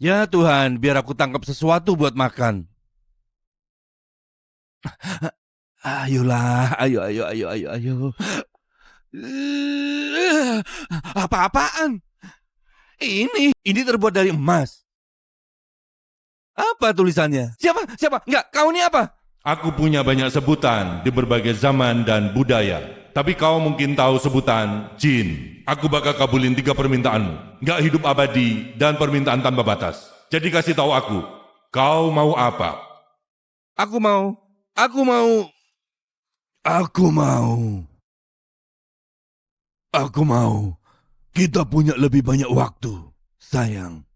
Ya Tuhan, biar aku tangkap sesuatu buat makan. Ayolah, ayo. Apa-apaan? Ini terbuat dari emas. Apa tulisannya? Siapa? Enggak, kau ini apa? Aku punya banyak sebutan di berbagai zaman dan budaya. Tapi kau mungkin tahu sebutan jin. Aku bakal kabulin 3 permintaanmu. Nggak hidup abadi dan permintaan tanpa batas. Jadi kasih tahu aku, kau mau apa? Aku mau. Aku mau. Kita punya lebih banyak waktu, sayang.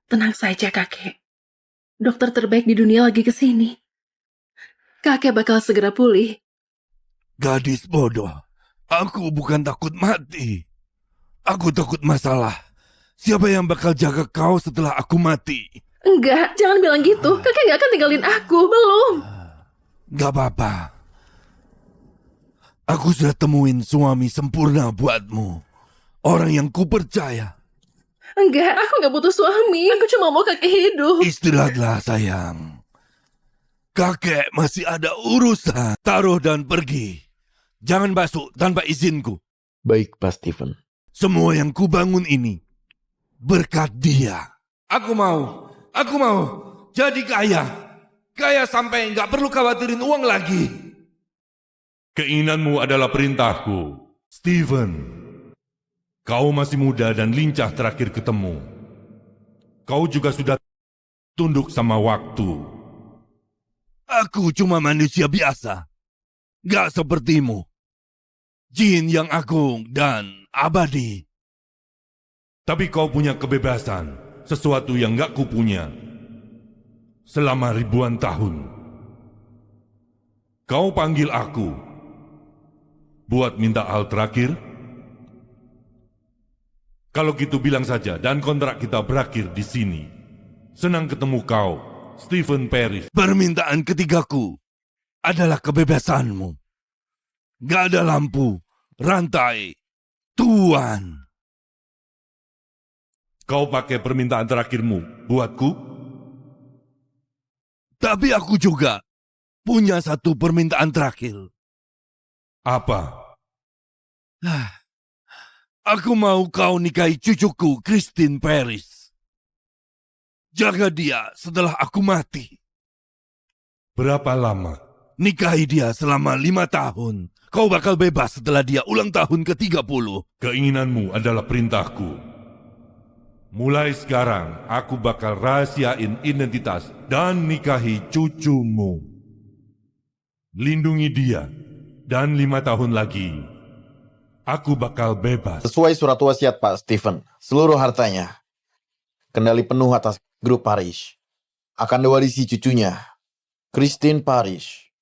Tenang saja, kakek. Dokter terbaik di dunia lagi ke sini. Kakek bakal segera pulih. Gadis bodoh, aku bukan takut mati. Aku takut masalah. Siapa yang bakal jaga kau setelah aku mati? Enggak, jangan bilang gitu. Kakek nggak akan tinggalin aku, belum. Gak apa-apa. Aku sudah temuin suami sempurna buatmu. Orang yang kupercaya. Enggak, aku nggak butuh suami. Aku cuma mau kakek hidup. Istirahatlah sayang. Kakek masih ada urusan. Taruh dan pergi. Jangan masuk tanpa izinku. Baik, Pak Stephen. Semua yang kubangun ini berkat dia. Aku mau jadi kaya. Kaya sampai nggak perlu khawatirin uang lagi. Keinginanmu adalah perintahku. Stephen, kau masih muda dan lincah terakhir ketemu. Kau juga sudah tunduk sama waktu. Aku cuma manusia biasa. Gak sepertimu. Jin yang agung dan abadi. Tapi kau punya kebebasan, sesuatu yang gak kupunya. Selama ribuan tahun. Kau panggil aku. Buat minta hal terakhir? Kalau gitu bilang saja dan kontrak kita berakhir di sini. Senang ketemu kau, Stephen Paris. Permintaan ketigaku adalah kebebasanmu. Gak ada lampu, rantai, tuan. Kau pakai permintaan terakhirmu buatku? Tapi aku juga punya satu permintaan terakhir. Apa? Aku mau kau nikahi cucuku, Christine Paris. Jaga dia setelah aku mati. Berapa lama? Nikahi dia selama 5 tahun. Kau bakal bebas setelah dia ulang tahun ke-30. Keinginanmu adalah perintahku. Mulai sekarang, aku bakal rahasiain identitas dan nikahi cucumu. Lindungi dia, dan 5 tahun lagi, aku bakal bebas. Sesuai surat wasiat Pak Stephen, seluruh hartanya, kendali penuh atas grup Parish, akan diwarisi cucunya, Christine Parish.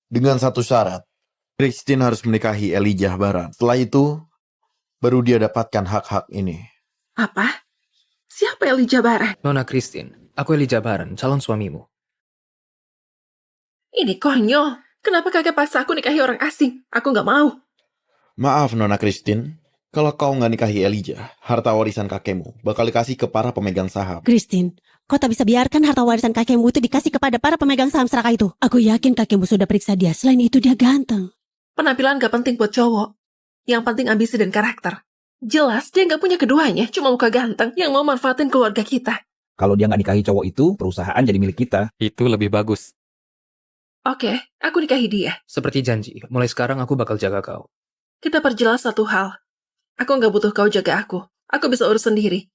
Dengan satu syarat, Christine harus menikahi Elijah Baran. Setelah itu, baru dia dapatkan hak-hak ini. Apa? Siapa Elijah Baran? Nona Christine, aku Elijah Baran, calon suamimu. Ini konyol. Kenapa kakek paksa aku nikahi orang asing? Aku nggak mau. Maaf Nona Christine, kalau kau nggak nikahi Elijah, harta warisan kakekmu bakal dikasih ke para pemegang saham. Christine, kau tak bisa biarkan harta warisan kakekmu itu dikasih kepada para pemegang saham serakah itu. Aku yakin kakekmu sudah periksa dia. Selain itu dia ganteng. Penampilan gak penting buat cowok. Yang penting ambisi dan karakter. Jelas dia nggak punya keduanya, cuma muka ganteng yang mau manfaatin keluarga kita. Kalau dia nggak nikahi cowok itu, perusahaan jadi milik kita. Itu lebih bagus. Oke, aku nikahi dia. Seperti janji, mulai sekarang aku bakal jaga kau. Kita perjelas satu hal. Aku nggak butuh kau jaga aku. Aku bisa urus sendiri.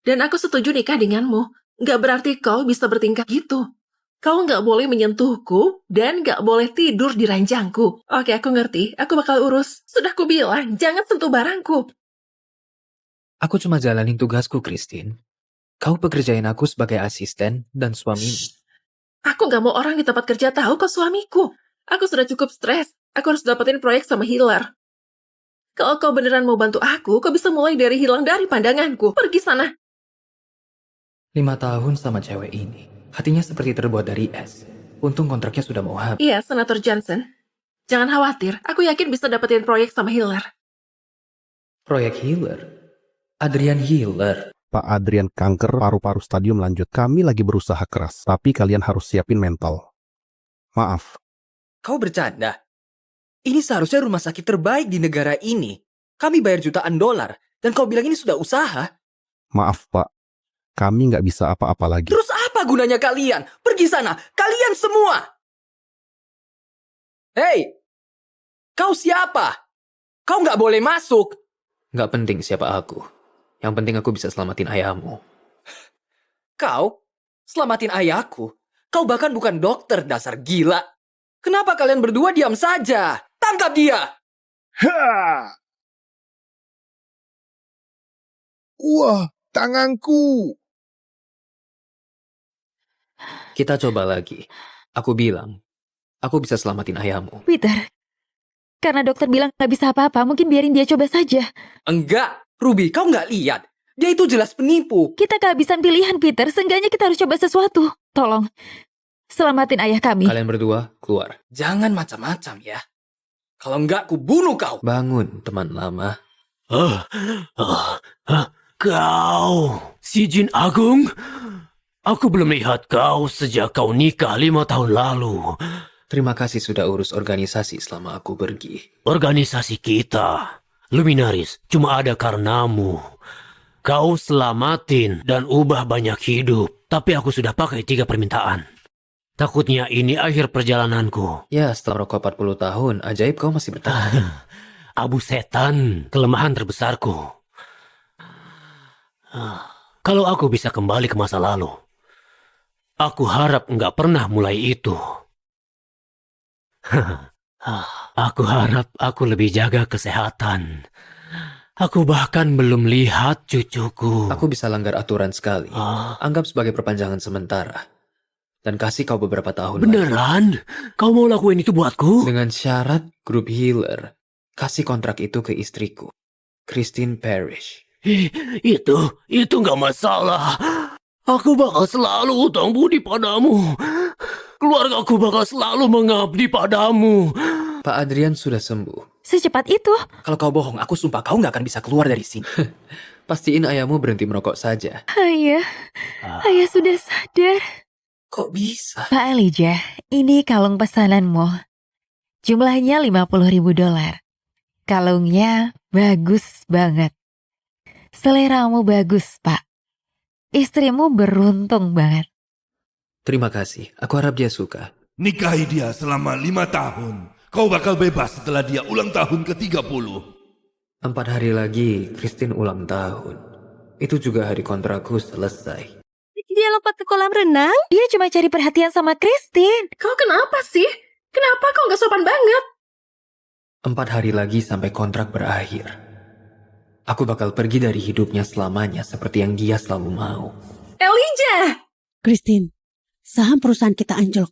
Dan aku setuju nikah denganmu. Nggak berarti kau bisa bertingkah gitu. Kau nggak boleh menyentuhku dan nggak boleh tidur di ranjangku. Oke, aku ngerti. Aku bakal urus. Sudah kubilang, jangan sentuh barangku. Aku cuma jalanin tugasku, Christine. Kau pekerjain aku sebagai asisten dan suamimu. Aku nggak mau orang di tempat kerja tahu kau suamiku. Aku sudah cukup stres. Aku harus dapetin proyek sama healer. Kalau kau beneran mau bantu aku, kau bisa mulai dari hilang dari pandanganku. Pergi sana. 5 tahun sama cewek ini. Hatinya seperti terbuat dari es. Untung kontraknya sudah mau habis. Iya, Senator Johnson. Jangan khawatir. Aku yakin bisa dapetin proyek sama healer. Proyek healer? Adrian Healer. Pak Adrian, kanker paru-paru stadium lanjut. Kami lagi berusaha keras, tapi kalian harus siapin mental. Maaf, Kau bercanda? Ini seharusnya rumah sakit terbaik di negara ini. Kami bayar jutaan dolar, dan kau bilang ini sudah usaha? maaf Pak. Kami nggak bisa apa-apa lagi. Terus apa gunanya kalian? Pergi sana, kalian semua! Hei! Kau siapa? Kau nggak boleh masuk! Nggak penting siapa aku. Yang penting aku bisa selamatin ayahmu. Kau? Selamatin ayahku? Kau bahkan bukan dokter, dasar gila. Kenapa kalian berdua diam saja? Tangkap dia! Wah, tanganku. Kita coba lagi. Aku bilang, aku bisa selamatin ayahmu. Peter, karena dokter bilang nggak bisa apa-apa, mungkin biarin dia coba saja. Enggak, Ruby, kau nggak lihat. Dia itu jelas penipu. Kita kehabisan pilihan, Peter. Seenggaknya kita harus coba sesuatu. Tolong, selamatin ayah kami. Kalian berdua, keluar. Jangan macam-macam ya. Kalau enggak, ku bunuh kau. Bangun, teman lama. Kau, si Jin Agung? Aku belum lihat kau sejak kau nikah 5 tahun lalu. Terima kasih sudah urus organisasi selama aku pergi. Organisasi kita, Luminaris, cuma ada karenamu. Kau selamatin dan ubah banyak hidup. Tapi aku sudah pakai 3 permintaan. Takutnya ini akhir perjalananku. Ya, setelah rokok 40 tahun, ajaib kau masih bertahan. Abu setan, kelemahan terbesarku. Kalau aku bisa kembali ke masa lalu, aku harap nggak pernah mulai itu. Aku harap aku lebih jaga kesehatan. Aku bahkan belum lihat cucuku. Aku bisa langgar aturan sekali. Anggap sebagai perpanjangan sementara. Dan kasih kau beberapa tahun lagi. Beneran? Kau mau lakuin itu buatku? Dengan syarat grup healer. Kasih kontrak itu ke istriku, Christine Parrish. Itu nggak masalah. Aku bakal selalu utang budi padamu. Keluarga aku bakal selalu mengabdi padamu. Pak Adrian sudah sembuh. Secepat itu? Kalau kau bohong, aku sumpah kau nggak akan bisa keluar dari sini. Pastiin ayahmu berhenti merokok saja. Ayah sudah sadar. Kok bisa? Pak Elijah, ini kalung pesananmu. Jumlahnya $50.000. Kalungnya bagus banget. Seleramu bagus, Pak. Istrimu beruntung banget. Terima kasih, aku harap dia suka. Nikahi dia selama 5 tahun. Kau bakal bebas setelah dia ulang tahun ke-30. 4 hari lagi, Christine ulang tahun. Itu juga hari kontrakku selesai. Dia lompat ke kolam renang? Dia cuma cari perhatian sama Christine. Kau kenapa sih? Kenapa kau nggak sopan banget? 4 hari lagi sampai kontrak berakhir. Aku bakal pergi dari hidupnya selamanya seperti yang dia selalu mau. Elijah! Christine, saham perusahaan kita anjlok.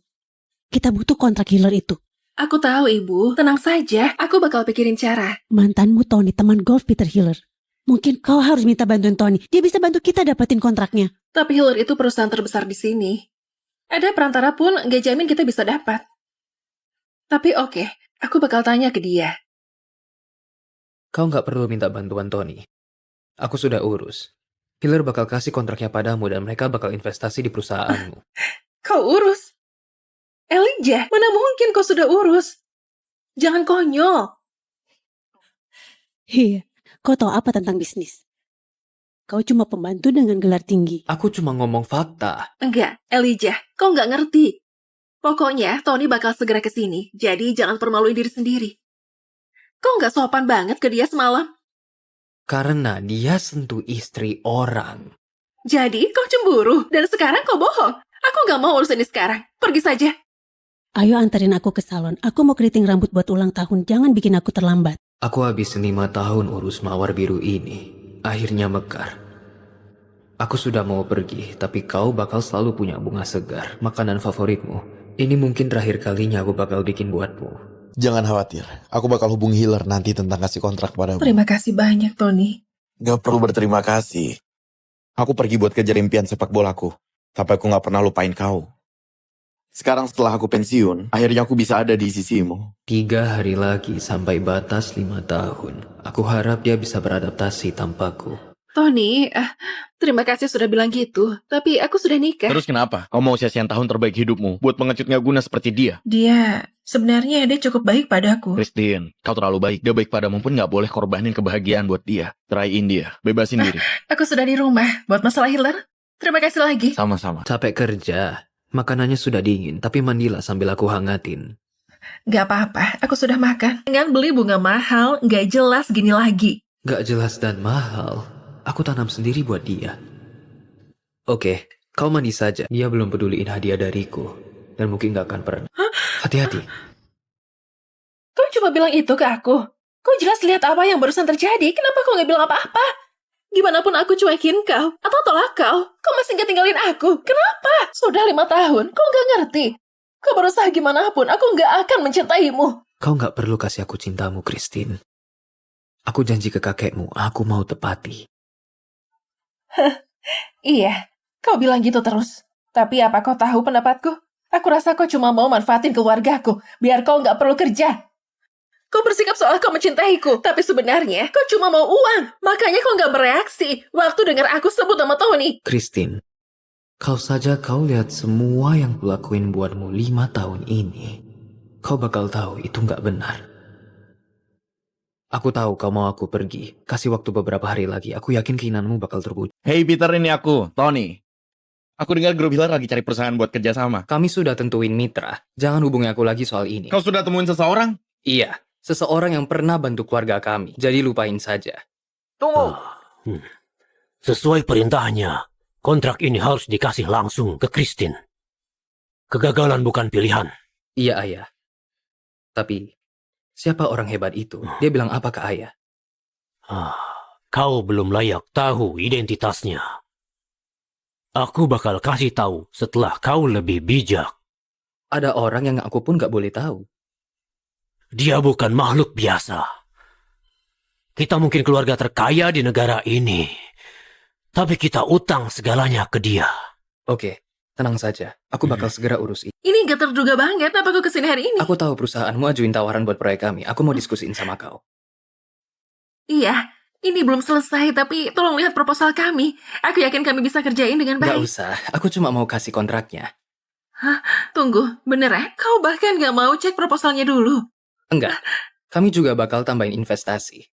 Kita butuh kontrak healer itu. Aku tahu, Ibu. Tenang saja. Aku bakal pikirin cara. Mantanmu Tony, teman golf Peter Healer. Mungkin kau harus minta bantuan Tony. Dia bisa bantu kita dapatin kontraknya. Tapi Healer itu perusahaan terbesar di sini. Ada perantara pun nggak jamin kita bisa dapat. Tapi oke, aku bakal tanya ke dia. Kau nggak perlu minta bantuan Tony. Aku sudah urus. Healer bakal kasih kontraknya padamu dan mereka bakal investasi di perusahaanmu. Kau urus? Elijah, mana mungkin kau sudah urus? Jangan konyol. Iya, kau tahu apa tentang bisnis? Kau cuma pembantu dengan gelar tinggi. Aku cuma ngomong fakta. Enggak, Elijah, kau nggak ngerti. Pokoknya Tony bakal segera ke sini, jadi jangan permaluin diri sendiri. Kau nggak sopan banget ke dia semalam. Karena dia sentuh istri orang. Jadi kau cemburu, dan sekarang kau bohong. Aku nggak mau urus ini sekarang. Pergi saja. Ayo anterin aku ke salon. Aku mau keriting rambut buat ulang tahun. Jangan bikin aku terlambat. Aku habis 5 tahun urus mawar biru ini. Akhirnya mekar. Aku sudah mau pergi, tapi kau bakal selalu punya bunga segar, makanan favoritmu. Ini mungkin terakhir kalinya aku bakal bikin buatmu. Jangan khawatir, aku bakal hubungi healer nanti tentang kasih kontrak padamu. Terima kasih banyak, Tony. Gak perlu berterima kasih. Aku pergi buat kejar impian sepak bolaku, tapi aku gak pernah lupain kau. Sekarang setelah aku pensiun, akhirnya aku bisa ada di sisimu. 3 hari lagi sampai batas 5 tahun. Aku harap dia bisa beradaptasi tanpaku. Tony, terima kasih sudah bilang gitu. Tapi aku sudah nikah. Terus kenapa? Kau mau sia-siain tahun terbaik hidupmu buat pengecut nggak guna seperti dia? Sebenarnya dia cukup baik padaku. Christine, kau terlalu baik. Dia baik padamu pun nggak boleh korbanin kebahagiaan buat dia. Ceraiin dia. Bebasin diri. Aku sudah di rumah buat masalah healer. Terima kasih lagi. Sama-sama. Capek kerja. Makanannya sudah dingin, tapi mandilah sambil aku hangatin. Gak apa-apa, aku sudah makan. Dengan beli bunga mahal, gak jelas gini lagi. Gak jelas dan mahal. Aku tanam sendiri buat dia. Oke, kau mandi saja. Dia belum peduliin hadiah dariku. Dan mungkin gak akan pernah. Hati-hati. Kau cuma bilang itu ke aku. Kau jelas lihat apa yang barusan terjadi. Kenapa kau gak bilang apa-apa? Gimana pun aku cuekin kau, atau tolak kau masih gak tinggalin aku. Kenapa? Sudah 5 tahun, kau gak ngerti. Kau berusaha gimana pun, aku gak akan mencintaimu. Kau gak perlu kasih aku cintamu, Christine. Aku janji ke kakekmu, aku mau tepati. Iya, kau bilang gitu terus. Tapi apa kau tahu pendapatku? Aku rasa kau cuma mau manfaatin keluargaku, biar kau gak perlu kerja. Kau bersikap seolah kau mencintaiku, tapi sebenarnya kau cuma mau uang. Makanya kau gak bereaksi waktu dengar aku sebut nama Tony. Christine, kau lihat semua yang kulakuin buatmu 5 tahun ini. Kau bakal tahu itu gak benar. Aku tahu kau mau aku pergi. Kasih waktu beberapa hari lagi. Aku yakin keinginanmu bakal terwujud. Hey Peter, ini aku, Tony. Aku dengar grup Healer lagi cari perusahaan buat kerjasama. Kami sudah tentuin mitra. Jangan hubungi aku lagi soal ini. Kau sudah temuin seseorang? Iya, seseorang yang pernah bantu keluarga kami. Jadi lupain saja. Tunggu. Sesuai perintahnya, kontrak ini harus dikasih langsung ke Christine. Kegagalan bukan pilihan. Iya, Ayah. Tapi, siapa orang hebat itu? Dia bilang apa ke Ayah? Kau belum layak tahu identitasnya. Aku bakal kasih tahu setelah kau lebih bijak. Ada orang yang aku pun gak boleh tahu. Dia bukan makhluk biasa. Kita mungkin keluarga terkaya di negara ini. Tapi kita utang segalanya ke dia. Oke, tenang saja. Aku bakal segera urus ini. Ini gak terduga banget, apa kau kesini hari ini? Aku tahu perusahaanmu ajuin tawaran buat proyek kami. Aku mau diskusiin sama kau. Iya, ini belum selesai, tapi tolong lihat proposal kami. Aku yakin kami bisa kerjain dengan baik. Gak usah, aku cuma mau kasih kontraknya. Hah? Tunggu, bener ya? Kau bahkan gak mau cek proposalnya dulu? Enggak, kami juga bakal tambahin investasi.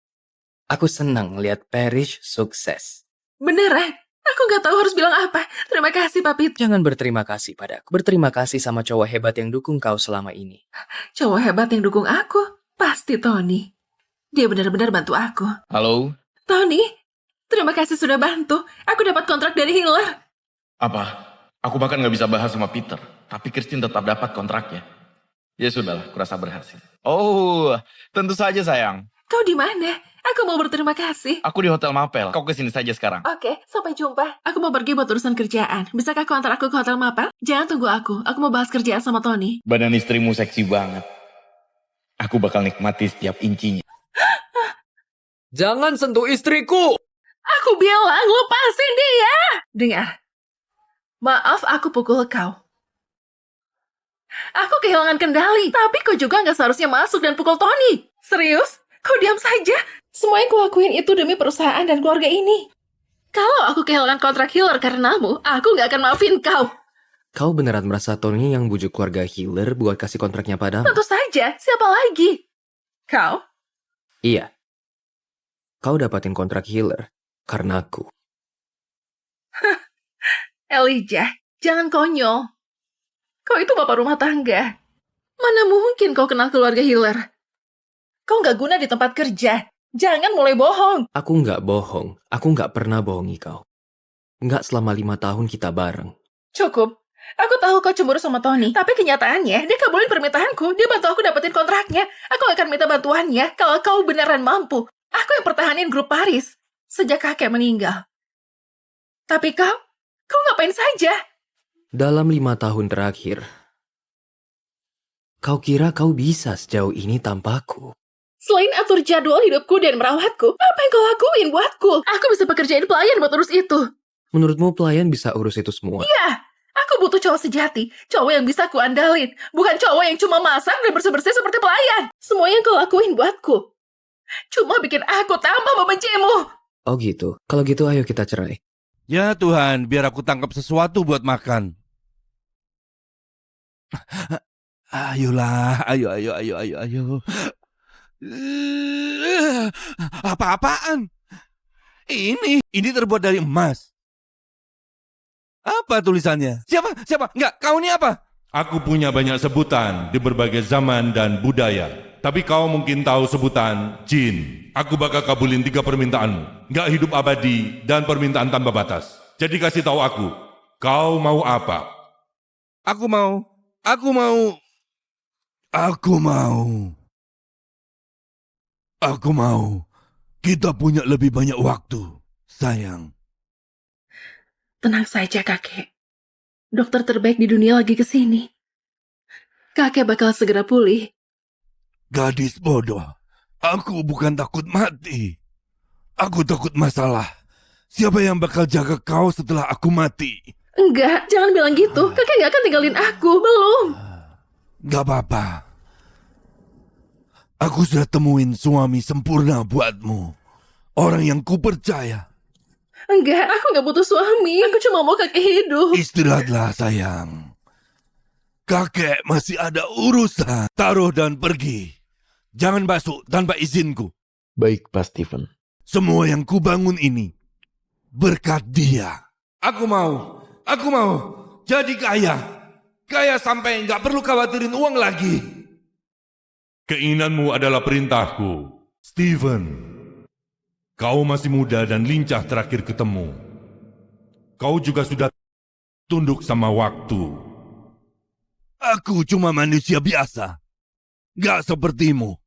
Aku senang lihat Parish sukses. Beneran? Aku gak tahu harus bilang apa. Terima kasih, Papit. Jangan berterima kasih padaku. Berterima kasih sama cowok hebat yang dukung kau selama ini. Cowok hebat yang dukung aku? Pasti Tony. Dia benar-benar bantu aku. Halo? Tony, terima kasih sudah bantu. Aku dapat kontrak dari Healer. Apa? Aku bahkan nggak bisa bahas sama Peter. Tapi Christine tetap dapat kontraknya. Ya sudahlah, kurasa berhasil. Oh, tentu saja sayang. Kau di mana? Aku mau berterima kasih. Aku di Hotel Mapel. Kau kesini saja sekarang. Oke, sampai jumpa. Aku mau pergi buat urusan kerjaan. Bisakah kau antar aku ke Hotel Mapel? Jangan tunggu aku. Aku mau bahas kerjaan sama Tony. Badan istrimu seksi banget. Aku bakal nikmati setiap incinya. Jangan sentuh istriku! Aku bilang, lepasin dia! Dengar. Maaf aku pukul kau. Aku kehilangan kendali, tapi kau juga nggak seharusnya masuk dan pukul Tony. Serius? Kau diam saja. Semua yang kulakuin itu demi perusahaan dan keluarga ini. Kalau aku kehilangan kontrak Healer karenamu, aku nggak akan maafin kau. Kau beneran merasa Tony yang bujuk keluarga Healer buat kasih kontraknya padamu? Tentu saja, siapa lagi? Kau? Iya. Kau dapatin kontrak Healer karena aku. Elijah, jangan konyol. Kau itu bapak rumah tangga. Mana mungkin kau kenal keluarga Healer? Kau nggak guna di tempat kerja. Jangan mulai bohong. Aku nggak bohong. Aku nggak pernah bohongi kau. Nggak selama 5 tahun kita bareng. Cukup. Aku tahu kau cemburu sama Tony. Tapi kenyataannya, dia kabulin permintaanku. Dia bantu aku dapetin kontraknya. Aku akan minta bantuannya kalau kau beneran mampu. Aku yang pertahanin grup Paris sejak kakek meninggal. Tapi kau ngapain saja? Dalam 5 tahun terakhir, kau kira kau bisa sejauh ini tanpaku? Selain atur jadwal hidupku dan merawatku, apa yang kau lakuin buatku? Aku bisa pekerjain pelayan buat urus itu. Menurutmu pelayan bisa urus itu semua? Iya, aku butuh cowok sejati. Cowok yang bisa kuandalin. Bukan cowok yang cuma masak dan bersih-bersih seperti pelayan. Semua yang kau lakuin buatku cuma bikin aku tambah membencimu. Oh gitu. Kalau gitu ayo kita cerai. Ya Tuhan, biar aku tangkap sesuatu buat makan. Ayolah, ayo. Apa-apaan? Ini terbuat dari emas. Apa tulisannya? Siapa? Enggak, kau ini apa? Aku punya banyak sebutan di berbagai zaman dan budaya. Tapi kau mungkin tahu sebutan jin. Aku bakal kabulin 3 permintaanmu. Nggak hidup abadi dan permintaan tanpa batas. Jadi kasih tahu aku, kau mau apa? Aku mau kita punya lebih banyak waktu, sayang. Tenang saja, kakek. Dokter terbaik di dunia lagi kesini. Kakek bakal segera pulih. Gadis bodoh, aku bukan takut mati. Aku takut masalah. Siapa yang bakal jaga kau setelah aku mati? Enggak, jangan bilang gitu. Kakek nggak akan tinggalin aku, belum. Gak apa-apa. Aku sudah temuin suami sempurna buatmu. Orang yang kupercaya. Enggak, aku nggak butuh suami. Aku cuma mau kakek hidup. Istirahatlah, sayang. Kakek masih ada urusan. Taruh dan pergi. Jangan masuk tanpa izinku. Baik, Pak Stephen. Semua yang kubangun ini berkat dia. Aku mau jadi kaya. Kaya sampai nggak perlu khawatirin uang lagi. Keinginanmu adalah perintahku. Stephen, kau masih muda dan lincah terakhir ketemu. Kau juga sudah tunduk sama waktu. Aku cuma manusia biasa. Gak sepertimu.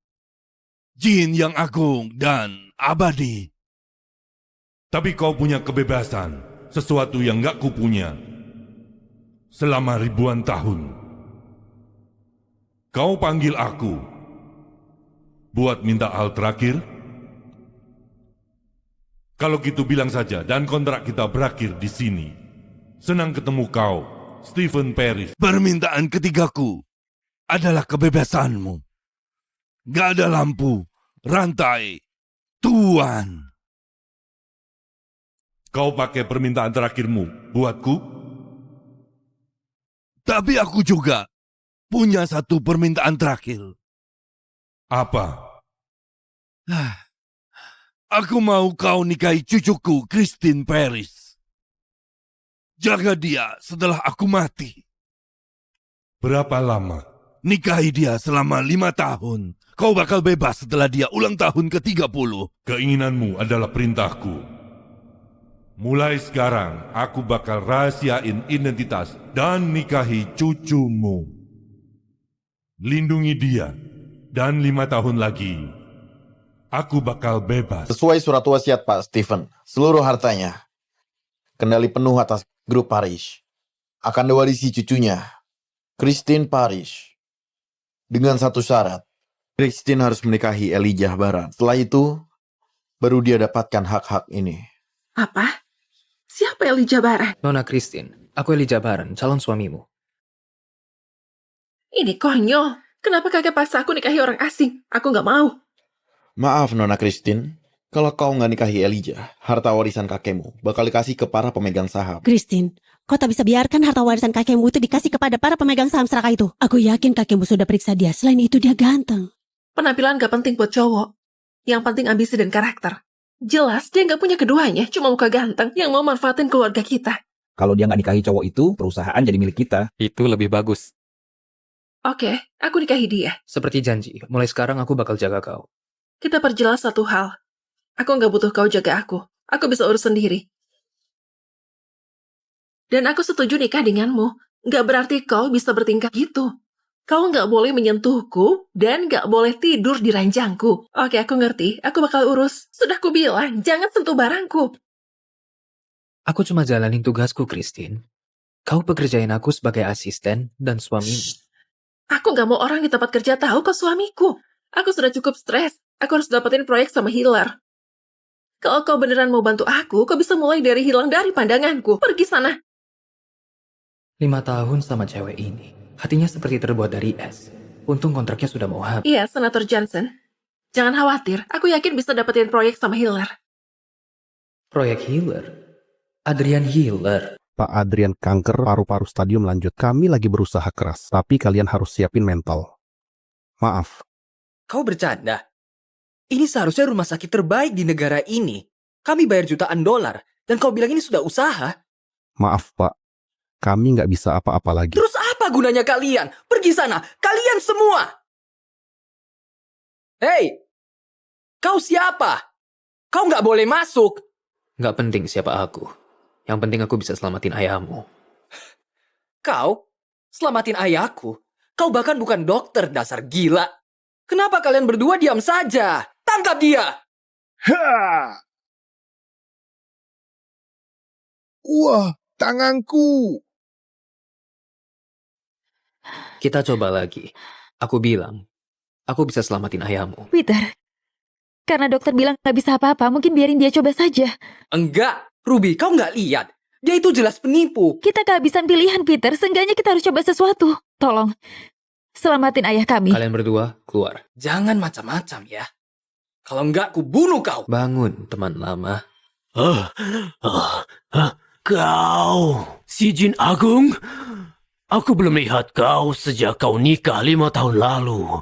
Jin yang agung dan abadi. Tapi kau punya kebebasan, sesuatu yang gak kupunya. Selama ribuan tahun. Kau panggil aku. Buat minta hal terakhir? Kalau gitu bilang saja dan kontrak kita berakhir di sini. Senang ketemu kau, Stephen Parrish. Permintaan ketigaku adalah kebebasanmu. Gak ada lampu, rantai, tuan. Kau pakai permintaan terakhirmu buatku? Tapi aku juga punya satu permintaan terakhir. Apa? Aku mau kau nikahi cucuku, Christine Parrish. Jaga dia setelah aku mati. Berapa lama? Nikahi dia selama 5 tahun. Kau bakal bebas setelah dia ulang tahun ke-30. Keinginanmu adalah perintahku. Mulai sekarang, aku bakal rahasiain identitas dan nikahi cucumu. Lindungi dia, dan 5 tahun lagi, aku bakal bebas. Sesuai surat wasiat Pak Stephen, seluruh hartanya, kendali penuh atas grup Parrish, akan diwarisi cucunya, Christine Parrish. Dengan satu syarat, Christine harus menikahi Elijah Baran. Setelah itu, baru dia dapatkan hak-hak ini. Apa? Siapa Elijah Baran? Nona Christine, aku Elijah Baran, calon suamimu. Ini konyol. Kenapa kakek paksa aku nikahi orang asing? Aku nggak mau. Maaf Nona Christine, kalau kau nggak nikahi Elijah, harta warisan kakekmu bakal dikasih ke para pemegang saham. Christine, kau tak bisa biarkan harta warisan kakekmu itu dikasih kepada para pemegang saham serakah itu. Aku yakin kakekmu sudah periksa dia. Selain itu dia ganteng. Penampilan gak penting buat cowok. Yang penting ambisi dan karakter. Jelas dia gak punya keduanya, cuma muka ganteng yang mau manfaatin keluarga kita. Kalau dia nggak nikahi cowok itu, perusahaan jadi milik kita. Itu lebih bagus. Oke, aku nikahi dia. Seperti janji, mulai sekarang aku bakal jaga kau. Kita perjelas satu hal. Aku gak butuh kau jaga aku. Aku bisa urus sendiri. Dan aku setuju nikah denganmu. Gak berarti kau bisa bertingkah gitu. Kau gak boleh menyentuhku dan gak boleh tidur di ranjangku. Oke, aku ngerti. Aku bakal urus. Sudah kubilang, jangan sentuh barangku. Aku cuma jalanin tugasku, Christine. Kau pekerjain aku sebagai asisten dan suamimu. Aku gak mau orang di tempat kerja tahu kau suamiku. Aku sudah cukup stres. Aku harus dapetin proyek sama Hiller. Kalau kau beneran mau bantu aku, kau bisa mulai dari hilang dari pandanganku. Pergi sana. 5 tahun sama cewek ini. Hatinya seperti terbuat dari es. Untung kontraknya sudah mau habis. Iya, Senator Johnson. Jangan khawatir. Aku yakin bisa dapetin proyek sama Hiller. Proyek Healer? Adrian Healer? Pak Adrian, kanker paru-paru stadium lanjut. Kami lagi berusaha keras, tapi kalian harus siapin mental. Maaf. Kau bercanda? Ini seharusnya rumah sakit terbaik di negara ini. Kami bayar jutaan dolar, dan kau bilang ini sudah usaha? Maaf, Pak. Kami nggak bisa apa-apa lagi. Terus apa gunanya kalian? Pergi sana, kalian semua! Hei! Kau siapa? Kau nggak boleh masuk! Nggak penting siapa aku. Yang penting aku bisa selamatin ayahmu. Kau? Selamatin ayahku? Kau bahkan bukan dokter, dasar gila. Kenapa kalian berdua diam saja? Tangkap dia! Wah, tanganku. Kita coba lagi. Aku bilang, aku bisa selamatin ayahmu. Peter, karena dokter bilang nggak bisa apa-apa, mungkin biarin dia coba saja. Enggak, Ruby, kau nggak lihat. Dia itu jelas penipu. Kita kehabisan pilihan, Peter. Seenggaknya kita harus coba sesuatu. Tolong, selamatin ayah kami. Kalian berdua, keluar. Jangan macam-macam ya. Kalau enggak, ku bunuh kau. Bangun, teman lama. Kau, si Jin Agung? Aku belum lihat kau sejak kau nikah 5 tahun lalu.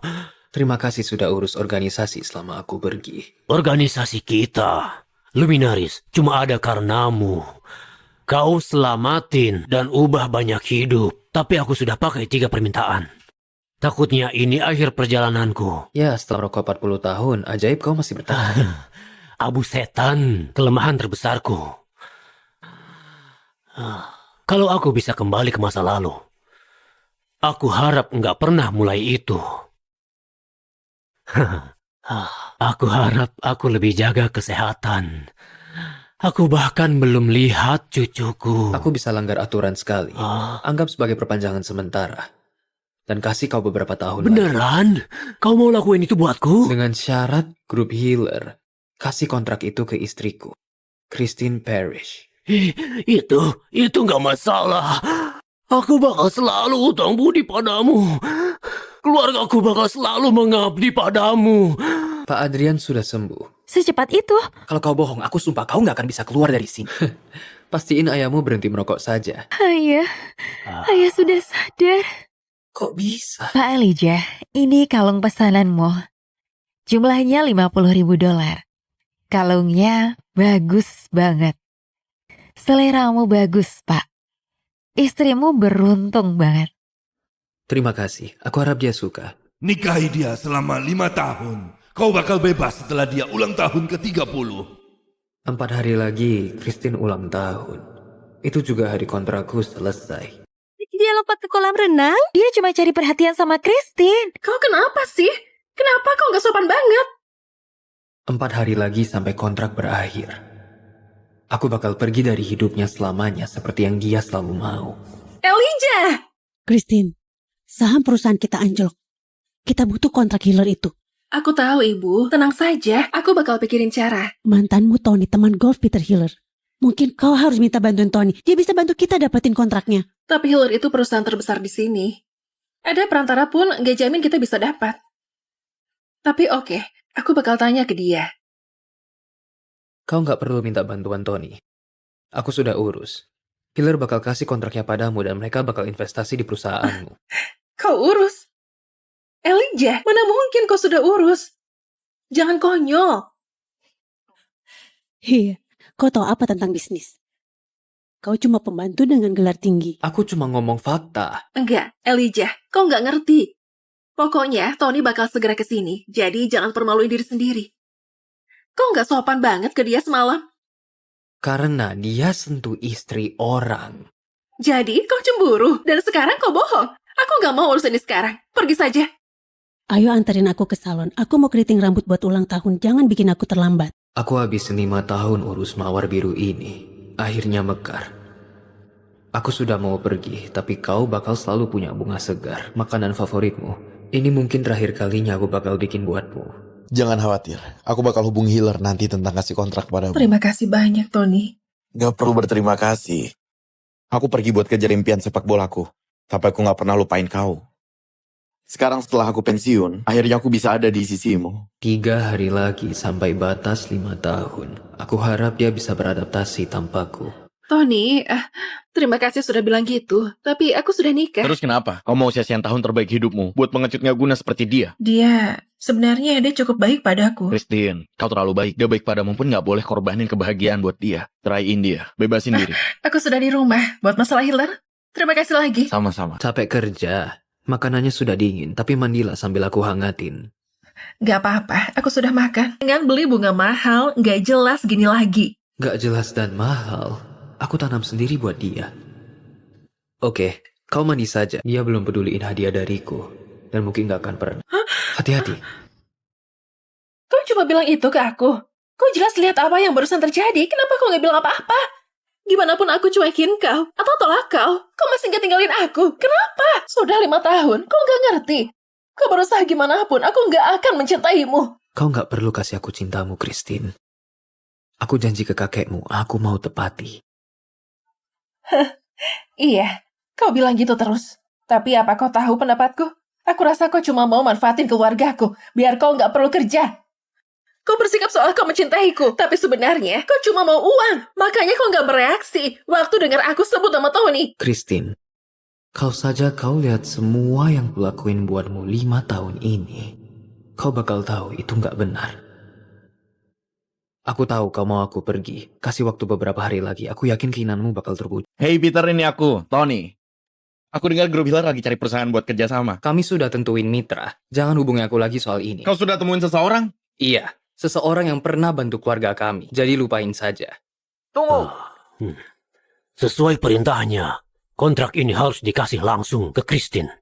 Terima kasih sudah urus organisasi selama aku pergi. Organisasi kita, Luminaris, cuma ada karenamu. Kau selamatin dan ubah banyak hidup, tapi aku sudah pakai 3 permintaan. Takutnya ini akhir perjalananku. Ya, setelah rokok 40 tahun, ajaib kau masih bertahan. Abu setan, kelemahan terbesarku. Kalau aku bisa kembali ke masa lalu, aku harap nggak pernah mulai itu. Aku harap aku lebih jaga kesehatan. Aku bahkan belum lihat cucuku. Aku bisa langgar aturan sekali. Anggap sebagai perpanjangan sementara. Dan kasih kau beberapa tahun Beneran? lagi. Kau mau lakuin itu buatku? Dengan syarat grup Healer. Kasih kontrak itu ke istriku, Christine Parrish. Itu nggak masalah. Aku bakal selalu utang budi padamu. Keluargaku bakal selalu mengabdi padamu. Pak Adrian sudah sembuh. Secepat itu? Kalau kau bohong, aku sumpah kau nggak akan bisa keluar dari sini. Pastiin ayahmu berhenti merokok saja. Ayah sudah sadar. Kok bisa? Pak Elijah, ini kalung pesananmu. Jumlahnya $50.000. Kalungnya bagus banget. Seleramu bagus, Pak. Istrimu beruntung banget. Terima kasih. Aku harap dia suka. Nikahi dia selama 5 tahun. Kau bakal bebas setelah dia ulang tahun ke-30. 4 hari lagi, Christine ulang tahun. Itu juga hari kontrakku selesai. Dia lompat ke kolam renang? Dia cuma cari perhatian sama Christine. Kau kenapa sih? Kenapa kau nggak sopan banget? 4 hari lagi sampai kontrak berakhir. Aku bakal pergi dari hidupnya selamanya seperti yang dia selalu mau. Elijah! Christine, saham perusahaan kita anjlok. Kita butuh kontrak healer itu. Aku tahu, Ibu. Tenang saja. Aku bakal pikirin cara. Mantanmu Tony, teman golf Peter Healer. Mungkin kau harus minta bantuan Tony. Dia bisa bantu kita dapetin kontraknya. Tapi Healer itu perusahaan terbesar di sini. Ada perantara pun nggak jamin kita bisa dapat. Tapi oke, aku bakal tanya ke dia. Kau nggak perlu minta bantuan Tony. Aku sudah urus. Healer bakal kasih kontraknya padamu dan mereka bakal investasi di perusahaanmu. Kau urus? Elijah, mana mungkin kau sudah urus? Jangan konyol. Iya, kau tahu apa tentang bisnis? Kau cuma pembantu dengan gelar tinggi. Aku cuma ngomong fakta. Enggak, Elijah, kau nggak ngerti. Pokoknya Tony bakal segera ke sini, jadi jangan permaluin diri sendiri. Kau nggak sopan banget ke dia semalam. Karena dia sentuh istri orang. Jadi kau cemburu, dan sekarang kau bohong. Aku nggak mau urus ini sekarang. Pergi saja. Ayo anterin aku ke salon. Aku mau keriting rambut buat ulang tahun. Jangan bikin aku terlambat. Aku habis 5 tahun urus mawar biru ini. Akhirnya mekar. Aku sudah mau pergi, tapi kau bakal selalu punya bunga segar, makanan favoritmu. Ini mungkin terakhir kalinya aku bakal bikin buatmu. Jangan khawatir, aku bakal hubungi Healer nanti tentang kasih kontrak padamu. Terima kasih banyak, Tony. Gak perlu berterima kasih. Aku pergi buat kejar impian sepak bolaku, tapi aku gak pernah lupain kau. Sekarang setelah aku pensiun, akhirnya aku bisa ada di sisimu. 3 hari lagi sampai batas 5 tahun. Aku harap dia bisa beradaptasi tanpaku. Tony, terima kasih sudah bilang gitu. Tapi aku sudah nikah. Terus kenapa? Kau mau sia-siain tahun terbaik hidupmu buat pengecut gak guna seperti dia? Sebenarnya dia cukup baik padaku. Christine, kau terlalu baik. Dia baik padamu pun gak boleh korbanin kebahagiaan buat dia. Ceraiin dia, bebasin diri. Aku sudah di rumah buat masalah Hitler. Terima kasih lagi. Sama-sama. Capek kerja. Makanannya sudah dingin, tapi mandilah sambil aku hangatin. Gak apa-apa, aku sudah makan. Jangan beli bunga mahal, gak jelas gini lagi. Gak jelas dan mahal. Aku tanam sendiri buat dia. Oke, kau mandi saja. Dia belum peduliin hadiah dariku. Dan mungkin gak akan pernah. Hati-hati. Kau cuma bilang itu ke aku. Kau jelas lihat apa yang barusan terjadi. Kenapa kau gak bilang apa-apa? Gimana pun aku cuekin kau, atau tolak kau masih gak tinggalin aku. Kenapa? Sudah 5 tahun, kau gak ngerti. Kau berusaha gimana pun, aku gak akan mencintaimu. Kau gak perlu kasih aku cintamu, Christine. Aku janji ke kakekmu, aku mau tepati. Iya, kau bilang gitu terus. Tapi apa kau tahu pendapatku? Aku rasa kau cuma mau manfaatin keluargaku, biar kau gak perlu kerja. Kau bersikap seolah kau mencintaiku, tapi sebenarnya kau cuma mau uang. Makanya kau gak bereaksi waktu dengar aku sebut nama Tony. Christine, kau lihat semua yang kulakuin buatmu 5 tahun ini. Kau bakal tahu itu gak benar. Aku tahu kau mau aku pergi. Kasih waktu beberapa hari lagi. Aku yakin keinginanmu bakal terwujud. Hey Peter, ini aku, Tony. Aku dengar grup Hitler lagi cari perusahaan buat kerjasama. Kami sudah tentuin mitra. Jangan hubungi aku lagi soal ini. Kau sudah temuin seseorang? Iya, seseorang yang pernah bantu keluarga kami. Jadi lupain saja. Tunggu. Sesuai perintahnya, kontrak ini harus dikasih langsung ke Christine.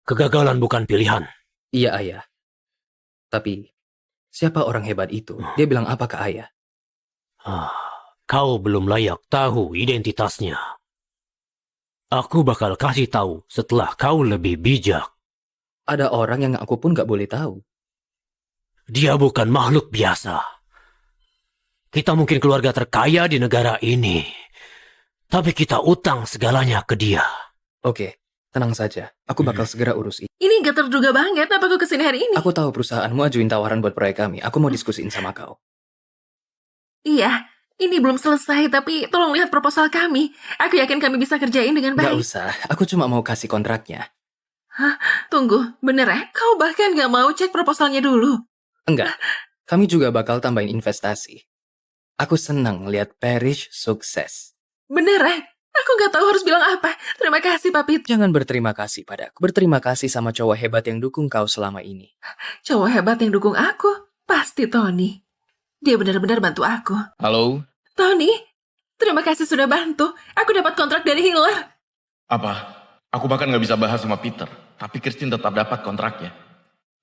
Kegagalan bukan pilihan. Iya, Ayah. Tapi, siapa orang hebat itu? Dia bilang apa ke Ayah? Kau belum layak tahu identitasnya. Aku bakal kasih tahu setelah kau lebih bijak. Ada orang yang aku pun gak boleh tahu. Dia bukan makhluk biasa. Kita mungkin keluarga terkaya di negara ini. Tapi kita utang segalanya ke dia. Oke, tenang saja. Aku bakal segera urus ini. Ini gak terduga banget, apa kau kesini hari ini? Aku tahu perusahaanmu ajuin tawaran buat proyek kami. Aku mau diskusiin sama kau. Iya, ini belum selesai, tapi tolong lihat proposal kami. Aku yakin kami bisa kerjain dengan baik. Gak usah, aku cuma mau kasih kontraknya. Tunggu, bener ya? Kau bahkan gak mau cek proposalnya dulu? Enggak, kami juga bakal tambahin investasi. Aku senang lihat Parrish sukses. Bener ya? Aku gak tahu harus bilang apa. Terima kasih, Papit. Jangan berterima kasih padaku. Berterima kasih sama cowok hebat yang dukung kau selama ini. Cowok hebat yang dukung aku? Pasti Tony. Dia benar-benar bantu aku. Halo? Tony, terima kasih sudah bantu. Aku dapat kontrak dari Hitler. Apa? Aku bahkan gak bisa bahas sama Peter. Tapi Christine tetap dapat kontraknya.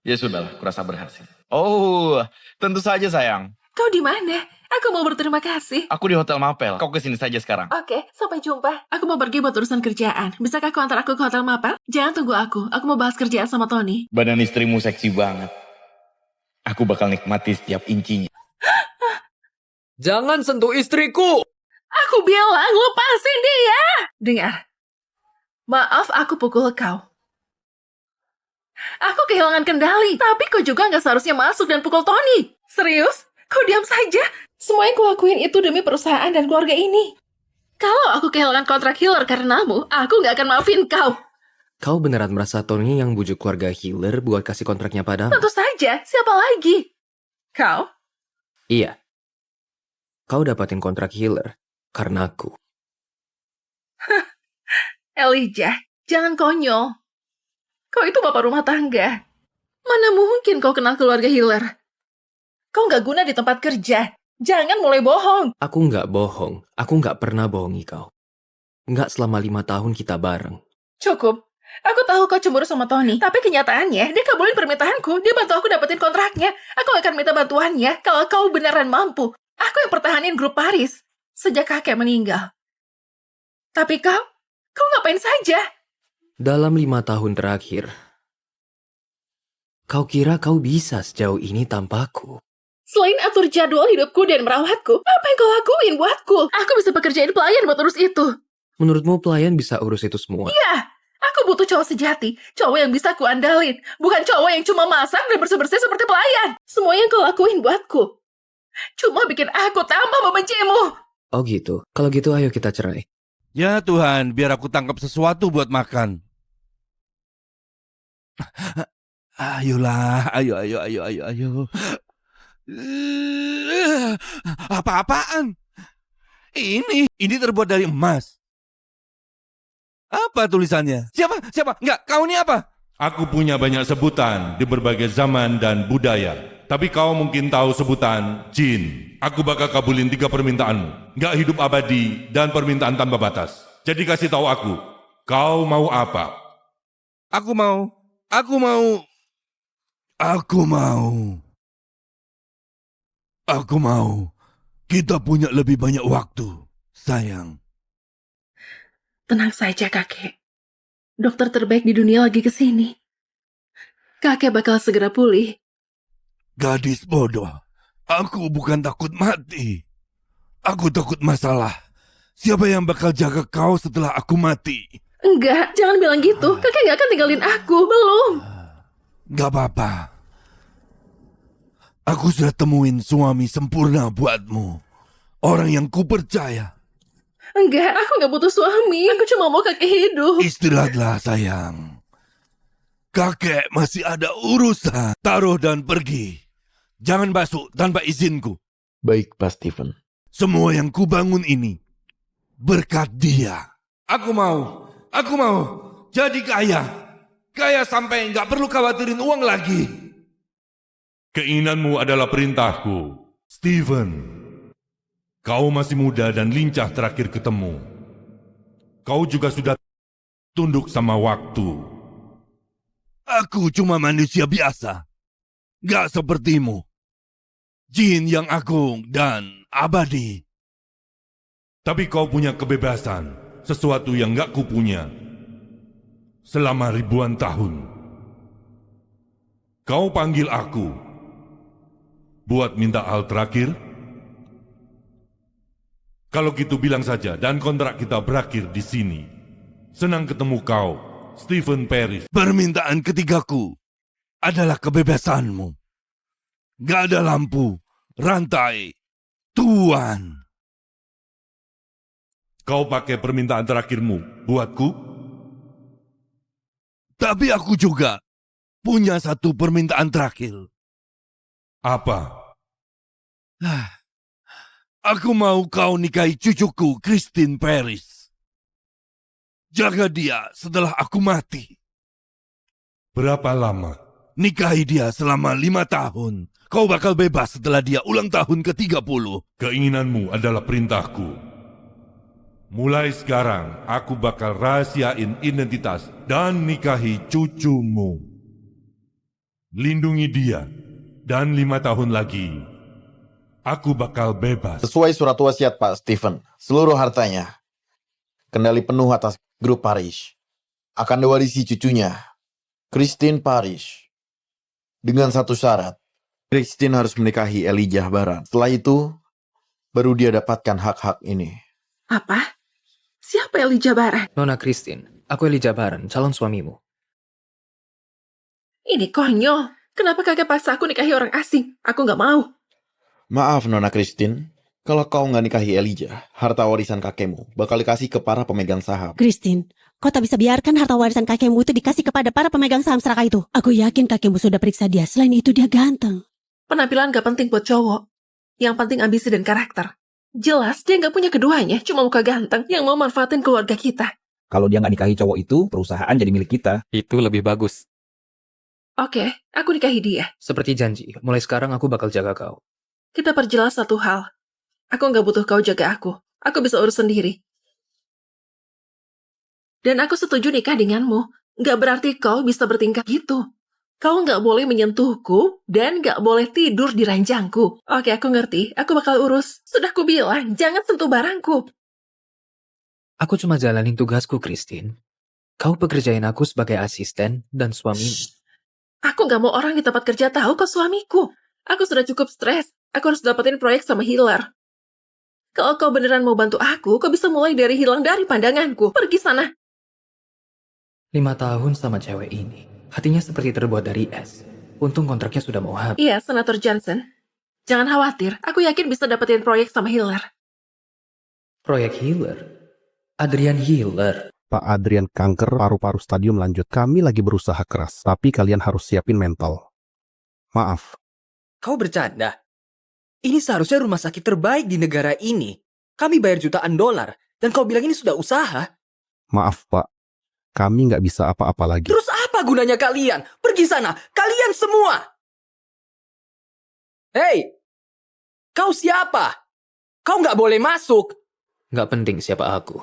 Ya sudahlah, kurasa berhasil. Oh, tentu saja sayang. Kau di mana? Aku mau berterima kasih. Aku di Hotel Mapel. Kau kesini saja sekarang. Oke, sampai jumpa. Aku mau pergi buat urusan kerjaan. Bisakah kau antar aku ke Hotel Mapel? Jangan tunggu aku. Aku mau bahas kerjaan sama Tony. Badan istrimu seksi banget. Aku bakal nikmati setiap incinya. Jangan sentuh istriku! Aku bilang lepasin dia! Dengar. Maaf aku pukul kau. Aku kehilangan kendali. Tapi kau juga gak seharusnya masuk dan pukul Tony. Serius? Kau diam saja. Semua yang kulakuin itu demi perusahaan dan keluarga ini. Kalau aku kehilangan kontrak Hitler karenamu, aku gak akan maafin kau. Kau beneran merasa Tony yang bujuk keluarga Hitler buat kasih kontraknya padamu? Tentu saja. Siapa lagi? Kau? Iya. Kau dapatin kontrak Hitler karena aku. Elijah, jangan konyol. Kau itu bapak rumah tangga. Mana mungkin kau kenal keluarga Hitler? Kau gak guna di tempat kerja. Jangan mulai bohong. Aku gak bohong. Aku gak pernah bohongi kau. Gak selama 5 tahun kita bareng. Cukup. Aku tahu kau cemburu sama Tony. Tapi kenyataannya, dia kabulin permintaanku. Dia bantu aku dapetin kontraknya. Aku akan minta bantuannya kalau kau beneran mampu. Aku yang pertahanin grup Paris sejak kakek meninggal. Tapi kau ngapain saja? Dalam 5 tahun terakhir, kau kira kau bisa sejauh ini tanpaku? Selain atur jadwal hidupku dan merawatku, apa yang kau lakuin buatku? Aku bisa pekerjain pelayan buat urus itu. Menurutmu pelayan bisa urus itu semua? Iya, aku Aku butuh cowok sejati, cowok yang bisa aku andalin, bukan cowok yang cuma masak dan bersih-bersih seperti pelayan. Semua yang kau lakuin buatku cuma bikin aku tambah membencimu. Oh gitu. Kalau gitu ayo kita cerai. Ya Tuhan, biar aku tangkap sesuatu buat makan. Ayolah, ayo. Apa-apaan? Ini terbuat dari emas. Apa tulisannya? Siapa? Enggak, kau ini apa? Aku punya banyak sebutan di berbagai zaman dan budaya. Tapi kau mungkin tahu sebutan jin. Aku bakal kabulin 3 permintaanmu. Nggak hidup abadi dan permintaan tanpa batas. Jadi kasih tahu aku, kau mau apa? Aku mau. Kita punya lebih banyak waktu, sayang. Tenang saja, kakek. Dokter terbaik di dunia lagi kesini. Kakek bakal segera pulih. Gadis bodoh, aku bukan takut mati. Aku takut masalah. Siapa yang bakal jaga kau setelah aku mati? Enggak, jangan bilang gitu. Kakek nggak akan tinggalin aku, belum. Gak apa-apa. Aku sudah temuin suami sempurna buatmu. Orang yang kupercaya. Enggak, aku nggak butuh suami. Aku cuma mau kakek hidup. Istirahatlah, sayang. Kakek masih ada urusan. Taruh dan pergi. Jangan masuk tanpa izinku. Baik, Pak Stephen. Semua yang kubangun ini berkat dia. Aku mau jadi kaya. Kaya sampai nggak perlu khawatirin uang lagi. Keinginanmu adalah perintahku. Stephen, kau masih muda dan lincah terakhir ketemu. Kau juga sudah tunduk sama waktu. Aku cuma manusia biasa. Gak sepertimu. Jin yang agung dan abadi. Tapi kau punya kebebasan, sesuatu yang gak kupunya. Selama ribuan tahun. Kau panggil aku. Buat minta hal terakhir? Kalau gitu bilang saja dan kontrak kita berakhir di sini. Senang ketemu kau, Stephen Parrish. Permintaan ketigaku adalah kebebasanmu. Gak ada lampu, rantai, tuan. Kau pakai permintaan terakhirmu buatku? Tapi aku juga punya satu permintaan terakhir. Apa? Aku mau kau nikahi cucuku, Christine Parrish. Jaga dia setelah aku mati. Berapa lama? Nikahi dia selama 5 tahun. Kau bakal bebas setelah dia ulang tahun ke-30. Keinginanmu adalah perintahku. Mulai sekarang, aku bakal rahasiain identitas dan nikahi cucumu. Lindungi dia, dan 5 tahun lagi, aku bakal bebas. Sesuai surat wasiat Pak Stephen, seluruh hartanya, kendali penuh atas grup Parrish, akan diwarisi cucunya, Christine Parrish. Dengan satu syarat, Christine harus menikahi Elijah Baran. Setelah itu, baru dia dapatkan hak-hak ini. Apa? Siapa Elijah Baran? Nona Christine, aku Elijah Baran, calon suamimu. Ini konyol. Kenapa kakek paksa aku nikahi orang asing? Aku nggak mau. Maaf Nona Christine, kalau kau nggak nikahi Elijah, harta warisan kakekmu bakal dikasih ke para pemegang saham. Christine, kau tak bisa biarkan harta warisan kakekmu itu dikasih kepada para pemegang saham serakah itu. Aku yakin kakekmu sudah periksa dia. Selain itu dia ganteng. Penampilan gak penting buat cowok. Yang penting ambisi dan karakter. Jelas dia nggak punya keduanya, cuma muka ganteng yang mau manfaatin keluarga kita. Kalau dia nggak nikahi cowok itu, perusahaan jadi milik kita. Itu lebih bagus. Oke, aku nikahi dia. Seperti janji, mulai sekarang aku bakal jaga kau. Kita perjelas satu hal. Aku nggak butuh kau jaga aku. Aku bisa urus sendiri. Dan aku setuju nikah denganmu. Nggak berarti kau bisa bertingkah gitu. Kau nggak boleh menyentuhku dan nggak boleh tidur di ranjangku. Oke, aku ngerti. Aku bakal urus. Sudah ku bilang, jangan sentuh barangku. Aku cuma jalanin tugasku, Christine. Kau pekerjain aku sebagai asisten dan suamimu. Aku nggak mau orang di tempat kerja tahu kau suamiku. Aku sudah cukup stres. Aku harus dapetin proyek sama Healer. Kalau kau beneran mau bantu aku, kau bisa mulai dari hilang dari pandanganku. Pergi sana. 5 tahun sama cewek ini. Hatinya seperti terbuat dari es. Untung kontraknya sudah mau habis. Iya, Senator Johnson. Jangan khawatir, aku yakin bisa dapetin proyek sama Hiller. Proyek Healer? Adrian Healer? Pak Adrian, kanker paru-paru stadium lanjut. Kami lagi berusaha keras, tapi kalian harus siapin mental. Maaf, Kau bercanda? Ini seharusnya rumah sakit terbaik di negara ini. Kami bayar jutaan dolar. Dan kau bilang ini sudah usaha? maaf Pak. Kami nggak bisa apa-apa lagi. Terus apa gunanya kalian? Pergi sana, kalian semua! Hei! Kau siapa? Kau nggak boleh masuk! Nggak penting siapa aku.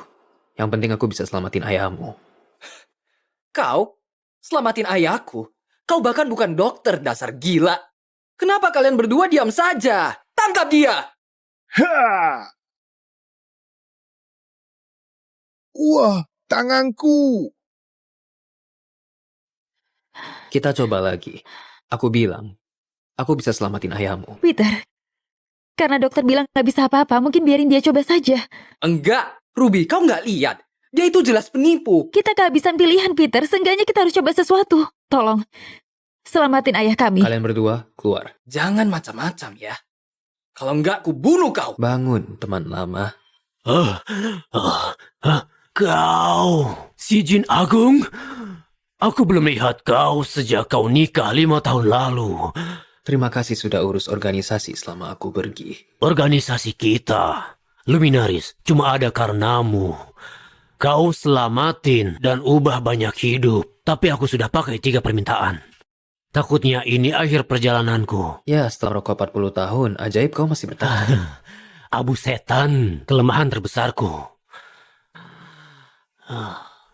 Yang penting aku bisa selamatin ayahmu. Kau? Selamatin ayahku? Kau bahkan bukan dokter, dasar gila. Kenapa kalian berdua diam saja? Tangkap dia! Wah, tanganku. Kita coba lagi. Aku bilang, aku bisa selamatin ayahmu. Peter, karena dokter bilang nggak bisa apa-apa, mungkin biarin dia coba saja. Enggak, Ruby, kau nggak lihat. Dia itu jelas penipu. Kita kehabisan pilihan, Peter. Seenggaknya kita harus coba sesuatu. Tolong, selamatin ayah kami. Kalian berdua, keluar. Jangan macam-macam ya. Kalau enggak, ku bunuh kau. Bangun, teman lama. Kau, si Jin Agung? Aku belum lihat kau sejak kau nikah 5 tahun lalu. Terima kasih sudah urus organisasi selama aku pergi. Organisasi kita, Luminaris, cuma ada karenamu. Kau selamatin dan ubah banyak hidup. Tapi aku sudah pakai 3 permintaan. Takutnya ini akhir perjalananku. Ya, setelah rokok 40 tahun, ajaib kau masih bertahan. Abu setan, kelemahan terbesarku.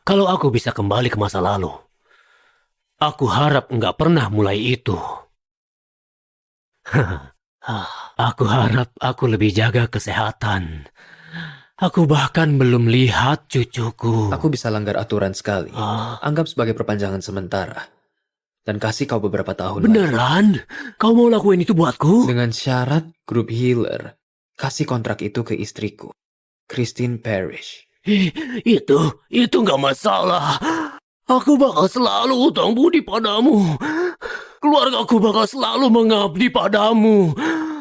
Kalau aku bisa kembali ke masa lalu, aku harap nggak pernah mulai itu. Aku harap aku lebih jaga kesehatan. Aku bahkan belum lihat cucuku. Aku bisa langgar aturan sekali. Anggap sebagai perpanjangan sementara. Dan kasih kau beberapa tahun lagi. Beneran? Kau mau lakuin itu buatku? Dengan syarat grup healer. Kasih kontrak itu ke istriku, Christine Parrish. Itu nggak masalah. Aku bakal selalu utang budi padamu. Keluargaku bakal selalu mengabdi padamu.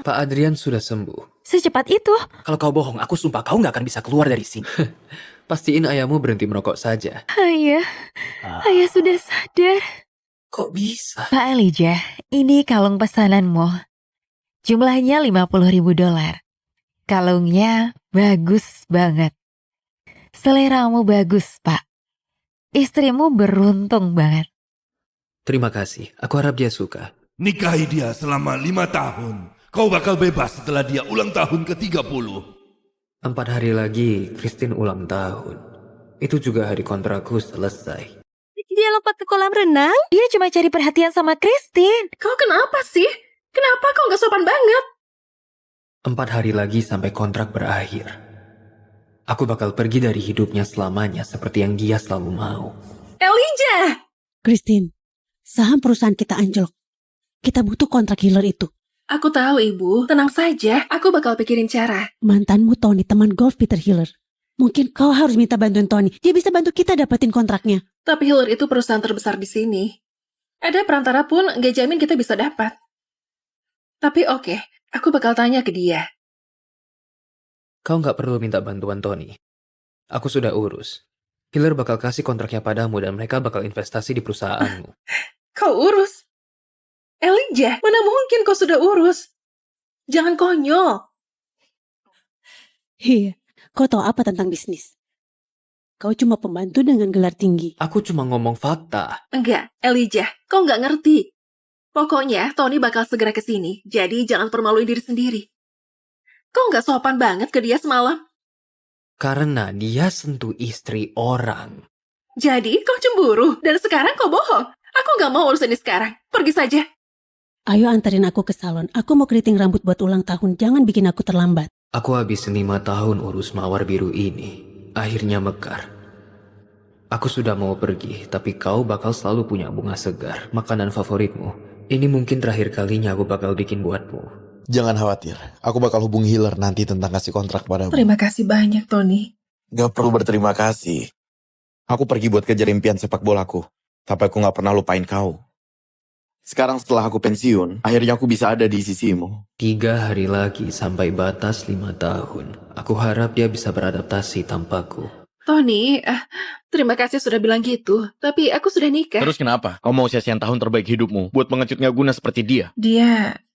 Pak Adrian sudah sembuh. Secepat itu? Kalau kau bohong, aku sumpah kau nggak akan bisa keluar dari sini. Pastiin ayahmu berhenti merokok saja. Ayah sudah sadar. Kok bisa? Pak Elijah, ini kalung pesananmu. Jumlahnya $50.000. Kalungnya bagus banget. Seleramu bagus, Pak. Istrimu beruntung banget. Terima kasih. Aku harap dia suka. Nikahi dia selama 5 tahun. Kau bakal bebas setelah dia ulang tahun ke-30. 4 hari lagi, Christine ulang tahun. Itu juga hari kontrakku selesai. Dia lompat ke kolam renang? Dia cuma cari perhatian sama Christine. Kau kenapa sih? Kenapa kau nggak sopan banget? 4 hari lagi sampai kontrak berakhir. Aku bakal pergi dari hidupnya selamanya seperti yang dia selalu mau. Elijah! Christine, saham perusahaan kita anjlok. Kita butuh kontrak healer itu. Aku tahu, Ibu. Tenang saja. Aku bakal pikirin cara. Mantanmu Tony, teman golf Peter Healer. Mungkin kau harus minta bantuan Tony. Dia bisa bantu kita dapetin kontraknya. Tapi Hiller itu perusahaan terbesar di sini. Ada perantara pun nggak jamin kita bisa dapat. Tapi oke, aku bakal tanya ke dia. Kau nggak perlu minta bantuan Tony. Aku sudah urus. Hiller bakal kasih kontraknya padamu dan mereka bakal investasi di perusahaanmu. Kau urus? Elijah, mana mungkin kau sudah urus? Jangan konyol. Iya, kau tahu apa tentang bisnis? Kau cuma pembantu dengan gelar tinggi. Aku cuma ngomong fakta. Enggak, Elijah, kau nggak ngerti. Pokoknya Tony bakal segera ke sini, jadi jangan permaluin diri sendiri. Kau nggak sopan banget ke dia semalam. Karena dia sentuh istri orang. Jadi kau cemburu, dan sekarang kau bohong. Aku nggak mau urus ini sekarang. Pergi saja. Ayo anterin aku ke salon. Aku mau keriting rambut buat ulang tahun. Jangan bikin aku terlambat. Aku habisin 5 tahun urus mawar biru ini. Akhirnya mekar. Aku sudah mau pergi, tapi kau bakal selalu punya bunga segar, makanan favoritmu. Ini mungkin terakhir kalinya aku bakal bikin buatmu. Jangan khawatir, aku bakal hubungi healer nanti tentang kasih kontrak padamu. Terima kasih banyak, Tony. Gak perlu berterima kasih. Aku pergi buat kejar impian sepak bolaku, tapi aku gak pernah lupain kau. Sekarang setelah aku pensiun, akhirnya aku bisa ada di sisimu. 3 hari lagi sampai batas 5 tahun. Aku harap dia bisa beradaptasi tanpaku. Tony, terima kasih sudah bilang gitu, tapi aku sudah nikah. Terus kenapa? Kau mau sia-siain tahun terbaik hidupmu buat pengecut gak guna seperti dia?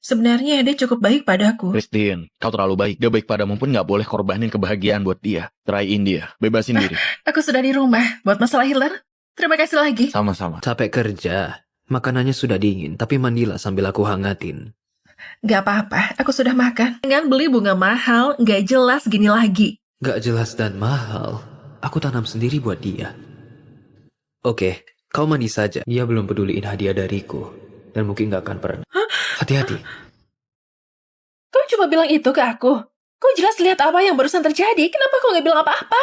Sebenarnya dia cukup baik padaku. Christine, kau terlalu baik. Dia baik padamu pun gak boleh korbanin kebahagiaan buat dia. Ceraiin dia, bebasin diri. Aku sudah di rumah buat masalah Hitler. Terima kasih lagi. Sama-sama. Capek kerja. Makanannya sudah dingin, tapi mandilah sambil aku hangatin. Gak apa-apa, aku sudah makan. Dengan beli bunga mahal, gak jelas gini lagi. Gak jelas dan mahal. Aku tanam sendiri buat dia. Oke, kau mandi saja. Dia belum peduliin hadiah dariku. Dan mungkin gak akan pernah. Hati-hati. Kau cuma bilang itu ke aku. Kau jelas lihat apa yang barusan terjadi. Kenapa kau gak bilang apa-apa?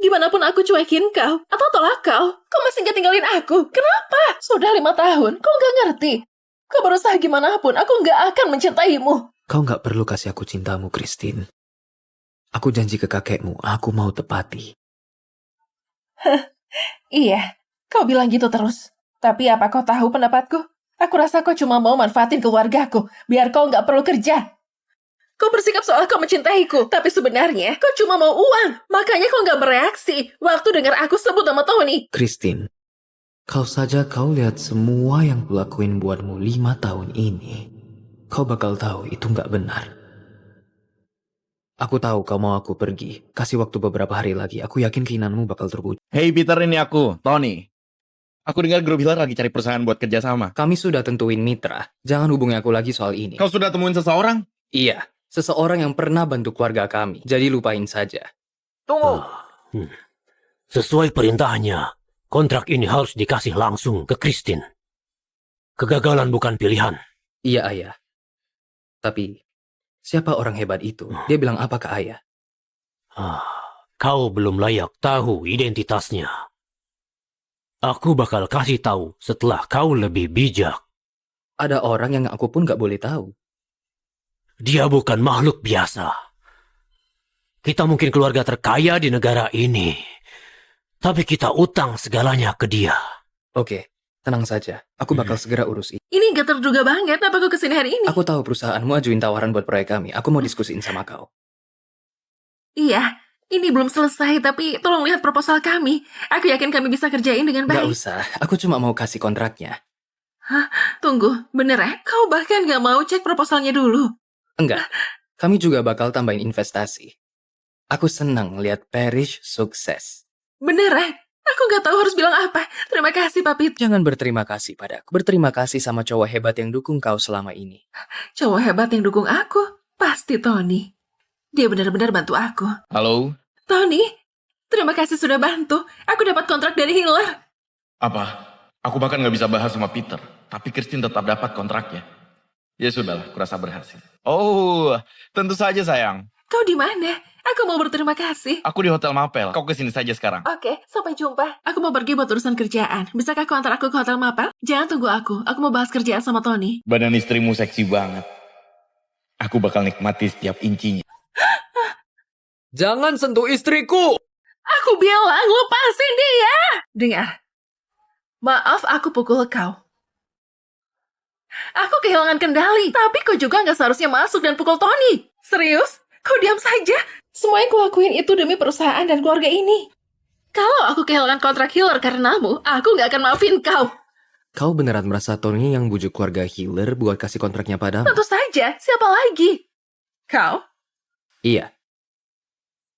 Gimana pun aku cuekin kau, atau tolak kau masih gak tinggalin aku. Kenapa? Sudah 5 tahun, kau gak ngerti. Kau berusaha gimana pun, aku gak akan mencintaimu. Kau gak perlu kasih aku cintamu, Christine. Aku janji ke kakekmu, aku mau tepati. Iya, kau bilang gitu terus. Tapi apa kau tahu pendapatku? Aku rasa kau cuma mau manfaatin keluargaku, biar kau gak perlu kerja. Kau bersikap seolah kau mencintaiku, tapi sebenarnya kau cuma mau uang. Makanya kau gak bereaksi waktu dengar aku sebut nama Tony. Christine, kau lihat semua yang kulakuin buatmu 5 tahun ini. Kau bakal tahu itu gak benar. Aku tahu kau mau aku pergi. Kasih waktu beberapa hari lagi. Aku yakin keinginanmu bakal terwujud. Hey Peter, ini aku, Tony. Aku dengar grup Hitler lagi cari perusahaan buat kerjasama. Kami sudah tentuin mitra. Jangan hubungi aku lagi soal ini. Kau sudah temuin seseorang? Iya, seseorang yang pernah bantu keluarga kami. Jadi lupain saja. Tunggu. Sesuai perintahnya, kontrak ini harus dikasih langsung ke Christine. Kegagalan bukan pilihan. Iya, Ayah. Tapi, siapa orang hebat itu? Dia bilang apa ke Ayah? Kau belum layak tahu identitasnya. Aku bakal kasih tahu setelah kau lebih bijak. Ada orang yang aku pun gak boleh tahu. Dia bukan makhluk biasa. Kita mungkin keluarga terkaya di negara ini. Tapi kita utang segalanya ke dia. Oke, tenang saja. Aku bakal segera urus ini. Ini gak terduga banget, apa kau kesini hari ini? Aku tahu perusahaanmu ajuin tawaran buat proyek kami. Aku mau diskusiin sama kau. Iya, ini belum selesai, tapi tolong lihat proposal kami. Aku yakin kami bisa kerjain dengan Gak baik. usah, aku cuma mau kasih kontraknya. Tunggu, beneran? Kau bahkan gak mau cek proposalnya dulu? Enggak, kami juga bakal tambahin investasi. Aku senang lihat Parish sukses. Beneran? Aku gak tahu harus bilang apa. Terima kasih, Papi. Jangan berterima kasih padaku. Berterima kasih sama cowok hebat yang dukung kau selama ini. Cowok hebat yang dukung aku? Pasti Tony. Dia benar-benar bantu aku. Halo? Tony, terima kasih sudah bantu. Aku dapat kontrak dari Hitler. Apa? Aku bahkan gak bisa bahas sama Peter. Tapi Christine tetap dapat kontraknya. Ya sudahlah, kurasa berhasil. Oh, tentu saja sayang. Kau di mana? Aku mau berterima kasih. Aku di Hotel Mapel. Kau kesini saja sekarang. Oke, sampai jumpa. Aku mau pergi buat urusan kerjaan. Bisakah kau antar aku ke Hotel Mapel? Jangan tunggu aku. Aku mau bahas kerjaan sama Tony. Badan istrimu seksi banget. Aku bakal nikmati setiap incinya. Jangan sentuh istriku! Aku bilang lepasin dia. Dengar. Maaf aku pukul kau. Aku kehilangan kendali. Tapi kau juga gak seharusnya masuk dan pukul Tony. Serius? Kau diam saja. Semua yang kulakuin itu demi perusahaan dan keluarga ini. Kalau aku kehilangan kontrak Hitler karenamu, aku gak akan maafin kau. Kau beneran merasa Tony yang bujuk keluarga Hitler buat kasih kontraknya padamu? Tentu saja. Siapa lagi? Kau? Iya.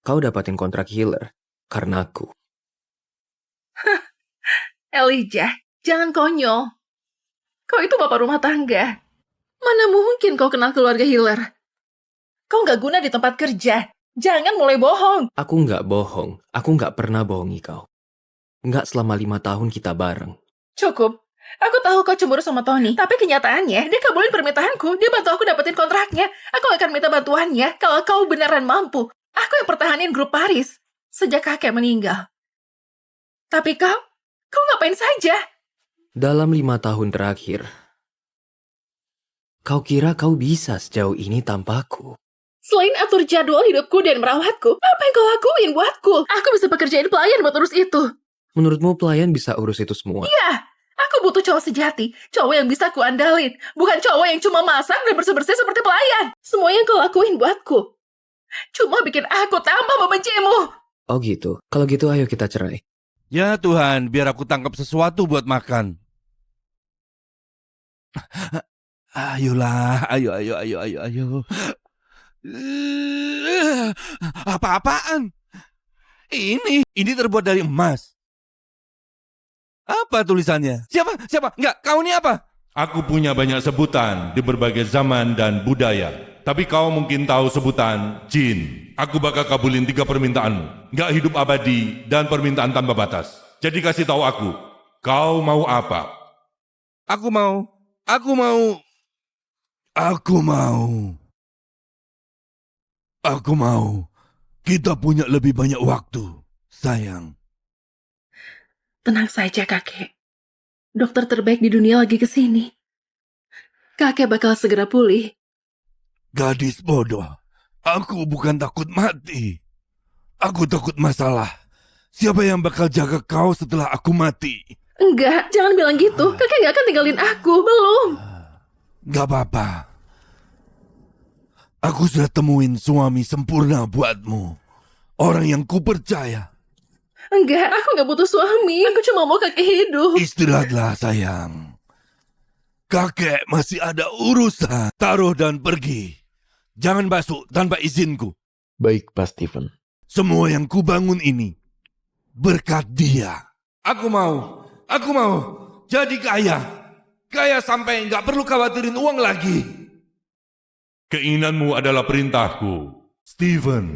Kau dapatin kontrak Hitler karena aku. Elijah, jangan konyol. Kau itu bapak rumah tangga. Mana mungkin kau kenal keluarga Hitler? Kau gak guna di tempat kerja. Jangan mulai bohong. Aku nggak bohong. Aku nggak pernah bohongi kau. Nggak selama 5 tahun kita bareng. Cukup. Aku tahu kau cemburu sama Tony. Tapi kenyataannya, dia kabulin permintaanku. Dia bantu aku dapetin kontraknya. Aku akan minta bantuannya kalau kau beneran mampu. Aku yang pertahanin grup Paris sejak kakek meninggal. Tapi kau ngapain saja? Dalam 5 tahun terakhir, kau kira kau bisa sejauh ini tanpaku? Selain atur jadwal hidupku dan merawatku, apa yang kau lakuin buatku? Aku bisa pekerjain pelayan buat urus itu. Menurutmu pelayan bisa urus itu semua? Iya, aku butuh cowok sejati. Cowok yang bisa kuandalin. Bukan cowok yang cuma masak dan bersih-bersih seperti pelayan. Semua yang kau lakuin buatku cuma bikin aku tambah membencimu. Oh gitu. Kalau gitu ayo kita cerai. Ya Tuhan, biar aku tangkap sesuatu buat makan. Ayolah, ayo. Apa-apaan? Ini terbuat dari emas. Apa tulisannya? Siapa? Enggak, kau ini apa? Aku punya banyak sebutan di berbagai zaman dan budaya. Tapi kau mungkin tahu sebutan jin. Aku bakal kabulin 3 permintaanmu. Nggak hidup abadi dan permintaan tanpa batas. Jadi kasih tahu aku, kau mau apa? Aku mau. Kita punya lebih banyak waktu, sayang. Tenang saja, kakek. Dokter terbaik di dunia lagi kesini. Kakek bakal segera pulih. Gadis bodoh, aku bukan takut mati. Aku takut masalah. Siapa yang bakal jaga kau setelah aku mati? Enggak, jangan bilang gitu. Kakek gak akan tinggalin aku, belum. Gak apa-apa. Aku sudah temuin suami sempurna buatmu. Orang yang kupercaya. Enggak, aku gak butuh suami. Aku cuma mau kakek hidup. Istirahatlah, sayang. Kakek masih ada urusan. Taruh dan pergi. Jangan masuk tanpa izinku. Baik, Pak Stephen. Semua yang kubangun ini berkat dia. Aku mau jadi kaya. Kaya sampai nggak perlu khawatirin uang lagi. Keinginanmu adalah perintahku, Stephen.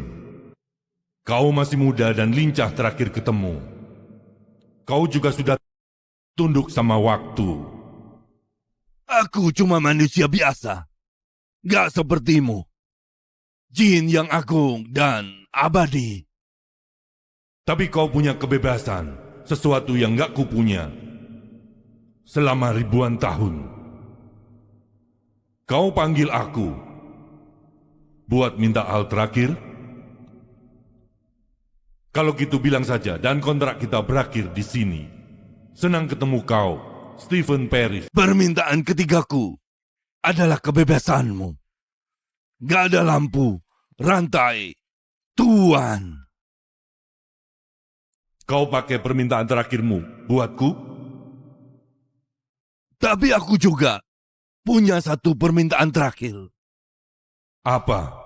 Kau masih muda dan lincah terakhir ketemu. Kau juga sudah tunduk sama waktu. Aku cuma manusia biasa. Gak sepertimu. Jin yang agung dan abadi. Tapi kau punya kebebasan, sesuatu yang gak kupunya. Selama ribuan tahun. Kau panggil aku. Buat minta hal terakhir? Kalau gitu bilang saja dan kontrak kita berakhir di sini. Senang ketemu kau, Stephen Parrish. Permintaan ketigaku adalah kebebasanmu. Gak ada lampu, rantai, tuan. Kau pakai permintaan terakhirmu buatku? Tapi aku juga punya satu permintaan terakhir. Apa?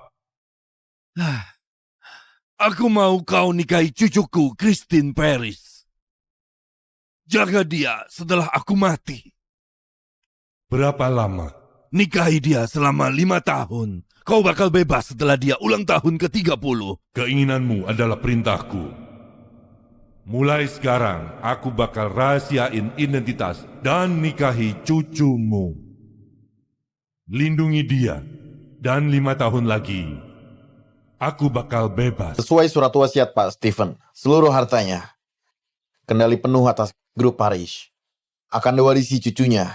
Aku mau kau nikahi cucuku, Christine Parrish. Jaga dia setelah aku mati. Berapa lama? Nikahi dia selama 5 tahun. Kau bakal bebas setelah dia ulang tahun ke-30. Keinginanmu adalah perintahku. Mulai sekarang, aku bakal rahasiain identitas dan nikahi cucumu. Lindungi dia, dan 5 tahun lagi, aku bakal bebas. Sesuai surat wasiat Pak Stephen, seluruh hartanya, kendali penuh atas grup Parrish, akan diwarisi cucunya,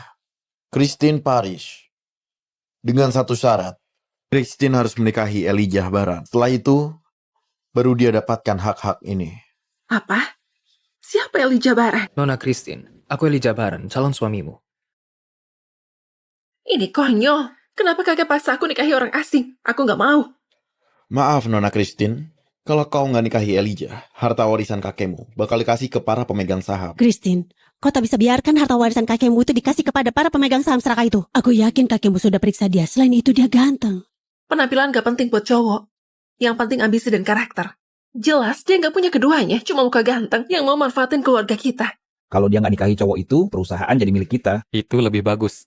Christine Parrish. Dengan satu syarat, Christine harus menikahi Elijah Baran. Setelah itu, baru dia dapatkan hak-hak ini. Apa? Siapa Elijah Baran? Nona Christine, aku Elijah Baran, calon suamimu. Ini konyol. Kenapa kakek paksa aku nikahi orang asing? Aku gak mau. Maaf Nona Christine, kalau kau nggak nikahi Elijah, harta warisan kakekmu bakal dikasih ke para pemegang saham. Christine, kau tak bisa biarkan harta warisan kakekmu itu dikasih kepada para pemegang saham serakah itu. Aku yakin kakekmu sudah periksa dia. Selain itu dia ganteng. Penampilan gak penting buat cowok. Yang penting ambisi dan karakter. Jelas dia gak punya keduanya, cuma muka ganteng yang mau manfaatin keluarga kita. Kalau dia nggak nikahi cowok itu, perusahaan jadi milik kita. Itu lebih bagus.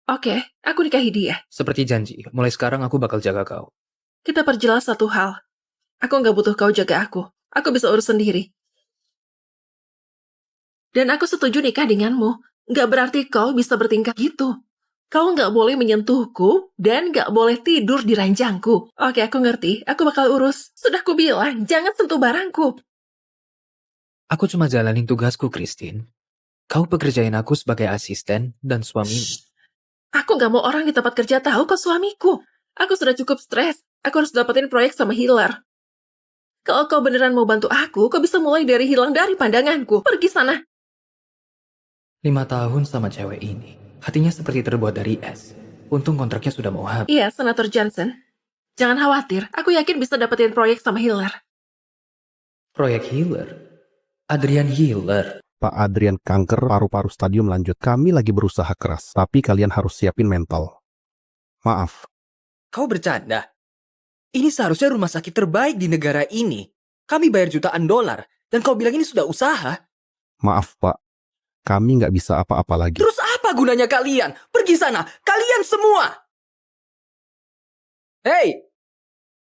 Oke, aku nikahi dia. Seperti janji, mulai sekarang aku bakal jaga kau. Kita perjelas satu hal. Aku gak butuh kau jaga aku. Aku bisa urus sendiri. Dan aku setuju nikah denganmu. Gak berarti kau bisa bertingkah gitu. Kau gak boleh menyentuhku dan gak boleh tidur di ranjangku. Oke, aku ngerti. Aku bakal urus. Sudah kubilang, jangan sentuh barangku. Aku cuma jalanin tugasku, Christine. Kau pekerjain aku sebagai asisten dan suamimu. Aku gak mau orang di tempat kerja tahu kau suamiku. Aku sudah cukup stres. Aku harus dapetin proyek sama healer. Kalau kau beneran mau bantu aku, kau bisa mulai dari hilang dari pandanganku. Pergi sana. 5 tahun sama cewek ini. Hatinya seperti terbuat dari es. Untung kontraknya sudah mau habis. Iya, Senator Johnson. Jangan khawatir, aku yakin bisa dapetin proyek sama Hiller. Proyek Healer? Adrian Healer? Pak Adrian, kanker paru-paru stadium lanjut. Kami lagi berusaha keras, tapi kalian harus siapin mental. Maaf. Kau bercanda? Ini seharusnya rumah sakit terbaik di negara ini. Kami bayar jutaan dolar. Dan kau bilang ini sudah usaha? Maaf, Pak. Kami nggak bisa apa-apa lagi. Terus apa gunanya kalian? Pergi sana, kalian semua! Hei!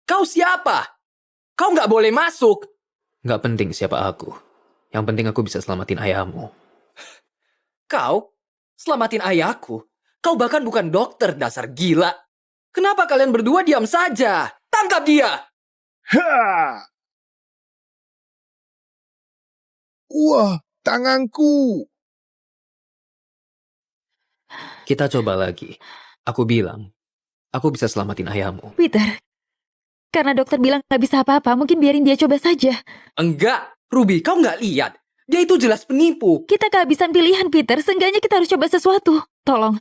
Kau siapa? Kau nggak boleh masuk! Nggak penting siapa aku. Yang penting aku bisa selamatin ayahmu. Kau? Selamatin ayahku? Kau bahkan bukan dokter, dasar gila. Kenapa kalian berdua diam saja? Tangkap dia! Wah, tanganku. Kita coba lagi. Aku bilang, aku bisa selamatin ayahmu. Peter, karena dokter bilang nggak bisa apa-apa, mungkin biarin dia coba saja. Enggak, Ruby, kau nggak lihat. Dia itu jelas penipu. Kita kehabisan pilihan, Peter. Seenggaknya kita harus coba sesuatu. Tolong,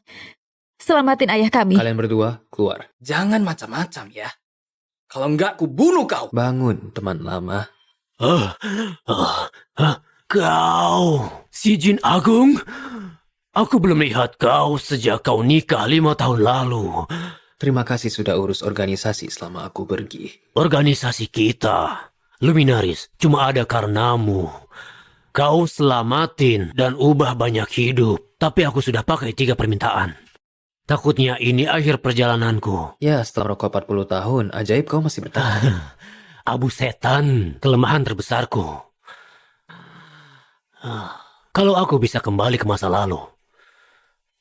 selamatin ayah kami. Kalian berdua, keluar. Jangan macam-macam ya. Kalau enggak, ku bunuh kau. Bangun, teman lama. Kau, si Jin Agung? Aku belum lihat kau sejak kau nikah 5 tahun lalu. Terima kasih sudah urus organisasi selama aku pergi. Organisasi kita, Luminaris, cuma ada karenamu. Kau selamatin dan ubah banyak hidup. Tapi aku sudah pakai 3 permintaan. Takutnya ini akhir perjalananku. Ya, setelah rokok 40 tahun, ajaib kau masih bertahan. Abu setan, kelemahan terbesarku. Kalau aku bisa kembali ke masa lalu,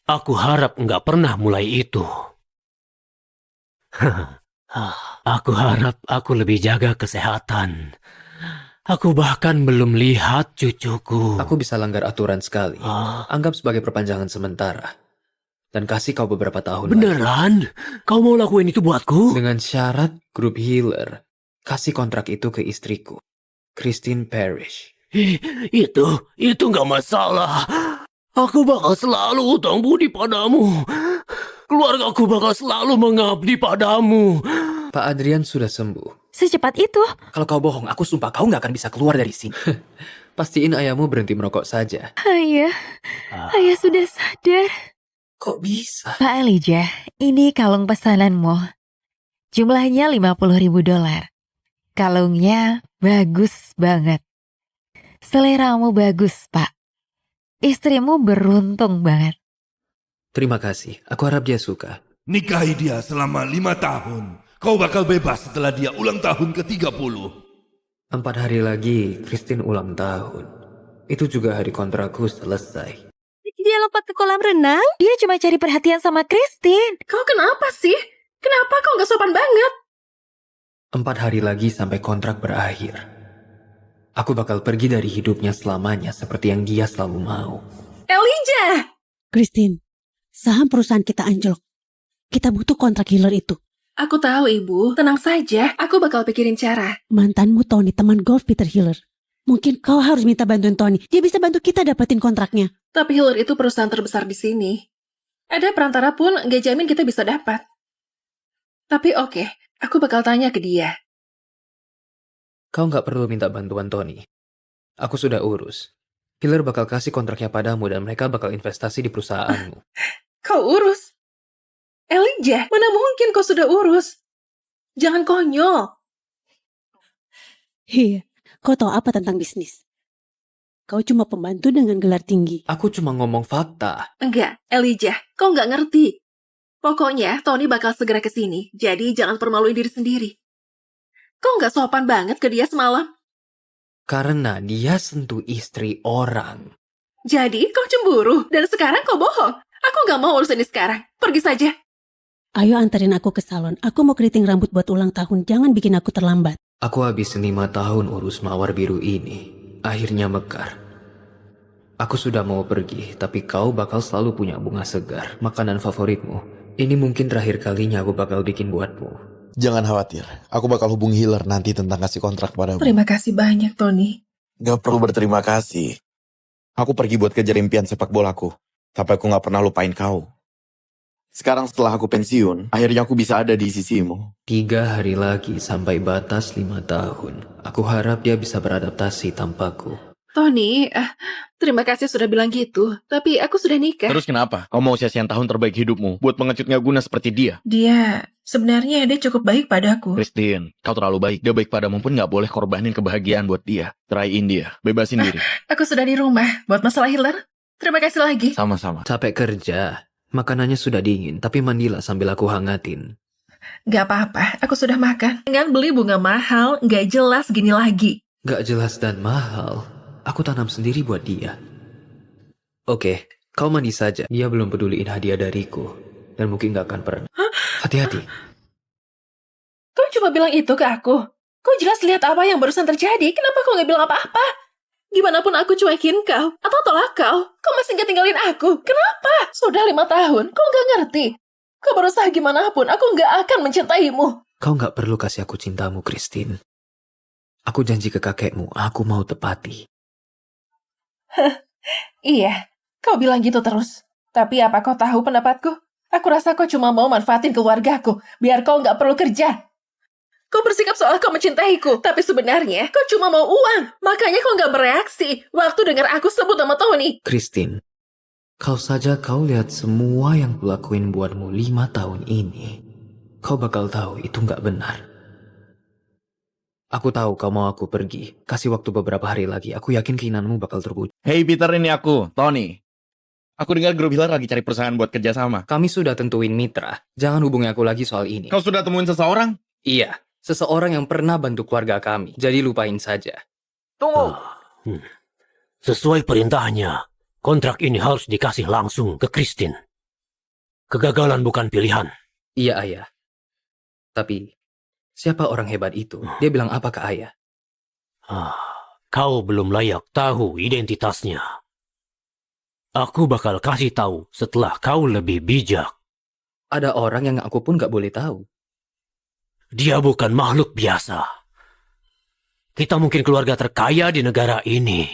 aku harap nggak pernah mulai itu. Aku harap aku lebih jaga kesehatan. Aku bahkan belum lihat cucuku. Aku bisa langgar aturan sekali. Anggap sebagai perpanjangan sementara. Dan kasih kau beberapa tahun Beneran? Kau mau lakuin itu buatku? Dengan syarat grup Healer. Kasih kontrak itu ke istriku, Christine Parrish. Itu nggak masalah. Aku bakal selalu utang budi padamu. Keluargaku bakal selalu mengabdi padamu. Pak Adrian sudah sembuh. Secepat itu? Kalau kau bohong, aku sumpah kau nggak akan bisa keluar dari sini. Pastiin ayahmu berhenti merokok saja. Ayah sudah sadar. Kok bisa? Pak Elijah, ini kalung pesananmu. Jumlahnya $50.000. Kalungnya bagus banget. Seleramu bagus, Pak. Istrimu beruntung banget. Terima kasih, aku harap dia suka. Nikahi dia selama 5 tahun. Kau bakal bebas setelah dia ulang tahun ke-30. 4 hari lagi, Christine ulang tahun. Itu juga hari kontrakku selesai. Dia lompat ke kolam renang? Dia cuma cari perhatian sama Christine. Kau kenapa sih? Kenapa kau nggak sopan banget? 4 hari lagi sampai kontrak berakhir. Aku bakal pergi dari hidupnya selamanya seperti yang dia selalu mau. Elijah! Christine, saham perusahaan kita anjlok. Kita butuh kontrak Healer itu. Aku tahu, Ibu. Tenang saja. Aku bakal pikirin cara. Mantanmu Tony, teman golf Peter Healer. Mungkin kau harus minta bantuan Tony. Dia bisa bantu kita dapetin kontraknya. Tapi Hiller itu perusahaan terbesar di sini. Ada perantara pun nggak jamin kita bisa dapat. Tapi oke, aku bakal tanya ke dia. Kau nggak perlu minta bantuan Tony. Aku sudah urus. Hiller bakal kasih kontraknya padamu dan mereka bakal investasi di perusahaanmu. Kau urus? Elijah, mana mungkin kau sudah urus? Jangan konyol. Iya, kau tahu apa tentang bisnis? Kau cuma pembantu dengan gelar tinggi. Aku cuma ngomong fakta. Enggak, Elijah, kau nggak ngerti. Pokoknya Tony bakal segera ke sini, jadi jangan permaluin diri sendiri. Kau nggak sopan banget ke dia semalam. Karena dia sentuh istri orang. Jadi kau cemburu, dan sekarang kau bohong. Aku nggak mau urus ini sekarang. Pergi saja. Ayo anterin aku ke salon. Aku mau keriting rambut buat ulang tahun. Jangan bikin aku terlambat. Aku habis 5 tahun urus mawar biru ini. Akhirnya mekar. Aku sudah mau pergi, tapi kau bakal selalu punya bunga segar, makanan favoritmu. Ini mungkin terakhir kalinya aku bakal bikin buatmu. Jangan khawatir, aku bakal hubungi Healer nanti tentang kasih kontrak padamu. Terima kasih banyak, Tony. Gak perlu berterima kasih. Aku pergi buat kejar impian sepak bolaku, tapi aku gak pernah lupain kau. Sekarang setelah aku pensiun, akhirnya aku bisa ada di sisimu. 3 hari lagi sampai batas 5 tahun. Aku harap dia bisa beradaptasi tanpaku. Tony, terima kasih sudah bilang gitu. Tapi aku sudah nikah. Terus kenapa? Kau mau sia-siain tahun terbaik hidupmu buat pengecut gak guna seperti dia? Sebenarnya dia cukup baik padaku. Christine, kau terlalu baik. Dia baik padamu pun gak boleh korbanin kebahagiaan buat dia. Ceraiin dia, bebasin diri. Aku sudah di rumah. Buat masalah Healer, terima kasih lagi. Sama-sama. Capek kerja. Makanannya sudah dingin, tapi mandilah sambil aku hangatin. Gak apa-apa, aku sudah makan. Dengan beli bunga mahal, gak jelas gini lagi. Gak jelas dan mahal. Aku tanam sendiri buat dia. Oke, kau mandi saja. Dia belum peduliin hadiah dariku. Dan mungkin gak akan pernah. Hati-hati. Kau cuma bilang itu ke aku. Kau jelas lihat apa yang barusan terjadi. Kenapa kau gak bilang apa-apa? Gimana pun aku cuekin kau, atau tolak kau masih gak tinggalin aku. Kenapa? Sudah 5 tahun, kau gak ngerti. Kau berusaha gimana pun, aku gak akan mencintaimu. Kau gak perlu kasih aku cintamu, Christine. Aku janji ke kakekmu, aku mau tepati. Iya, kau bilang gitu terus. Tapi apa kau tahu pendapatku? Aku rasa kau cuma mau manfaatin keluargaku, biar kau gak perlu kerja. Kau bersikap soal kau mencintaiku, tapi sebenarnya kau cuma mau uang. Makanya kau gak bereaksi waktu dengar aku sebut nama Tony. Christine, kau lihat semua yang kulakuin buatmu 5 tahun ini. Kau bakal tahu itu gak benar. Aku tahu kau mau aku pergi. Kasih waktu beberapa hari lagi. Aku yakin keinginanmu bakal terwujud. Hey Peter, ini aku, Tony. Aku dengar grup Healer lagi cari perusahaan buat kerjasama. Kami sudah tentuin mitra. Jangan hubungi aku lagi soal ini. Kau sudah temuin seseorang? Iya, seseorang yang pernah bantu keluarga kami. Jadi lupain saja. Tunggu. Sesuai perintahnya, kontrak ini harus dikasih langsung ke Christine. Kegagalan bukan pilihan. Iya, ayah. Tapi, siapa orang hebat itu? Dia bilang apa ke ayah? Kau belum layak tahu identitasnya. Aku bakal kasih tahu setelah kau lebih bijak. Ada orang yang aku pun gak boleh tahu. Dia bukan makhluk biasa. Kita mungkin keluarga terkaya di negara ini.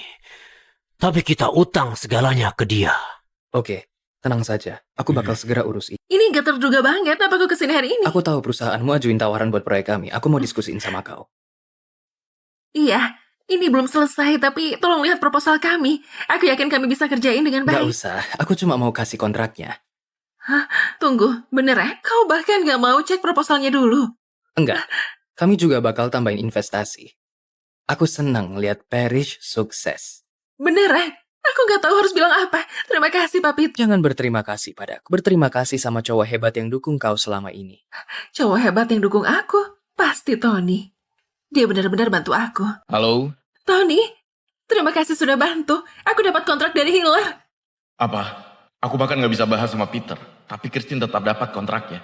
Tapi kita utang segalanya ke dia. Oke, tenang saja. Aku bakal segera urus ini. Ini gak terduga banget, apa kau kesini hari ini? Aku tahu perusahaanmu ajuin tawaran buat proyek kami. Aku mau diskusiin sama kau. Iya, ini belum selesai, tapi tolong lihat proposal kami. Aku yakin kami bisa kerjain dengan Gak baik. usah, aku cuma mau kasih kontraknya. Tunggu, beneran? Kau bahkan gak mau cek proposalnya dulu? Enggak, kami juga bakal tambahin investasi. Aku senang lihat Parish sukses. Beneran? Aku gak tahu harus bilang apa. Terima kasih, Papit. Jangan berterima kasih padaku. Berterima kasih sama cowok hebat yang dukung kau selama ini. Cowok hebat yang dukung aku? Pasti Tony. Dia benar-benar bantu aku. Halo? Tony, terima kasih sudah bantu. Aku dapat kontrak dari Healer. Apa? Aku bahkan gak bisa bahas sama Peter. Tapi Christine tetap dapat kontraknya.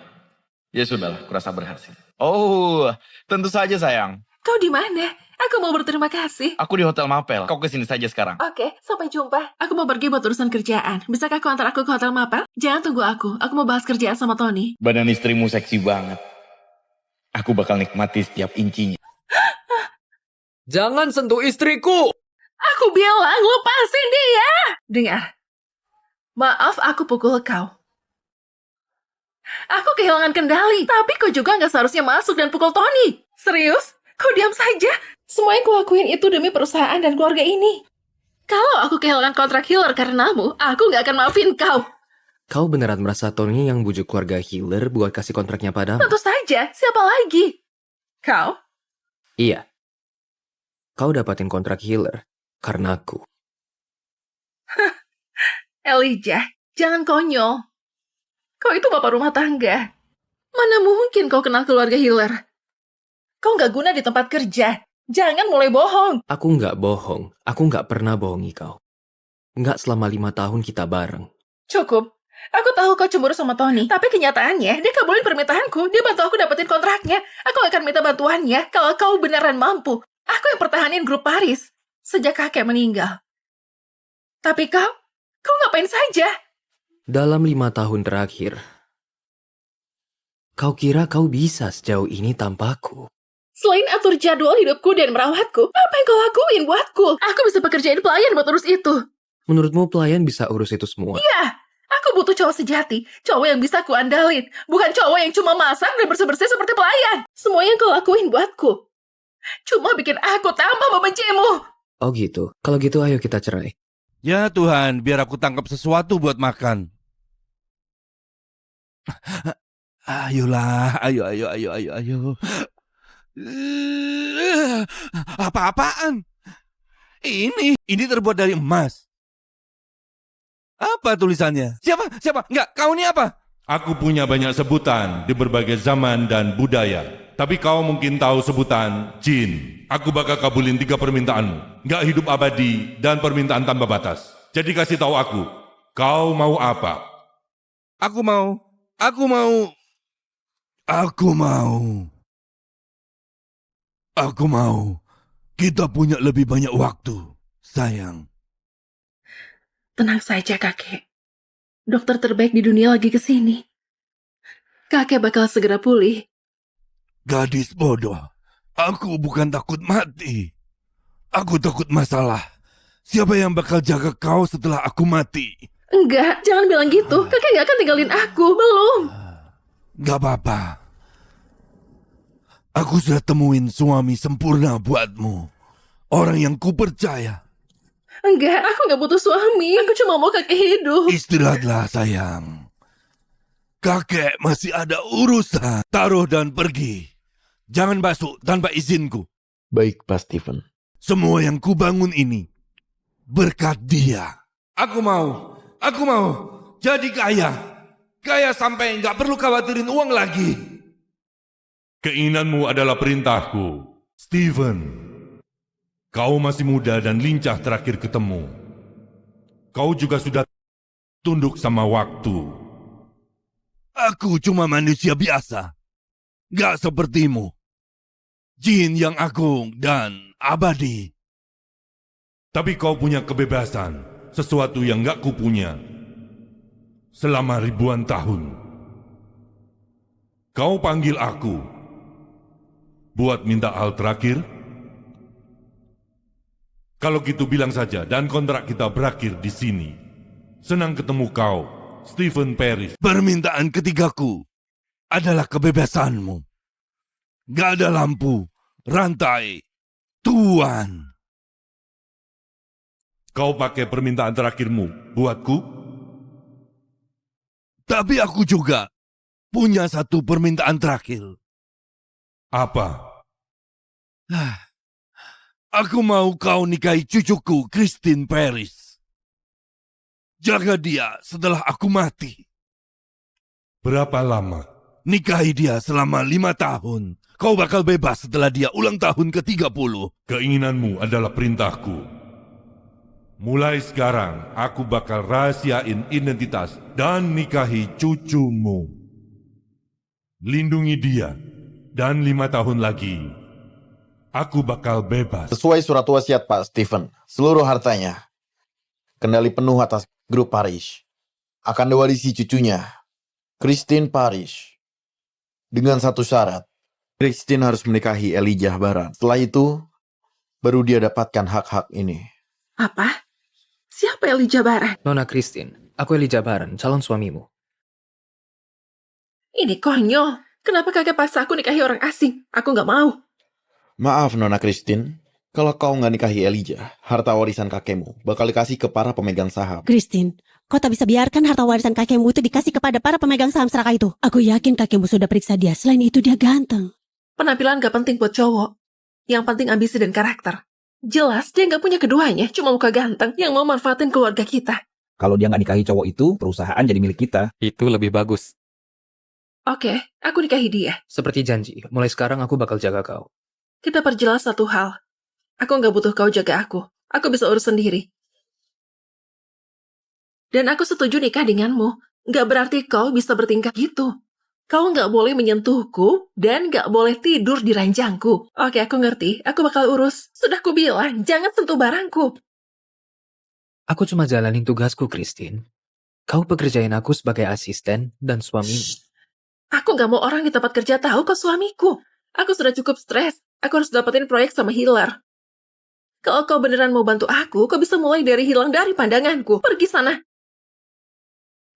Ya sudahlah, kurasa berhasil. Oh, tentu saja sayang. Kau di mana? Aku mau berterima kasih. Aku di Hotel Mapel. Kau kesini saja sekarang. Oke, sampai jumpa. Aku mau pergi buat urusan kerjaan. Bisakah kau antar aku ke Hotel Mapel? Jangan tunggu aku. Aku mau bahas kerjaan sama Tony. Badan istrimu seksi banget. Aku bakal nikmati setiap incinya. Jangan sentuh istriku! Aku bilang lepasin dia. Dengar. Maaf aku pukul kau. Aku kehilangan kendali. Tapi kau juga gak seharusnya masuk dan pukul Tony. Serius? Kau diam saja. Semua yang kulakuin itu demi perusahaan dan keluarga ini. Kalau aku kehilangan kontrak Healer karenamu, aku gak akan maafin kau. Kau beneran merasa Tony yang bujuk keluarga Healer buat kasih kontraknya padamu? Tentu saja. Siapa lagi? Kau? Iya. Kau dapatin kontrak Healer karena aku. Elijah, jangan konyol. Kau itu bapak rumah tangga. Mana mungkin kau kenal keluarga Healer? Kau gak guna di tempat kerja. Jangan mulai bohong. Aku nggak bohong. Aku nggak pernah bohongi kau. Nggak selama 5 tahun kita bareng. Cukup. Aku tahu kau cemburu sama Tony. Tapi kenyataannya, dia kabulin permintaanku. Dia bantu aku dapetin kontraknya. Aku akan minta bantuannya kalau kau beneran mampu. Aku yang pertahanin grup Paris sejak kakek meninggal. Tapi kau ngapain saja? Dalam 5 tahun terakhir, Kau kira kau bisa sejauh ini tanpaku? Selain atur jadwal hidupku dan merawatku, apa yang kau lakuin buatku? Aku bisa pekerjain pelayan buat urus itu. Menurutmu pelayan bisa urus itu semua? Iya, aku butuh cowok sejati. Cowok yang bisa ku andalin. Bukan cowok yang cuma masak dan bersih-bersih seperti pelayan. Semua yang kau lakuin buatku cuma bikin aku tambah membencimu. Oh gitu. Kalau gitu ayo kita cerai. Ya Tuhan, biar aku tangkap sesuatu buat makan. Ayolah, ayo. Apa-apaan? Ini terbuat dari emas. Apa tulisannya? Siapa? Enggak, kau ini apa? Aku punya banyak sebutan di berbagai zaman dan budaya. Tapi kau mungkin tahu sebutan jin. Aku bakal kabulin 3 permintaanmu. Nggak hidup abadi dan permintaan tanpa batas. Jadi kasih tahu aku, kau mau apa? Aku mau kita punya lebih banyak waktu, sayang. Tenang saja, kakek. Dokter terbaik di dunia lagi kesini. Kakek bakal segera pulih. Gadis bodoh, aku bukan takut mati. Aku takut masalah. Siapa yang bakal jaga kau setelah aku mati? Enggak, jangan bilang gitu. Kakek gak akan tinggalin aku, belum. Gak apa-apa. Aku sudah temuin suami sempurna buatmu. Orang yang kupercaya. Enggak, aku gak butuh suami. Aku cuma mau kakek hidup. Istirahatlah, sayang. Kakek masih ada urusan. Taruh dan pergi. Jangan masuk tanpa izinku. Baik, Pak Stephen. Semua yang kubangun ini berkat dia. Aku mau jadi kaya. Kaya sampai nggak perlu khawatirin uang lagi. Keinginanmu adalah perintahku. Stephen, kau masih muda dan lincah terakhir ketemu. Kau juga sudah tunduk sama waktu. Aku cuma manusia biasa. Gak sepertimu. Jin yang agung dan abadi. Tapi kau punya kebebasan, sesuatu yang gak kupunya. Selama ribuan tahun. Kau panggil aku. Buat minta hal terakhir? Kalau gitu bilang saja dan kontrak kita berakhir di sini. Senang ketemu kau, Stephen Paris. Permintaan ketigaku adalah kebebasanmu. Gak ada lampu, rantai, tuan. Kau pakai permintaan terakhirmu buatku? Tapi aku juga punya satu permintaan terakhir. Apa? Aku mau kau nikahi cucuku, Christine Paris. Jaga dia setelah aku mati. Berapa lama? Nikahi dia selama 5 tahun. Kau bakal bebas setelah dia ulang tahun ke-30. Keinginanmu adalah perintahku. Mulai sekarang, aku bakal rahasiain identitas dan nikahi cucumu. Lindungi dia, dan 5 tahun lagi, aku bakal bebas. Sesuai surat wasiat Pak Stephen, seluruh hartanya, kendali penuh atas grup Parish, akan diwarisi cucunya, Christine Parish. Dengan satu syarat, Christine harus menikahi Elijah Baran. Setelah itu, baru dia dapatkan hak-hak ini. Apa? Siapa Elijah Baran? Nona Christine, aku Elijah Baran, calon suamimu. Ini konyol. Kenapa kakek paksa aku nikahi orang asing? Aku gak mau. Maaf Nona Christine, kalau kau nggak nikahi Elijah, harta warisan kakekmu bakal dikasih ke para pemegang saham. Christine, kau tak bisa biarkan harta warisan kakekmu itu dikasih kepada para pemegang saham Seraka itu. Aku yakin kakekmu sudah periksa dia. Selain itu dia ganteng. Penampilan gak penting buat cowok. Yang penting ambisi dan karakter. Jelas dia gak punya keduanya, cuma muka ganteng yang mau manfaatin keluarga kita. Kalau dia nggak nikahi cowok itu, perusahaan jadi milik kita. Itu lebih bagus. Oke, aku nikahi dia. Seperti janji, mulai sekarang aku bakal jaga kau. Kita perjelas satu hal. Aku gak butuh kau jaga aku. Aku bisa urus sendiri. Dan aku setuju nikah denganmu. Gak berarti kau bisa bertingkah gitu. Kau gak boleh menyentuhku dan gak boleh tidur di ranjangku. Oke, aku ngerti. Aku bakal urus. Sudah ku bilang, jangan sentuh barangku. Aku cuma jalanin tugasku, Christine. Kau pekerjain aku sebagai asisten dan suami. Aku nggak mau orang di tempat kerja tahu kau suamiku. Aku sudah cukup stres. Aku harus dapetin proyek sama Healer. Kalau kau beneran mau bantu aku, kau bisa mulai dari hilang dari pandanganku. Pergi sana.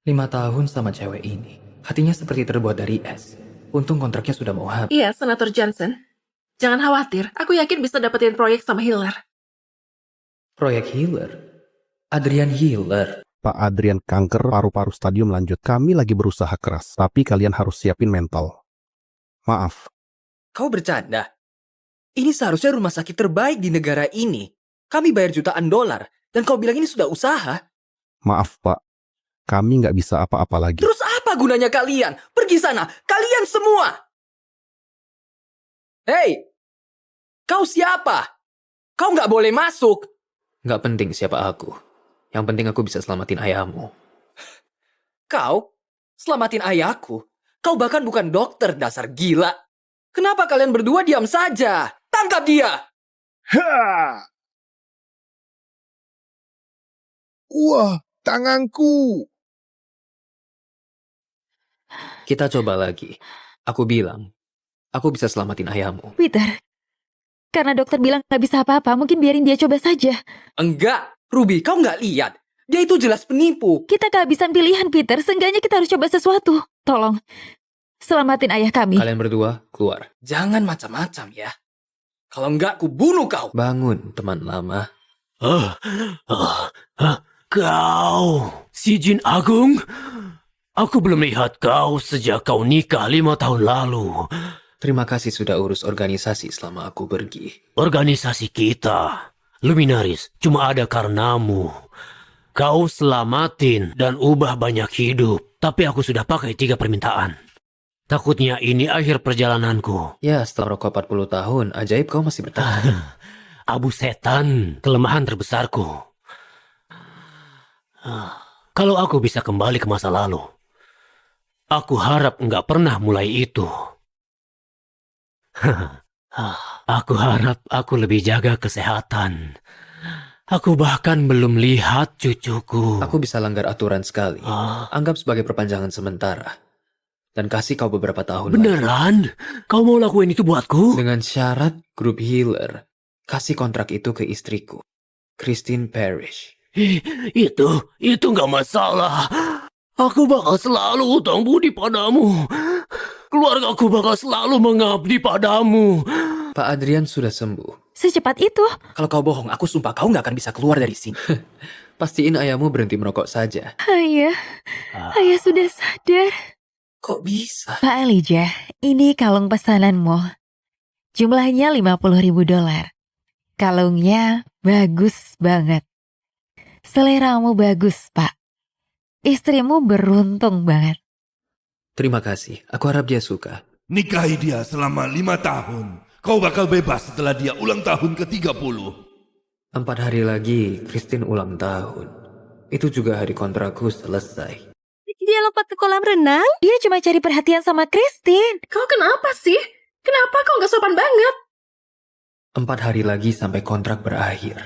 5 tahun sama cewek ini. Hatinya seperti terbuat dari es. Untung kontraknya sudah mau habis. Iya, Senator Johnson. Jangan khawatir, aku yakin bisa dapetin proyek sama Healer. Proyek Healer? Adrian Healer? Pak Adrian, kanker paru-paru stadium lanjut. Kami lagi berusaha keras, tapi kalian harus siapin mental. Maaf. Kau bercanda? Ini seharusnya rumah sakit terbaik di negara ini. Kami bayar jutaan dolar. Dan kau bilang ini sudah usaha? Maaf, Pak. Kami nggak bisa apa-apa lagi. Terus apa gunanya kalian? Pergi sana, kalian semua! Hei! Kau siapa? Kau nggak boleh masuk! Nggak penting siapa aku. Yang penting aku bisa selamatin ayahmu. Kau? Selamatin ayahku? Kau bahkan bukan dokter, dasar gila. Kenapa kalian berdua diam saja? Tangkap dia! Wah, tanganku. Kita coba lagi. Aku bilang, aku bisa selamatin ayahmu. Peter, karena dokter bilang nggak bisa apa-apa, mungkin biarin dia coba saja. Enggak, Ruby, kau nggak lihat. Dia itu jelas penipu. Kita kehabisan pilihan, Peter. Seenggaknya kita harus coba sesuatu. Tolong, selamatin ayah kami. Kalian berdua, keluar. Jangan macam-macam ya. Kalau enggak, aku bunuh kau. Bangun, teman lama. Kau, si Jin Agung? Aku belum lihat kau sejak kau nikah 5 tahun lalu. Terima kasih sudah urus organisasi selama aku pergi. Organisasi kita, Luminaris, cuma ada karenamu. Kau selamatin dan ubah banyak hidup. Tapi aku sudah pakai 3 permintaan. Takutnya ini akhir perjalananku. Ya, setelah rokok 40 tahun, ajaib kau masih bertahan. Abu setan, kelemahan terbesarku. Kalau aku bisa kembali ke masa lalu, aku harap nggak pernah mulai itu. Aku harap aku lebih jaga kesehatan. Aku bahkan belum lihat cucuku. Aku bisa langgar aturan sekali. Anggap sebagai perpanjangan sementara. Dan kasih kau beberapa tahun Beneran? lagi. Kau mau lakuin itu buatku? Dengan syarat grup Healer. Kasih kontrak itu ke istriku, Christine Parrish. Itu nggak masalah. Aku bakal selalu utang budi padamu. Keluargaku bakal selalu mengabdi padamu. Pak Adrian sudah sembuh. Secepat itu? Kalau kau bohong, aku sumpah kau nggak akan bisa keluar dari sini. Pastiin ayahmu berhenti merokok saja. Ayah sudah sadar. Kok bisa? Pak Elijah, ini kalung pesananmu. Jumlahnya $50.000. Kalungnya bagus banget. Seleramu bagus, Pak. Istrimu beruntung banget. Terima kasih. Aku harap dia suka. Nikahi dia selama 5 tahun. Kau bakal bebas setelah dia ulang tahun ke-30. 4 hari lagi, Christine ulang tahun. Itu juga hari kontrakku selesai. Dia lompat ke kolam renang? Dia cuma cari perhatian sama Christine. Kau kenapa sih? Kenapa kau nggak sopan banget? 4 hari lagi sampai kontrak berakhir.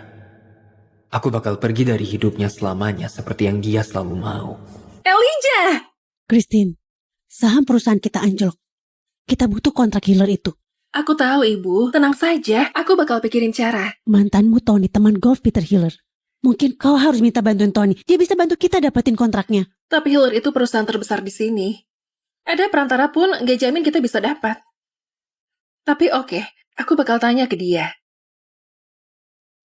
Aku bakal pergi dari hidupnya selamanya seperti yang dia selalu mau. Elijah! Christine, saham perusahaan kita anjlok. Kita butuh kontrak Healer itu. Aku tahu, Ibu. Tenang saja. Aku bakal pikirin cara. Mantanmu Tony, teman golf Peter Healer. Mungkin kau harus minta bantuan Tony. Dia bisa bantu kita dapetin kontraknya. Tapi Healer itu perusahaan terbesar di sini. Ada perantara pun nggak jamin kita bisa dapat. Tapi oke, aku bakal tanya ke dia.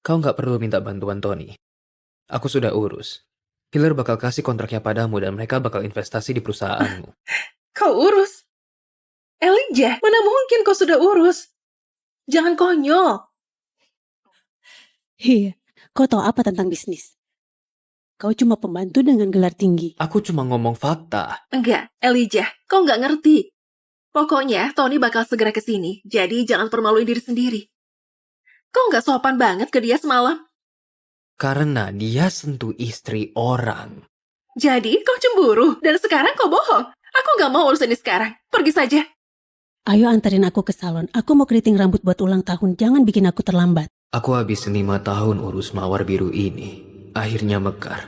Kau nggak perlu minta bantuan Tony. Aku sudah urus. Healer bakal kasih kontraknya padamu dan mereka bakal investasi di perusahaanmu. Kau urus? Elijah, mana mungkin kau sudah urus? Jangan konyol. Iya, kau tahu apa tentang bisnis? Kau cuma pembantu dengan gelar tinggi. Aku cuma ngomong fakta. Enggak, Elijah, kau nggak ngerti. Pokoknya Tony bakal segera ke sini, jadi jangan permaluin diri sendiri. Kau nggak sopan banget ke dia semalam. Karena dia sentuh istri orang. Jadi kau cemburu, dan sekarang kau bohong. Aku nggak mau urus ini sekarang. Pergi saja. Ayo anterin aku ke salon. Aku mau keriting rambut buat ulang tahun. Jangan bikin aku terlambat. Aku habis 5 tahun urus mawar biru ini. Akhirnya mekar.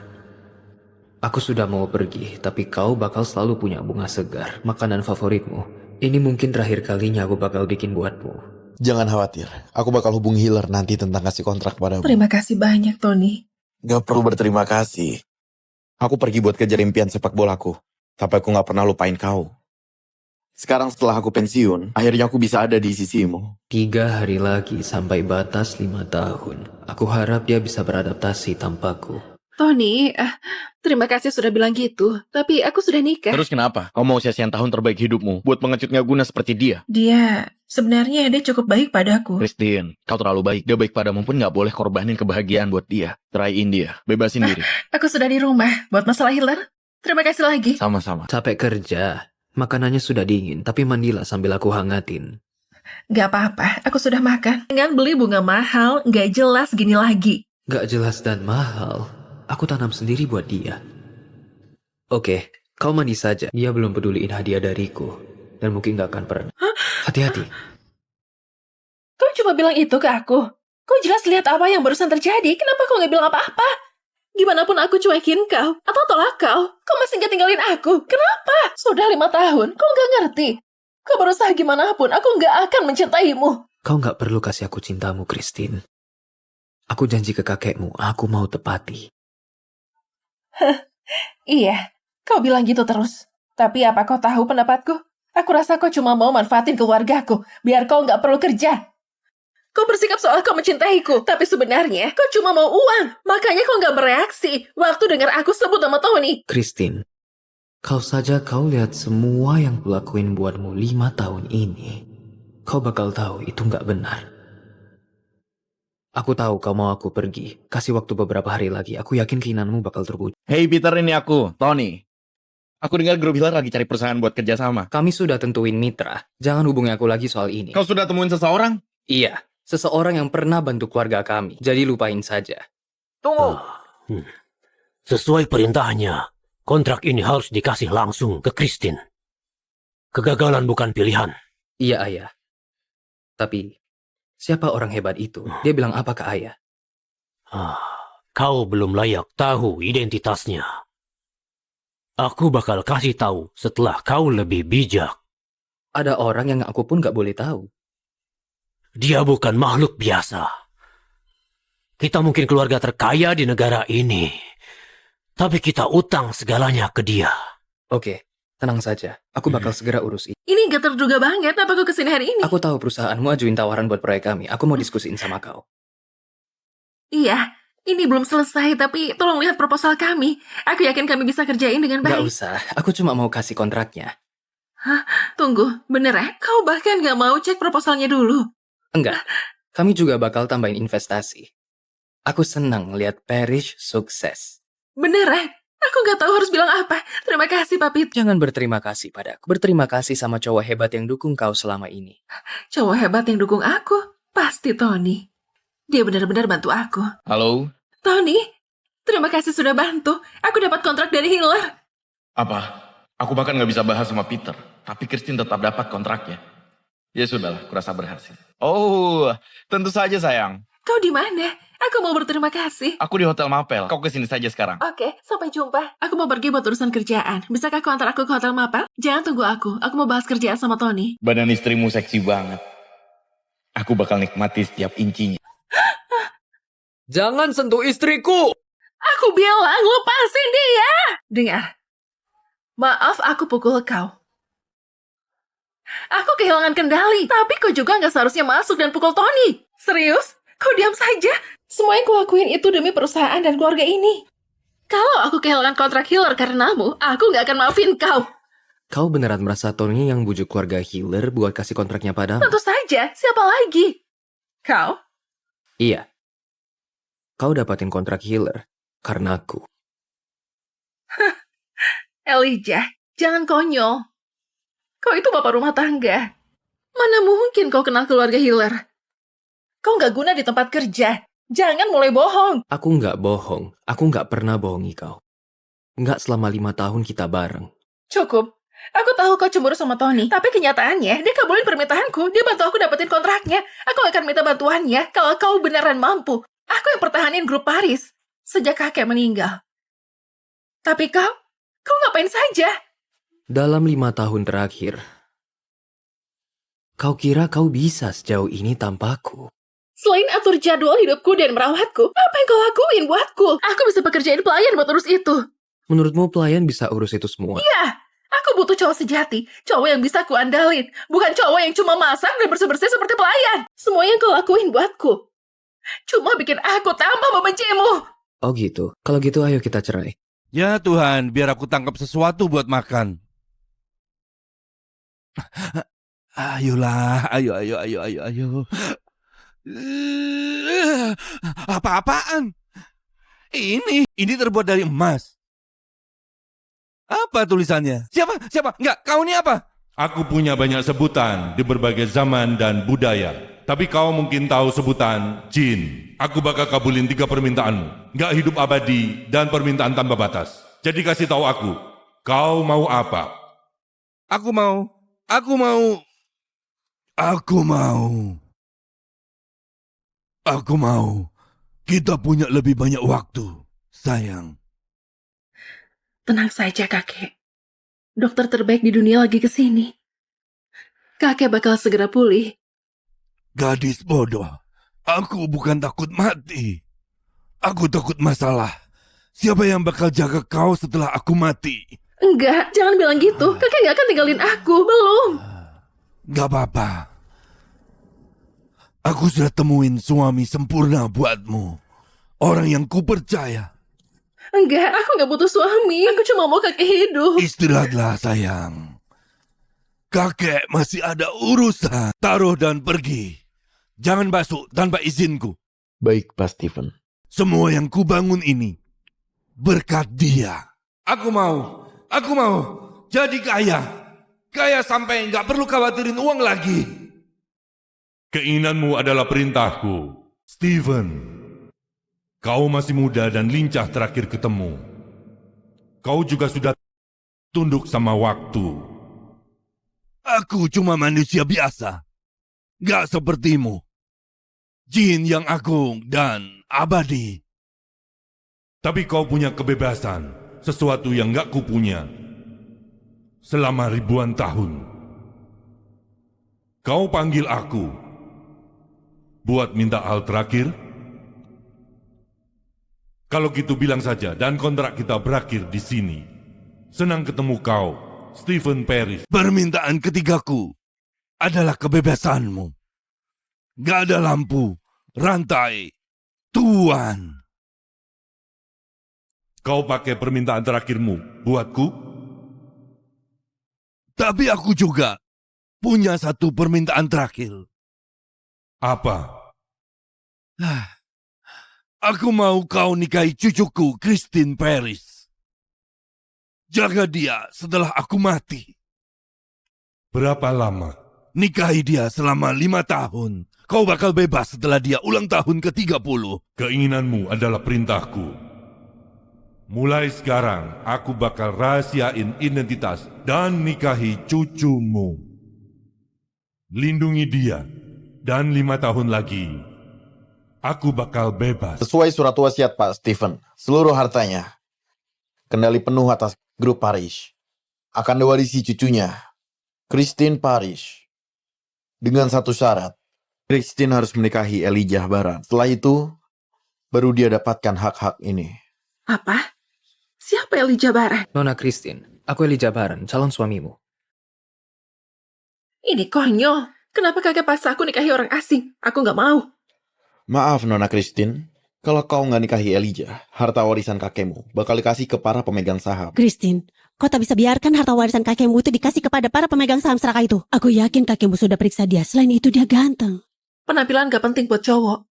Aku sudah mau pergi, tapi kau bakal selalu punya bunga segar, makanan favoritmu. Ini mungkin terakhir kalinya aku bakal bikin buatmu. Jangan khawatir, aku bakal hubungi Healer nanti tentang kasih kontrak padamu. Terima kasih banyak, Tony. Gak perlu berterima kasih. Aku pergi buat kejar impian sepak bolaku, tapi aku gak pernah lupain kau. Sekarang setelah aku pensiun, akhirnya aku bisa ada di sisimu. 3 hari lagi sampai batas 5 tahun. Aku harap dia bisa beradaptasi tanpaku. Tony, terima kasih sudah bilang gitu, tapi aku sudah nikah. Terus kenapa? Kau mau sia-siain tahun terbaik hidupmu buat pengecut gak guna seperti dia? Sebenarnya dia cukup baik padaku. Christine, kau terlalu baik. Dia baik padamu pun gak boleh korbanin kebahagiaan buat dia. Ceraiin dia, bebasin diri. Aku sudah di rumah buat masalah Healer. Terima kasih lagi. Sama-sama. Capek kerja, makanannya sudah dingin, tapi mandilah sambil aku hangatin. Gak apa-apa, aku sudah makan. Dengan beli bunga mahal, gak jelas gini lagi. Gak jelas dan mahal. Aku tanam sendiri buat dia. Oke, kau mandi saja. Dia belum peduliin hadiah dariku. Dan mungkin gak akan pernah. Hati-hati. Kau cuma bilang itu ke aku. Kau jelas lihat apa yang barusan terjadi. Kenapa kau gak bilang apa-apa? Gimana pun aku cuekin kau atau tolak kau masih gak tinggalin aku. Kenapa? Sudah 5 tahun, kau gak ngerti. Kau berusaha gimana pun, aku gak akan mencintaimu. Kau gak perlu kasih aku cintamu, Christine. Aku janji ke kakekmu, aku mau tepati. Iya, kau bilang gitu terus. Tapi apa kau tahu pendapatku? Aku rasa kau cuma mau manfaatin keluargaku, biar kau nggak perlu kerja. Kau bersikap seolah kau mencintaiku, tapi sebenarnya kau cuma mau uang. Makanya kau nggak bereaksi waktu dengar aku sebut nama Tony. Christine, kau saja kau lihat semua yang kulakuin buatmu 5 tahun ini. Kau bakal tahu itu nggak benar. Aku tahu kau mau aku pergi. Kasih waktu beberapa hari lagi. Aku yakin keinginanmu bakal terwujud. Hey Peter, ini aku, Tony. Aku dengar grup Healer lagi cari perusahaan buat kerjasama. Kami sudah tentuin mitra. Jangan hubungi aku lagi soal ini. Kau sudah temuin seseorang? Iya, seseorang yang pernah bantu keluarga kami. Jadi lupain saja. Tunggu. Sesuai perintahnya, kontrak ini harus dikasih langsung ke Christine. Kegagalan bukan pilihan. Iya, Ayah. Tapi, siapa orang hebat itu? Dia bilang apa ke Ayah? Kau belum layak tahu identitasnya. Aku bakal kasih tahu setelah kau lebih bijak. Ada orang yang aku pun gak boleh tahu. Dia bukan makhluk biasa. Kita mungkin keluarga terkaya di negara ini. Tapi kita utang segalanya ke dia. Oke, tenang saja. Aku bakal segera urus ini. Ini gak terduga banget, apa kau kesini hari ini? Aku tahu perusahaanmu ajuin tawaran buat proyek kami. Aku mau diskusiin sama kau. Iya, ini belum selesai, tapi tolong lihat proposal kami. Aku yakin kami bisa kerjain dengan Gak baik. usah, aku cuma mau kasih kontraknya. Tunggu, beneran? Kau bahkan gak mau cek proposalnya dulu? Enggak, kami juga bakal tambahin investasi. Aku senang lihat Parish sukses. Beneran? Aku gak tahu harus bilang apa. Terima kasih, Papi. Jangan berterima kasih padaku. Berterima kasih sama cowok hebat yang dukung kau selama ini. Cowok hebat yang dukung aku? Pasti Tony. Dia benar-benar bantu aku. Halo? Tony, terima kasih sudah bantu. Aku dapat kontrak dari Healer. Apa? Aku bahkan gak bisa bahas sama Peter. Tapi Christine tetap dapat kontraknya. Ya sudahlah, kurasa berhasil. Oh, tentu saja sayang. Kau di mana? Aku mau berterima kasih. Aku di Hotel Mapel. Kau kesini saja sekarang. Oke, sampai jumpa. Aku mau pergi buat urusan kerjaan. Bisakah kau antar aku ke Hotel Mapel? Jangan tunggu aku. Aku mau bahas kerjaan sama Tony. Badan istrimu seksi banget. Aku bakal nikmati setiap incinya. Jangan sentuh istriku! Aku bilang lepasin dia. Dengar. Maaf aku pukul kau. Aku kehilangan kendali. Tapi kau juga gak seharusnya masuk dan pukul Tony. Serius? Kau diam saja. Semua yang kulakuin itu demi perusahaan dan keluarga ini. Kalau aku kehilangan kontrak Healer karenamu, aku gak akan maafin kau. Kau beneran merasa Tony yang bujuk keluarga Healer buat kasih kontraknya padamu? Tentu saja. Siapa lagi? Kau? Iya. Kau dapatin kontrak Healer karena aku. Elijah, jangan konyol. Kau itu bapak rumah tangga. Mana mungkin kau kenal keluarga Healer? Kau nggak guna di tempat kerja. Jangan mulai bohong. Aku nggak bohong. Aku nggak pernah bohongi kau. Nggak selama 5 tahun kita bareng. Cukup. Aku tahu kau cemburu sama Tony. Tapi kenyataannya, dia kabulin permintaanku. Dia bantu aku dapetin kontraknya. Aku akan minta bantuannya kalau kau beneran mampu. Aku yang pertahanin grup Paris sejak kakek meninggal. Tapi kau ngapain saja? Dalam 5 tahun terakhir, kau kira kau bisa sejauh ini tanpaku? Selain atur jadwal hidupku dan merawatku, apa yang kau lakuin buatku? Aku bisa pekerjain pelayan buat urus itu. Menurutmu pelayan bisa urus itu semua? Iya, aku butuh cowok sejati. Cowok yang bisa kuandalin. Bukan cowok yang cuma masak dan bersih-bersih seperti pelayan. Semua yang kau lakuin buatku cuma bikin aku tambah membencimu. Oh gitu. Kalau gitu ayo kita cerai. Ya Tuhan, biar aku tangkap sesuatu buat makan. Ayolah, ayo. Apa-apaan? Ini terbuat dari emas. Apa tulisannya? Siapa? Enggak, kau ini apa? Aku punya banyak sebutan di berbagai zaman dan budaya. Tapi kau mungkin tahu sebutan jin. Aku bakal kabulin 3 permintaanmu. Nggak hidup abadi dan permintaan tanpa batas. Jadi kasih tahu aku, kau mau apa? Aku mau kita punya lebih banyak waktu, sayang. Tenang saja, kakek. Dokter terbaik di dunia lagi kesini. Kakek bakal segera pulih. Gadis bodoh, aku bukan takut mati. Aku takut masalah. Siapa yang bakal jaga kau setelah aku mati? Enggak, jangan bilang gitu. Kakek nggak akan tinggalin aku, belum. Gak apa-apa. Aku sudah temuin suami sempurna buatmu. Orang yang kupercaya. Enggak, aku nggak butuh suami. Aku cuma mau kakek hidup. Istirahatlah, sayang. Kakek masih ada urusan. Taruh dan pergi. Jangan masuk tanpa izinku. Baik, Pak Stephen. Semua yang kubangun ini berkat dia. Aku mau jadi kaya. Kaya sampai nggak perlu khawatirin uang lagi. Keinginanmu adalah perintahku, Stephen. Kau masih muda dan lincah terakhir ketemu. Kau juga sudah tunduk sama waktu. Aku cuma manusia biasa. Gak sepertimu. Jin yang agung dan abadi. Tapi kau punya kebebasan, sesuatu yang gak kupunya. Selama ribuan tahun. Kau panggil aku. Buat minta hal terakhir? Kalau gitu bilang saja dan kontrak kita berakhir di sini. Senang ketemu kau, Stephen Parrish. Permintaan ketigaku adalah kebebasanmu. Gak ada lampu, rantai, tuan. Kau pakai permintaan terakhirmu buatku? Tapi aku juga punya satu permintaan terakhir. Apa? Aku mau kau nikahi cucuku, Christine Parrish. Jaga dia setelah aku mati. Berapa lama? Nikahi dia selama 5 tahun. Kau bakal bebas setelah dia ulang tahun ke-30. Keinginanmu adalah perintahku. Mulai sekarang, aku bakal rahasiain identitas dan nikahi cucumu. Lindungi dia, dan 5 tahun lagi, aku bakal bebas. Sesuai surat wasiat Pak Stephen, seluruh hartanya, kendali penuh atas grup Parrish, akan diwarisi cucunya, Christine Parrish. Dengan satu syarat, Christine harus menikahi Elijah Baran. Setelah itu, baru dia dapatkan hak-hak ini. Apa? Siapa Elijah Baran? Nona Christine, aku Elijah Baran, calon suamimu. Ini konyol. Kenapa kakek paksa aku nikahi orang asing? Aku nggak mau. Maaf Nona Christine, kalau kau nggak nikahi Elijah, harta warisan kakekmu bakal dikasih ke para pemegang saham. Christine, kau tak bisa biarkan harta warisan kakekmu itu dikasih kepada para pemegang saham serakah itu. Aku yakin kakekmu sudah periksa dia. Selain itu dia ganteng. Penampilan gak penting buat cowok.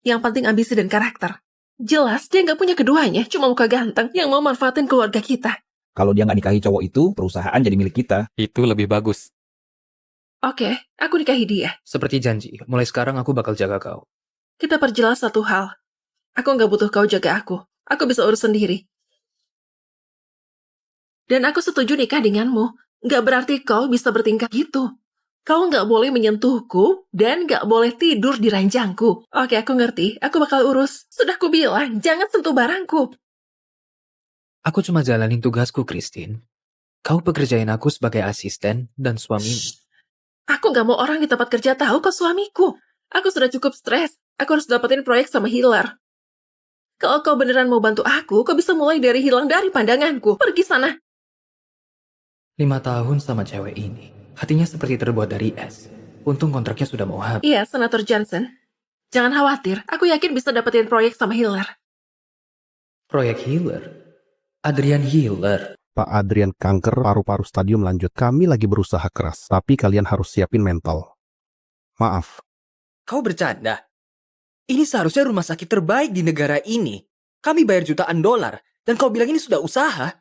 Yang penting ambisi dan karakter. Jelas dia gak punya keduanya, cuma muka ganteng yang mau manfaatin keluarga kita. Kalau dia nggak nikahi cowok itu, perusahaan jadi milik kita. Itu lebih bagus. Oke, aku nikahi dia. Seperti janji, mulai sekarang aku bakal jaga kau. Kita perjelas satu hal. Aku gak butuh kau jaga aku. Aku bisa urus sendiri. Dan aku setuju nikah denganmu. Gak berarti kau bisa bertingkah gitu. Kau gak boleh menyentuhku dan gak boleh tidur di ranjangku. Oke, aku ngerti. Aku bakal urus. Sudah kubilang, jangan sentuh barangku. Aku cuma jalanin tugasku, Christine. Kau pekerjain aku sebagai asisten dan suami. Aku gak mau orang di tempat kerja tahu kau suamiku. Aku sudah cukup stres. Aku harus dapetin proyek sama healer. Kalau kau beneran mau bantu aku, kau bisa mulai dari hilang dari pandanganku. Pergi sana. 5 tahun sama cewek ini. Hatinya seperti terbuat dari es. Untung kontraknya sudah mau habis. Iya, Senator Johnson. Jangan khawatir. Aku yakin bisa dapetin proyek sama healer. Proyek healer? Adrian Healer. Pak Adrian, kanker paru-paru stadium lanjut. Kami lagi berusaha keras, tapi kalian harus siapin mental. Maaf. Kau bercanda? Ini seharusnya rumah sakit terbaik di negara ini. Kami bayar jutaan dolar. Dan kau bilang ini sudah usaha?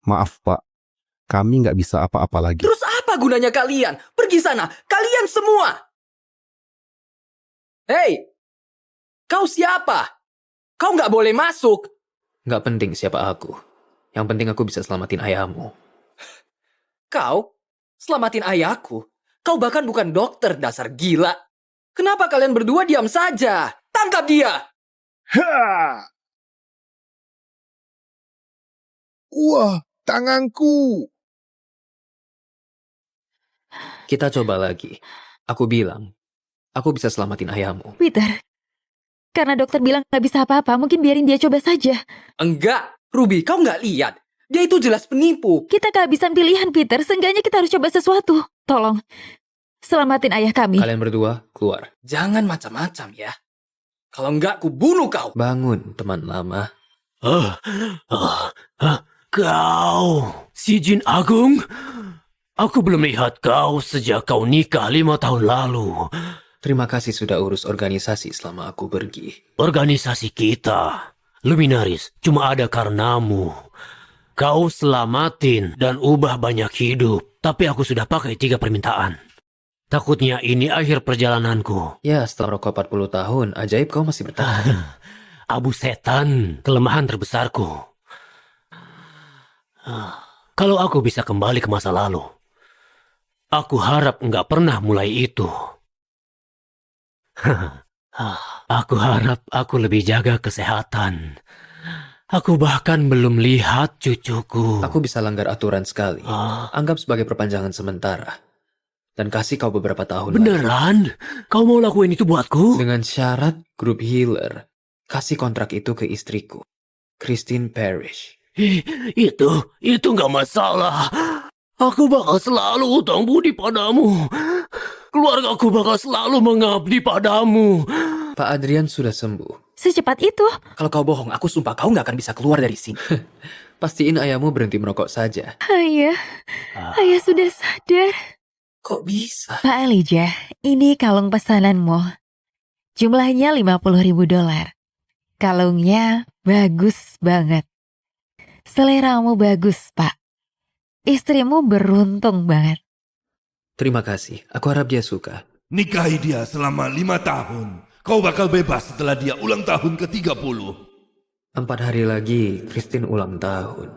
Maaf, Pak. Kami nggak bisa apa-apa lagi. Terus apa gunanya kalian? Pergi sana. Kalian semua. Hei! Kau siapa? Kau nggak boleh masuk. Nggak penting siapa aku. Yang penting aku bisa selamatin ayahmu. Kau? Selamatin ayahku? Kau bahkan bukan dokter, dasar gila. Kenapa kalian berdua diam saja? Tangkap dia! Ha! Wah, tanganku. Kita coba lagi. Aku bilang, aku bisa selamatin ayahmu. Peter, karena dokter bilang gak bisa apa-apa, mungkin biarin dia coba saja. Enggak, Ruby, kau nggak lihat. Dia itu jelas penipu. Kita kehabisan pilihan, Peter. Seenggaknya kita harus coba sesuatu. Tolong, selamatin ayah kami. Kalian berdua, keluar. Jangan macam-macam ya. Kalau enggak, ku bunuh kau. Bangun, teman lama. Kau, si Jin Agung? Aku belum lihat kau sejak kau nikah 5 tahun lalu. Terima kasih sudah urus organisasi selama aku pergi. Organisasi kita, Luminaris, cuma ada karenamu. Kau selamatin dan ubah banyak hidup. Tapi aku sudah pakai 3 permintaan. Takutnya ini akhir perjalananku. Ya, setelah rokok 40 tahun, ajaib kau masih bertahan. Abu setan, kelemahan terbesarku. Kalau aku bisa kembali ke masa lalu, aku harap nggak pernah mulai itu. Aku harap aku lebih jaga kesehatan. Aku bahkan belum lihat cucuku. Aku bisa langgar aturan sekali. Anggap sebagai perpanjangan sementara. Dan kasih kau beberapa tahun Beneran? Kau mau lakuin itu buatku? Dengan syarat grup healer. Kasih kontrak itu ke istriku, Christine Parrish. Itu nggak masalah. Aku bakal selalu utang budi padamu. Keluargaku bakal selalu mengabdi padamu. Pak Adrian sudah sembuh. Secepat itu? Kalau kau bohong, aku sumpah kau nggak akan bisa keluar dari sini. Pastiin ayahmu berhenti merokok saja. Ayah sudah sadar. Kok bisa? Pak Elijah, ini kalung pesananmu. Jumlahnya $50.000. Kalungnya bagus banget. Seleramu bagus, Pak. Istrimu beruntung banget. Terima kasih, aku harap dia suka. Nikahi dia selama 5 tahun. Kau bakal bebas setelah dia ulang tahun ke-30. 4 hari lagi, Christine ulang tahun.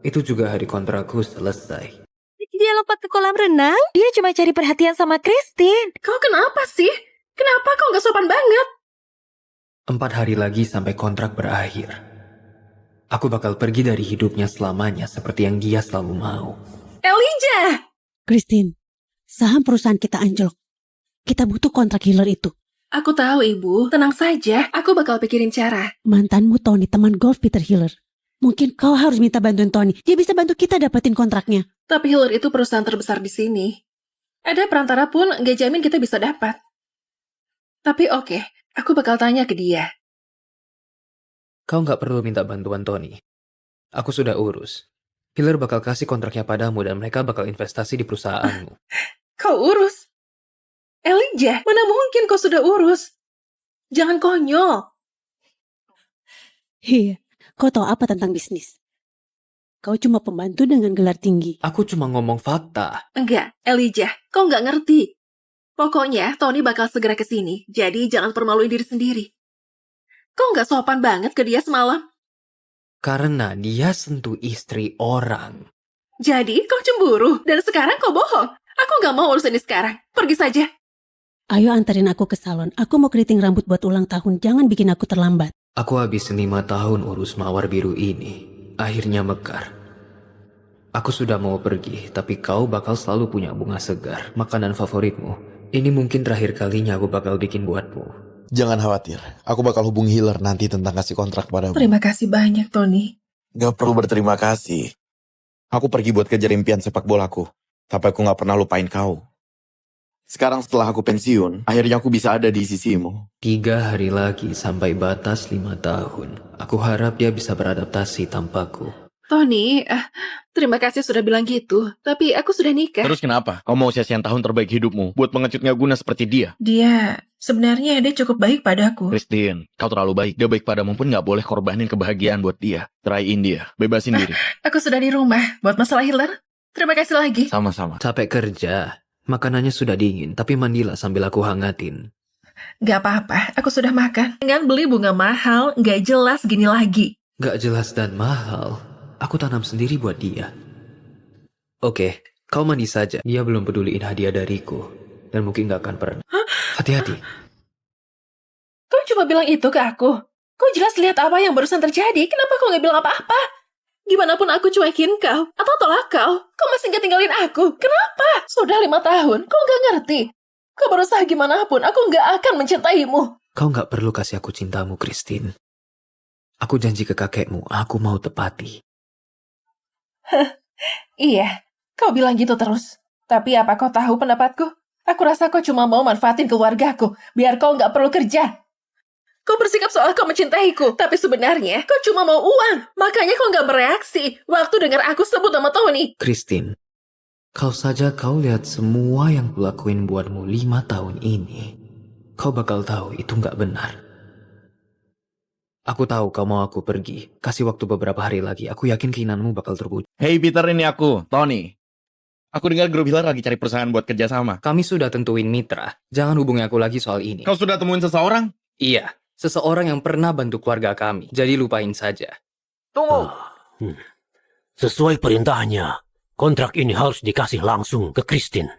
Itu juga hari kontrakku selesai. Dia lompat ke kolam renang? Dia cuma cari perhatian sama Christine. Kau kenapa sih? Kenapa kau gak sopan banget? 4 hari lagi sampai kontrak berakhir. Aku bakal pergi dari hidupnya selamanya seperti yang dia selalu mau. Elijah! Christine, saham perusahaan kita anjlok. Kita butuh kontrak healer itu. Aku tahu, Ibu. Tenang saja. Aku bakal pikirin cara. Mantanmu Tony, teman golf Peter Healer. Mungkin kau harus minta bantuan Tony. Dia bisa bantu kita dapetin kontraknya. Tapi healer itu perusahaan terbesar di sini. Ada perantara pun gak jamin kita bisa dapat. Tapi oke, aku bakal tanya ke dia. Kau nggak perlu minta bantuan Tony. Aku sudah urus. Healer bakal kasih kontraknya padamu dan mereka bakal investasi di perusahaanmu. Kau urus? Elijah, mana mungkin kau sudah urus? Jangan konyol. Iya, kau tahu apa tentang bisnis? Kau cuma pembantu dengan gelar tinggi. Aku cuma ngomong fakta. Enggak, Elijah, kau nggak ngerti. Pokoknya Tony bakal segera ke sini, jadi jangan permaluin diri sendiri. Kau nggak sopan banget ke dia semalam. Karena dia sentuh istri orang. Jadi kau cemburu, dan sekarang kau bohong. Aku nggak mau urus ini sekarang. Pergi saja. Ayo anterin aku ke salon. Aku mau keriting rambut buat ulang tahun. Jangan bikin aku terlambat. Aku habis 5 tahun urus mawar biru ini. akhirnya mekar. Aku sudah mau pergi, tapi kau bakal selalu punya bunga segar, makanan favoritmu. Ini mungkin terakhir kalinya aku bakal bikin buatmu. Jangan khawatir, aku bakal hubungi Healer nanti tentang kasih kontrak padamu. Terima kasih banyak, Tony. Gak perlu berterima kasih. Aku pergi buat kejar impian sepak bolaku, tapi aku gak pernah lupain kau. Sekarang setelah aku pensiun, akhirnya aku bisa ada di sisimu. 3 hari lagi sampai batas 5 tahun. Aku harap dia bisa beradaptasi tanpaku. Tony, terima kasih sudah bilang gitu. Tapi aku sudah nikah. Terus kenapa? Kau mau sia-siain tahun terbaik hidupmu buat pengecut gak guna seperti dia? Sebenarnya dia cukup baik padaku. Christine, kau terlalu baik. Dia baik padamu pun gak boleh korbanin kebahagiaan buat dia. Ceraiin dia, bebasin diri. Aku sudah di rumah. Buat masalah Healer, terima kasih lagi. Sama-sama. Capek kerja. Makanannya sudah dingin, tapi mandilah sambil aku hangatin. Gak apa-apa, aku sudah makan. Dengan beli bunga mahal, gak jelas gini lagi. Gak jelas dan mahal. Aku tanam sendiri buat dia. Oke, kau mandi saja. Dia belum peduliin hadiah dariku. Dan mungkin gak akan pernah. Hati-hati. Kau cuma bilang itu ke aku. Kau jelas lihat apa yang barusan terjadi. Kenapa kau gak bilang apa-apa? Gimana pun aku cuekin kau, atau tolak kau masih gak tinggalin aku. Kenapa? Sudah 5 tahun, kau gak ngerti. Kau berusaha gimana pun, aku gak akan mencintaimu. Kau gak perlu kasih aku cintamu, Christine. Aku janji ke kakekmu, aku mau tepati. Iya, kau bilang gitu terus. Tapi apa kau tahu pendapatku? Aku rasa kau cuma mau manfaatin keluargaku, biar kau gak perlu kerja. Kau bersikap soal kau mencintaiku, tapi sebenarnya kau cuma mau uang. Makanya kau gak bereaksi waktu dengar aku sebut nama Tony. Christine, kau lihat semua yang kulakuin buatmu 5 tahun ini. Kau bakal tahu itu gak benar. Aku tahu kau mau aku pergi. Kasih waktu beberapa hari lagi. Aku yakin keinginanmu bakal terwujud. Hey Peter, ini aku, Tony. Aku dengar grup Healer lagi cari perusahaan buat kerjasama. Kami sudah tentuin mitra. Jangan hubungi aku lagi soal ini. Kau sudah temuin seseorang? Iya, seseorang yang pernah bantu keluarga kami. Jadi lupain saja. Tunggu. Sesuai perintahnya, kontrak ini harus dikasih langsung ke Christine.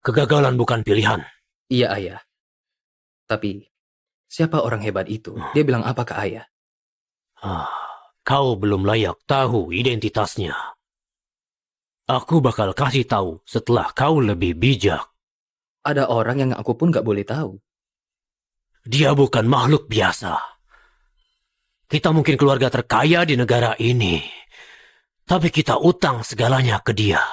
Kegagalan bukan pilihan. Iya, Ayah. Tapi, siapa orang hebat itu? Dia bilang apa ke Ayah? Kau belum layak tahu identitasnya. Aku bakal kasih tahu setelah kau lebih bijak. Ada orang yang aku pun gak boleh tahu. Dia bukan makhluk biasa. Kita mungkin keluarga terkaya di negara ini. Tapi kita utang segalanya ke dia.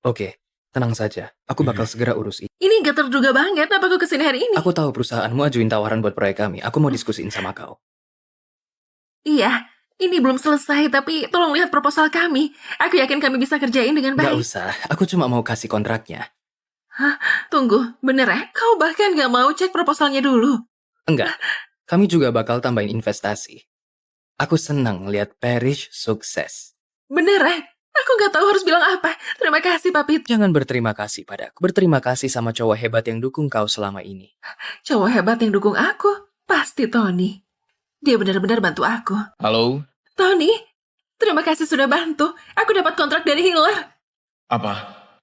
Oke, tenang saja. Aku bakal segera urus ini. Ini gak terduga banget, apa kau kesini hari ini? Aku tahu perusahaanmu ajuin tawaran buat proyek kami. Aku mau diskusiin sama kau. Iya, ini belum selesai, tapi tolong lihat proposal kami. Aku yakin kami bisa kerjain dengan baik. Gak usah, aku cuma mau kasih kontraknya. Hah? Tunggu, bener ya? Kau bahkan gak mau cek proposalnya dulu? Enggak, kami juga bakal tambahin investasi. Aku senang lihat Parrish sukses. Bener ya? Aku gak tahu harus bilang apa. Terima kasih, Papit. Jangan berterima kasih padaku. Berterima kasih sama cowok hebat yang dukung kau selama ini. Cowok hebat yang dukung aku? Pasti Tony. Dia benar-benar bantu aku. Halo? Tony, terima kasih sudah bantu. Aku dapat kontrak dari Healer. Apa?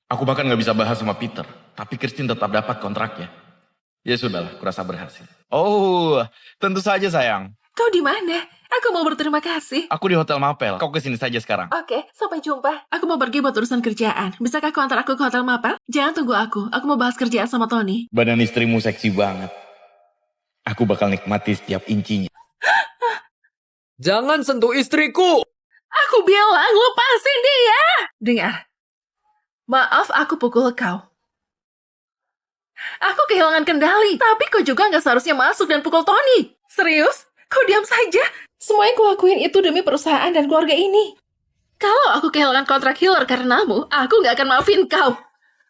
Aku bahkan gak bisa bahas sama Peter. Tapi Christine tetap dapat kontraknya. Ya sudahlah, kurasa berhasil. Oh, tentu saja sayang. Kau di mana? Aku mau berterima kasih. Aku di Hotel Mapel. Kau kesini saja sekarang. Oke, sampai jumpa. Aku mau pergi buat urusan kerjaan. Bisakah kau antar aku ke Hotel Mapel? Jangan tunggu aku. Aku mau bahas kerjaan sama Tony. Badan istrimu seksi banget. Aku bakal nikmati setiap incinya. Jangan sentuh istriku! Aku bilang, lepasin dia! Dengar. Maaf aku pukul kau. Aku kehilangan kendali, tapi kau juga gak seharusnya masuk dan pukul Tony. Serius? Kau diam saja. Semua yang kulakuin itu demi perusahaan dan keluarga ini. Kalau aku kehilangan kontrak Healer karenamu, aku gak akan maafin kau.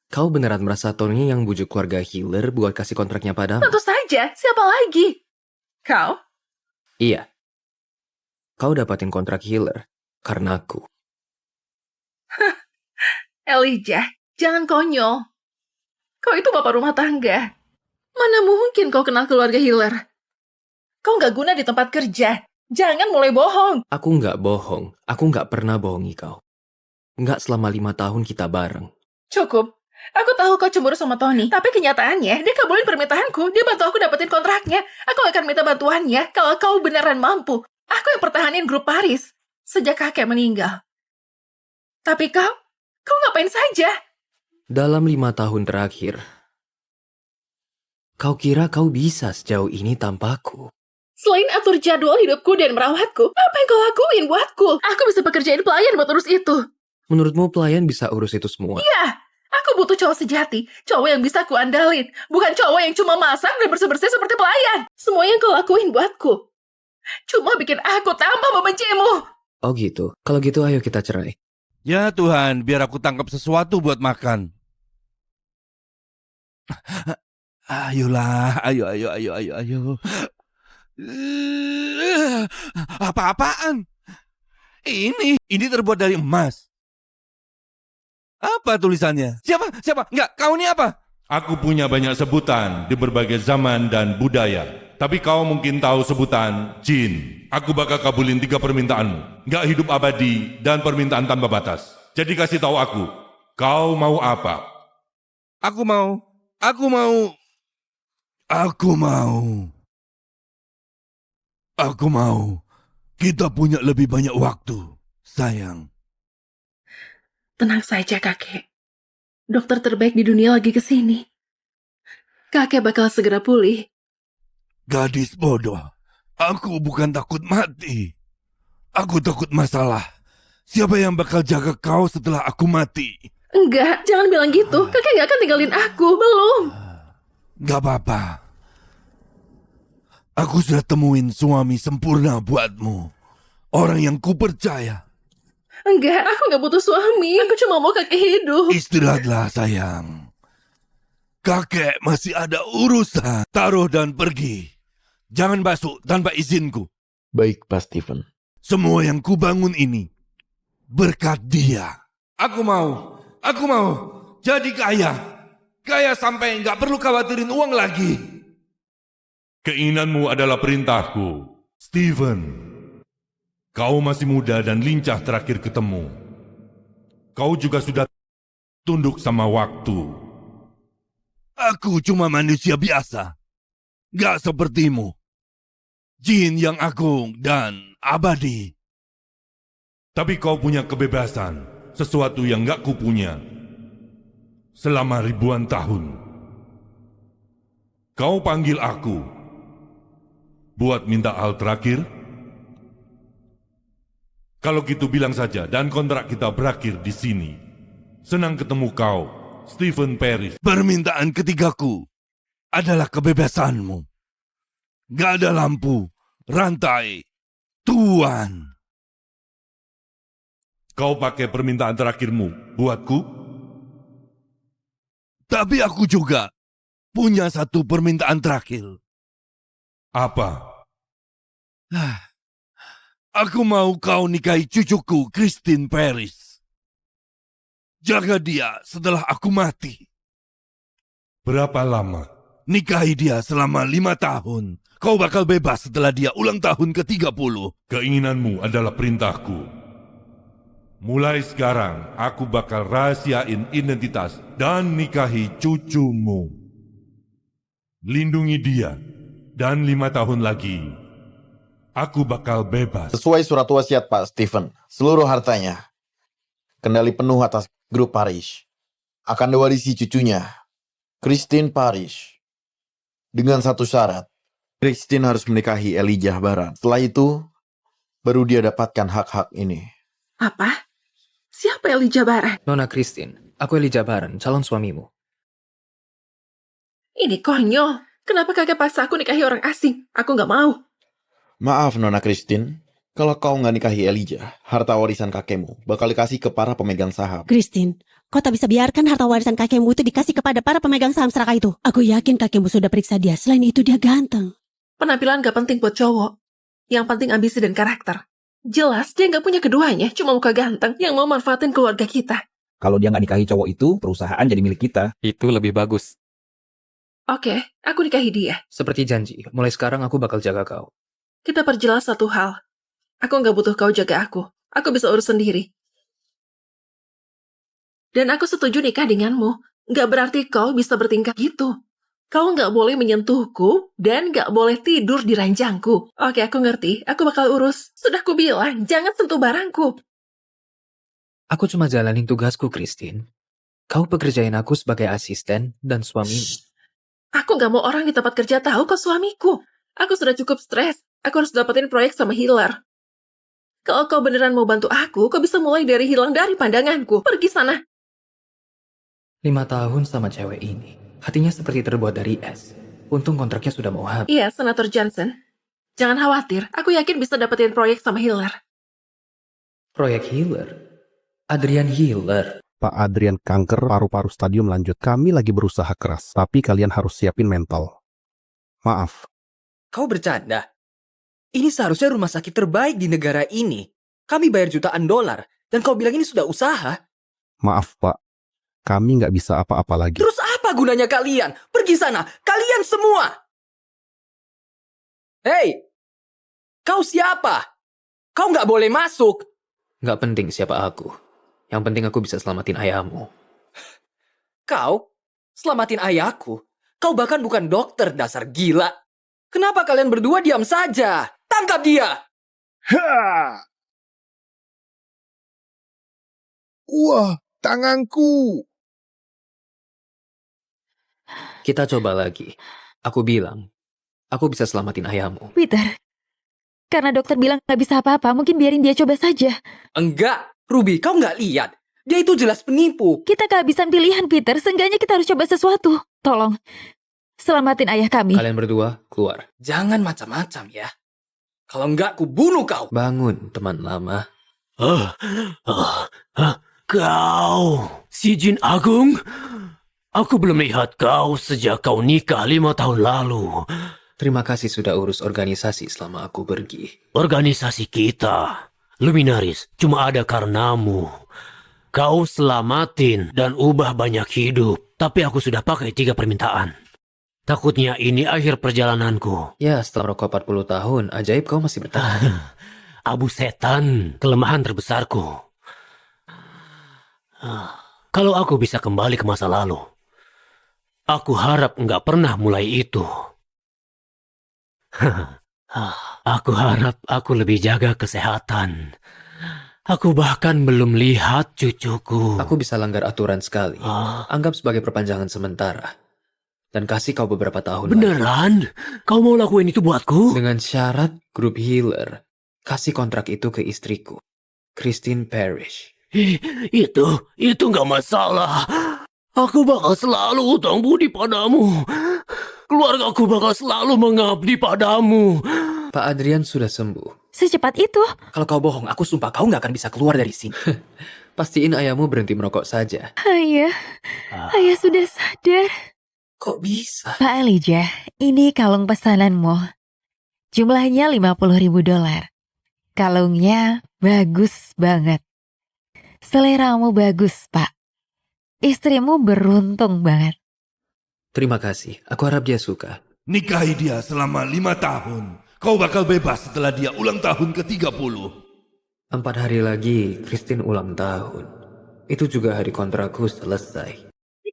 Kau beneran merasa Tony yang bujuk keluarga Healer buat kasih kontraknya padamu? Tentu saja, siapa lagi? Kau? Iya. Kau dapatin kontrak Healer karena aku. Elijah, jangan konyol. Kau itu bapak rumah tangga. Mana mungkin kau kenal keluarga Healer? Kau gak guna di tempat kerja. Jangan mulai bohong. Aku nggak bohong. Aku nggak pernah bohongi kau. Nggak selama 5 tahun kita bareng. Cukup. Aku tahu kau cemburu sama Tony. Tapi kenyataannya, dia kabulin permintaanku. Dia bantu aku dapetin kontraknya. Aku akan minta bantuannya kalau kau beneran mampu. Aku yang pertahanin grup Paris. sejak kakek meninggal. Tapi kau ngapain saja? Dalam 5 tahun terakhir, kau kira kau bisa sejauh ini tanpaku? Selain atur jadwal hidupku dan merawatku, apa yang kau lakuin buatku? Aku bisa pekerjain pelayan buat urus itu. Menurutmu pelayan bisa urus itu semua? Iya, aku butuh cowok sejati. Cowok yang bisa ku andalin. Bukan cowok yang cuma masak dan bersih-bersih seperti pelayan. Semua yang kau lakuin buatku cuma bikin aku tambah membencimu. Oh gitu. Kalau gitu ayo kita cerai. Ya Tuhan, biar aku tangkap sesuatu buat makan. Ayolah, ayo. Apa-apaan? Ini terbuat dari emas. Apa tulisannya? Siapa? Enggak, kau ini apa? Aku punya banyak sebutan di berbagai zaman dan budaya. Tapi kau mungkin tahu sebutan jin. Aku bakal kabulin 3 permintaanmu. Nggak hidup abadi dan permintaan tanpa batas. Jadi kasih tahu aku, kau mau apa? Aku mau. Kita punya lebih banyak waktu, sayang. Tenang saja, kakek. Dokter terbaik di dunia lagi kesini. Kakek bakal segera pulih. Gadis bodoh, aku bukan takut mati. Aku takut masalah. Siapa yang bakal jaga kau setelah aku mati? Enggak, jangan bilang gitu. Kakek gak akan tinggalin aku, belum. Gak apa-apa. Aku sudah temuin suami sempurna buatmu. Orang yang kupercaya. Enggak, aku gak butuh suami. Aku cuma mau kakek hidup. Istirahatlah, sayang. Kakek masih ada urusan. Taruh dan pergi. Jangan masuk tanpa izinku. Baik, Pak Stephen. Semua yang kubangun ini berkat dia. Aku mau jadi kaya. Kaya sampai nggak perlu khawatirin uang lagi. Keinginanmu adalah perintahku, Stephen. Kau masih muda dan lincah terakhir ketemu. Kau juga sudah tunduk sama waktu. Aku cuma manusia biasa. Gak sepertimu. Jin yang agung dan abadi. Tapi kau punya kebebasan, sesuatu yang gak kupunya. Selama ribuan tahun. Kau panggil aku. Buat minta hal terakhir? Kalau gitu bilang saja dan kontrak kita berakhir di sini. Senang ketemu kau, Stephen Parrish. Permintaan ketigaku adalah kebebasanmu. Gak ada lampu, rantai, tuan. Kau pakai permintaan terakhirmu buatku? Tapi aku juga punya satu permintaan terakhir. Apa? Aku mau kau nikahi cucuku, Christine Parrish. Jaga dia setelah aku mati. Berapa lama? Nikahi dia selama 5 tahun. Kau bakal bebas setelah dia ulang tahun ke-30. Keinginanmu adalah perintahku. Mulai sekarang, aku bakal rahasiain identitas dan nikahi cucumu. Lindungi dia, dan 5 tahun lagi, aku bakal bebas. Sesuai surat wasiat Pak Stephen, seluruh hartanya, kendali penuh atas grup Parrish, akan diwarisi cucunya, Christine Parrish. Dengan satu syarat, Christine harus menikahi Elijah Baran. Setelah itu, baru dia dapatkan hak-hak ini. Apa? Siapa Elijah Baran? Nona Christine, aku Elijah Baran, calon suamimu. Ini konyol. Kenapa kakek paksa aku nikahi orang asing? Aku gak mau. Maaf Nona Christine, kalau kau nggak nikahi Elijah, harta warisan kakekmu bakal dikasih ke para pemegang saham. Christine, kau tak bisa biarkan harta warisan kakekmu itu dikasih kepada para pemegang saham serakah itu. Aku yakin kakekmu sudah periksa dia. Selain itu dia ganteng. Penampilan gak penting buat cowok. Yang penting ambisi dan karakter. Jelas dia gak punya keduanya, cuma muka ganteng yang mau manfaatin keluarga kita. Kalau dia nggak nikahi cowok itu, perusahaan jadi milik kita. Itu lebih bagus. Oke, aku nikahi dia. Seperti janji, mulai sekarang aku bakal jaga kau. Kita perjelas satu hal. Aku gak butuh kau jaga aku. Aku bisa urus sendiri. Dan aku setuju nikah denganmu. Gak berarti kau bisa bertingkah gitu. Kau nggak boleh menyentuhku dan nggak boleh tidur di ranjangku. Oke, aku ngerti. Aku bakal urus. Sudah kubilang, jangan sentuh barangku. Aku cuma jalanin tugasku, Christine. Kau pekerjain aku sebagai asisten dan suami. Aku nggak mau orang di tempat kerja tahu kau suamiku. Aku sudah cukup stres. Aku harus dapetin proyek sama healer. Kalau kau beneran mau bantu aku, kau bisa mulai dari hilang dari pandanganku. Pergi sana. 5 tahun sama cewek ini. Hatinya seperti terbuat dari es. Untung kontraknya sudah mau habis. Iya, Senator Johnson. Jangan khawatir, aku yakin bisa dapetin proyek sama healer. Proyek healer? Adrian Healer. Pak Adrian, kanker paru-paru stadium lanjut. Kami lagi berusaha keras, tapi kalian harus siapin mental. Maaf. Kau bercanda? Ini seharusnya rumah sakit terbaik di negara ini. Kami bayar jutaan dolar, dan kau bilang ini sudah usaha? Maaf, Pak. Kami nggak bisa apa-apa lagi. Terus apa gunanya kalian? Pergi sana, kalian semua! Hei! Kau siapa? Kau nggak boleh masuk! Nggak penting siapa aku. Yang penting aku bisa selamatin ayahmu. Kau? Selamatin ayahku? Kau bahkan bukan dokter, dasar gila. Kenapa kalian berdua diam saja? Tangkap dia! Wah, tanganku. Kita coba lagi. Aku bilang, aku bisa selamatin ayahmu. Peter, karena dokter bilang nggak bisa apa-apa, mungkin biarin dia coba saja. Enggak, Ruby, kau nggak lihat. Dia itu jelas penipu. Kita kehabisan pilihan, Peter. Seenggaknya kita harus coba sesuatu. Tolong, selamatin ayah kami. Kalian berdua, keluar. Jangan macam-macam ya. Kalau enggak, aku bunuh kau. Bangun, teman lama. Kau, si Jin Agung? Aku belum lihat kau sejak kau nikah 5 tahun lalu. Terima kasih sudah urus organisasi selama aku pergi. Organisasi kita, Luminaris, cuma ada karenamu. Kau selamatin dan ubah banyak hidup, tapi aku sudah pakai 3 permintaan. Takutnya ini akhir perjalananku. Ya, setelah merokok 40 tahun, ajaib kau masih bertahan. Abu setan, kelemahan terbesarku. Kalau aku bisa kembali ke masa lalu, aku harap nggak pernah mulai itu. Aku harap aku lebih jaga kesehatan. Aku bahkan belum lihat cucuku. Aku bisa langgar aturan sekali. Anggap sebagai perpanjangan sementara. Dan kasih kau beberapa tahun Beneran? lagi. Kau mau lakuin itu buatku? Dengan syarat grup healer. Kasih kontrak itu ke istriku, Christine Parrish. Itu nggak masalah. Aku bakal selalu utang budi padamu. Keluargaku bakal selalu mengabdi padamu. Pak Adrian sudah sembuh. Secepat itu? Kalau kau bohong, aku sumpah kau nggak akan bisa keluar dari sini. Pastiin ayahmu berhenti merokok saja. Ayah sudah sadar. Kok bisa? Pak Elijah, ini kalung pesananmu. Jumlahnya $50.000. Kalungnya bagus banget. Seleramu bagus, Pak. Istrimu beruntung banget. Terima kasih. Aku harap dia suka. Nikahi dia selama 5 tahun. Kau bakal bebas setelah dia ulang tahun ke-30. 4 hari lagi, Christine ulang tahun. Itu juga hari kontrakku selesai.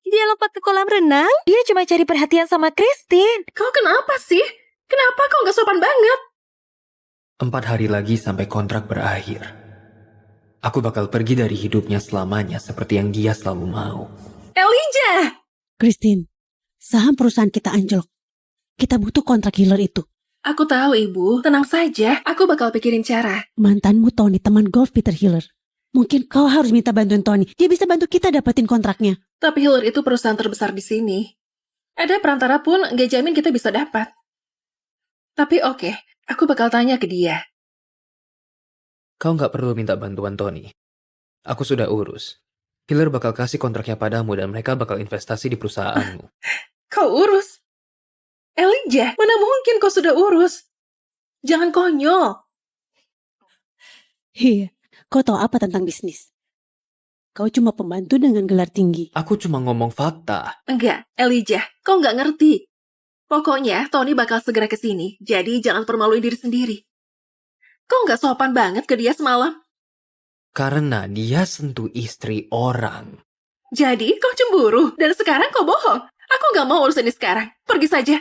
Dia lompat ke kolam renang? Dia cuma cari perhatian sama Christine. Kau kenapa sih? Kenapa kau nggak sopan banget? 4 hari lagi sampai kontrak berakhir. Aku bakal pergi dari hidupnya selamanya seperti yang dia selalu mau. Elijah! Christine, saham perusahaan kita anjlok. Kita butuh kontrak healer itu. Aku tahu, Ibu. Tenang saja. Aku bakal pikirin cara. Mantanmu Tony, teman golf Peter Healer. Mungkin kau harus minta bantuan Tony. Dia bisa bantu kita dapetin kontraknya. Tapi healer itu perusahaan terbesar di sini. Ada perantara pun nggak jamin kita bisa dapat. Tapi oke, aku bakal tanya ke dia. Kau nggak perlu minta bantuan Tony. Aku sudah urus. Healer bakal kasih kontraknya padamu dan mereka bakal investasi di perusahaanmu. Kau urus? Elijah, mana mungkin kau sudah urus? Jangan konyol. Iya, kau tahu apa tentang bisnis? Kau cuma pembantu dengan gelar tinggi. Aku cuma ngomong fakta. Enggak, Elijah, kau nggak ngerti. Pokoknya Tony bakal segera ke sini, jadi jangan permaluin diri sendiri. Kau nggak sopan banget ke dia semalam. Karena dia sentuh istri orang. Jadi kau cemburu, dan sekarang kau bohong. Aku nggak mau urus ini sekarang. Pergi saja.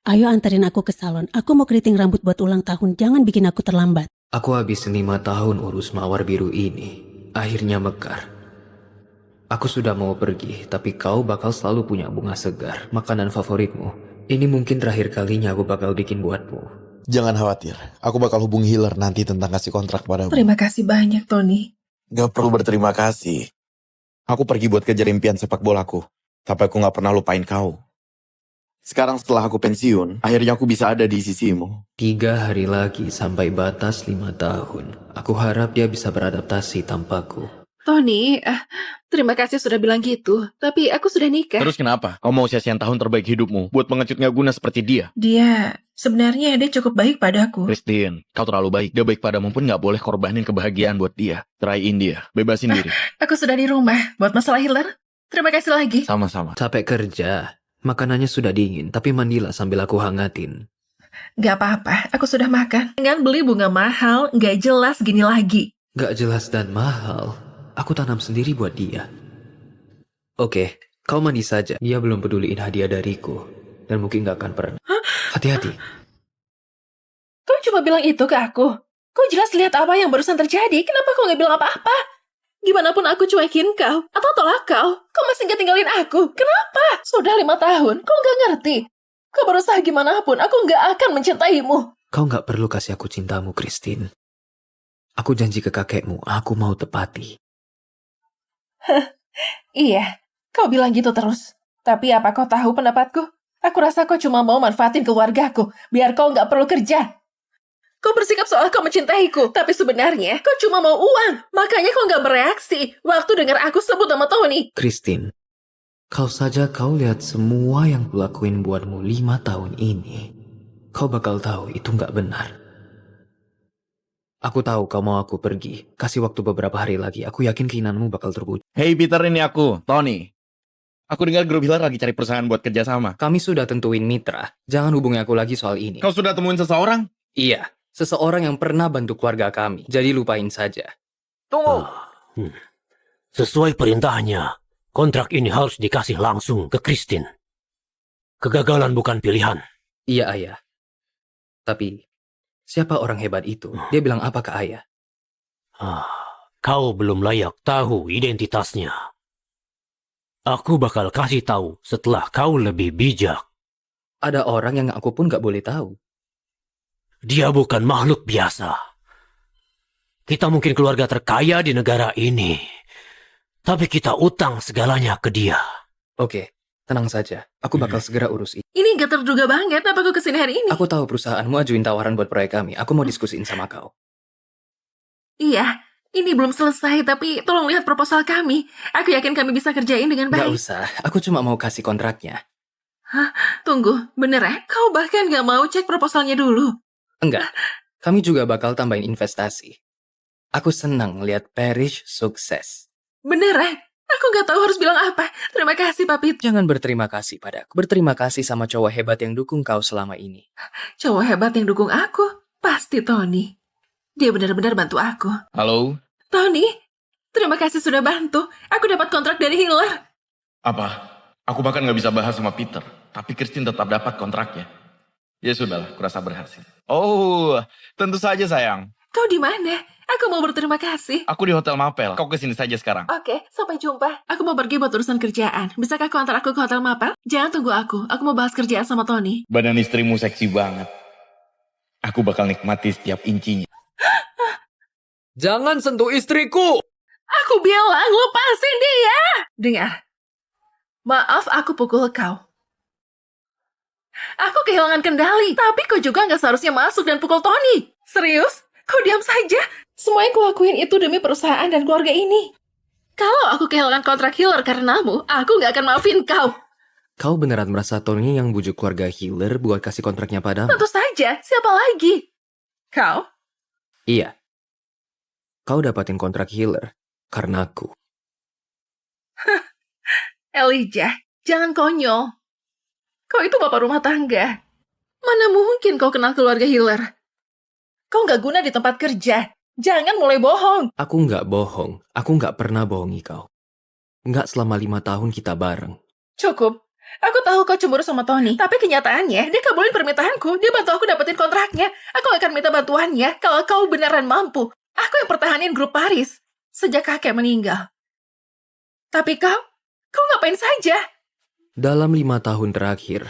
Ayo anterin aku ke salon. Aku mau keriting rambut buat ulang tahun. Jangan bikin aku terlambat. Aku habis 5 tahun urus mawar biru ini. Akhirnya mekar. Aku sudah mau pergi, tapi kau bakal selalu punya bunga segar, makanan favoritmu. Ini mungkin terakhir kalinya aku bakal bikin buatmu. Jangan khawatir, aku bakal hubungi Healer nanti tentang kasih kontrak padamu. Terima kasih banyak, Tony. Gak perlu berterima kasih. Aku pergi buat kejar impian sepak bolaku, tapi aku gak pernah lupain kau. Sekarang setelah aku pensiun, akhirnya aku bisa ada di sisimu. 3 hari lagi sampai batas 5 tahun. Aku harap dia bisa beradaptasi tanpaku. Tony, terima kasih sudah bilang gitu. Tapi aku sudah nikah. Terus kenapa? Kau mau sia-siain tahun terbaik hidupmu buat pengecut gak guna seperti dia? Sebenarnya dia cukup baik padaku. Christine, kau terlalu baik. Dia baik padamu pun gak boleh korbanin kebahagiaan buat dia. Ceraiin dia, bebasin diri. Aku sudah di rumah. Buat masalah Healer, terima kasih lagi. Sama-sama. Capek kerja. Makanannya sudah dingin, tapi mandilah sambil aku hangatin. Gak apa-apa, aku sudah makan. Jangan beli bunga mahal, gak jelas gini lagi. Gak jelas dan mahal. Aku tanam sendiri buat dia. Oke, kau mandi saja. Dia belum peduliin hadiah dariku. Dan mungkin gak akan pernah. Hati-hati. Kau cuma bilang itu ke aku. Kau jelas lihat apa yang barusan terjadi. Kenapa kau gak bilang apa-apa? Gimana pun aku cuekin kau, atau tolak kau masih gak tinggalin aku. Kenapa? Sudah 5 tahun, kau gak ngerti. Kau berusaha gimana pun, aku gak akan mencintaimu. Kau gak perlu kasih aku cintamu, Christine. Aku janji ke kakekmu, aku mau tepati. Iya, kau bilang gitu terus. Tapi apa kau tahu pendapatku? Aku rasa kau cuma mau manfaatin keluargaku, biar kau gak perlu kerja. Kau bersikap seolah kau mencintaiku, tapi sebenarnya kau cuma mau uang. Makanya kau gak bereaksi waktu dengar aku sebut nama Tony. Christine, kau saja kau lihat semua yang kulakuin buatmu 5 tahun ini. Kau bakal tahu itu gak benar. Aku tahu kau mau aku pergi. Kasih waktu beberapa hari lagi. Aku yakin keinginanmu bakal terwujud. Hey Peter, ini aku, Tony. Aku dengar grup Healer lagi cari perusahaan buat kerjasama. Kami sudah tentuin mitra. Jangan hubungi aku lagi soal ini. Kau sudah temuin seseorang? Iya, seseorang yang pernah bantu keluarga kami. Jadi lupain saja. Tunggu. Sesuai perintahnya, kontrak ini harus dikasih langsung ke Christine. Kegagalan bukan pilihan. Iya, ayah. Tapi, siapa orang hebat itu? Dia bilang apa ke ayah? Kau belum layak tahu identitasnya. Aku bakal kasih tahu setelah kau lebih bijak. Ada orang yang aku pun gak boleh tahu. Dia bukan makhluk biasa. Kita mungkin keluarga terkaya di negara ini. Tapi kita utang segalanya ke dia. Oke, tenang saja. Aku bakal segera urus ini. Ini gak terduga banget, apa kau kesini hari ini? Aku tahu perusahaanmu ajuin tawaran buat proyek kami. Aku mau diskusiin sama kau. Iya, ini belum selesai, tapi tolong lihat proposal kami. Aku yakin kami bisa kerjain dengan Gak baik. usah, aku cuma mau kasih kontraknya. Tunggu, bener ya? Kau bahkan gak mau cek proposalnya dulu. Enggak, kami juga bakal tambahin investasi. Aku senang lihat Parish sukses. Bener ya? Aku gak tahu harus bilang apa. Terima kasih, Papit. Jangan berterima kasih padaku. Berterima kasih sama cowok hebat yang dukung kau selama ini. Cowok hebat yang dukung aku? Pasti Tony. Dia benar-benar bantu aku. Halo? Tony, terima kasih sudah bantu. Aku dapat kontrak dari Healer. Apa? Aku bahkan gak bisa bahas sama Peter. Tapi Christine tetap dapat kontraknya. Ya sudahlah, kurasa berhasil. Oh, tentu saja sayang. Kau di mana? Aku mau berterima kasih. Aku di Hotel Mapel. Kau kesini saja sekarang. Oke, sampai jumpa. Aku mau pergi buat urusan kerjaan. Bisakah kau antar aku ke Hotel Mapel? Jangan tunggu aku. Aku mau bahas kerjaan sama Tony. Badan istrimu seksi banget. Aku bakal nikmati setiap incinya. Jangan sentuh istriku! Aku bilang lepasin dia. Dengar. Maaf aku pukul kau. Aku kehilangan kendali. Tapi kau juga gak seharusnya masuk dan pukul Tony. Serius? Kau diam saja. Semua yang kulakuin itu demi perusahaan dan keluarga ini. Kalau aku kehilangan kontrak Healer karenamu, aku gak akan maafin kau. Kau beneran merasa Tony yang bujuk keluarga Healer buat kasih kontraknya padamu? Tentu saja. Siapa lagi? Kau? Iya. Kau dapatin kontrak Healer karena aku. Elijah, jangan konyol. Kau itu bapak rumah tangga. Mana mungkin kau kenal keluarga Healer? Kau gak guna di tempat kerja. Jangan mulai bohong. Aku nggak bohong. Aku nggak pernah bohongi kau. Nggak selama 5 tahun kita bareng. Cukup. Aku tahu kau cemburu sama Tony, tapi kenyataannya dia kabulin permintaanku. Dia bantu aku dapetin kontraknya. Aku akan minta bantuannya kalau kau beneran mampu. Aku yang pertahanin grup Paris sejak kakek meninggal. Tapi kau ngapain saja? Dalam 5 tahun terakhir,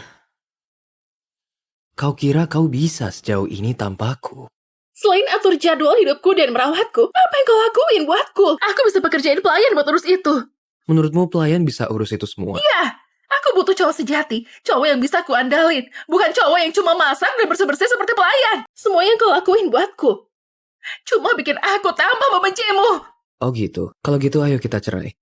kau kira kau bisa sejauh ini tanpaku? Selain atur jadwal hidupku dan merawatku, apa yang kau lakuin buatku? Aku bisa pekerjain pelayan buat urus itu. Menurutmu pelayan bisa urus itu semua? Iya, aku butuh cowok sejati. Cowok yang bisa kuandalin. Bukan cowok yang cuma masak dan bersih-bersih seperti pelayan. Semua yang kau lakuin buatku cuma bikin aku tambah membencimu. Oh gitu. Kalau gitu ayo kita cerai.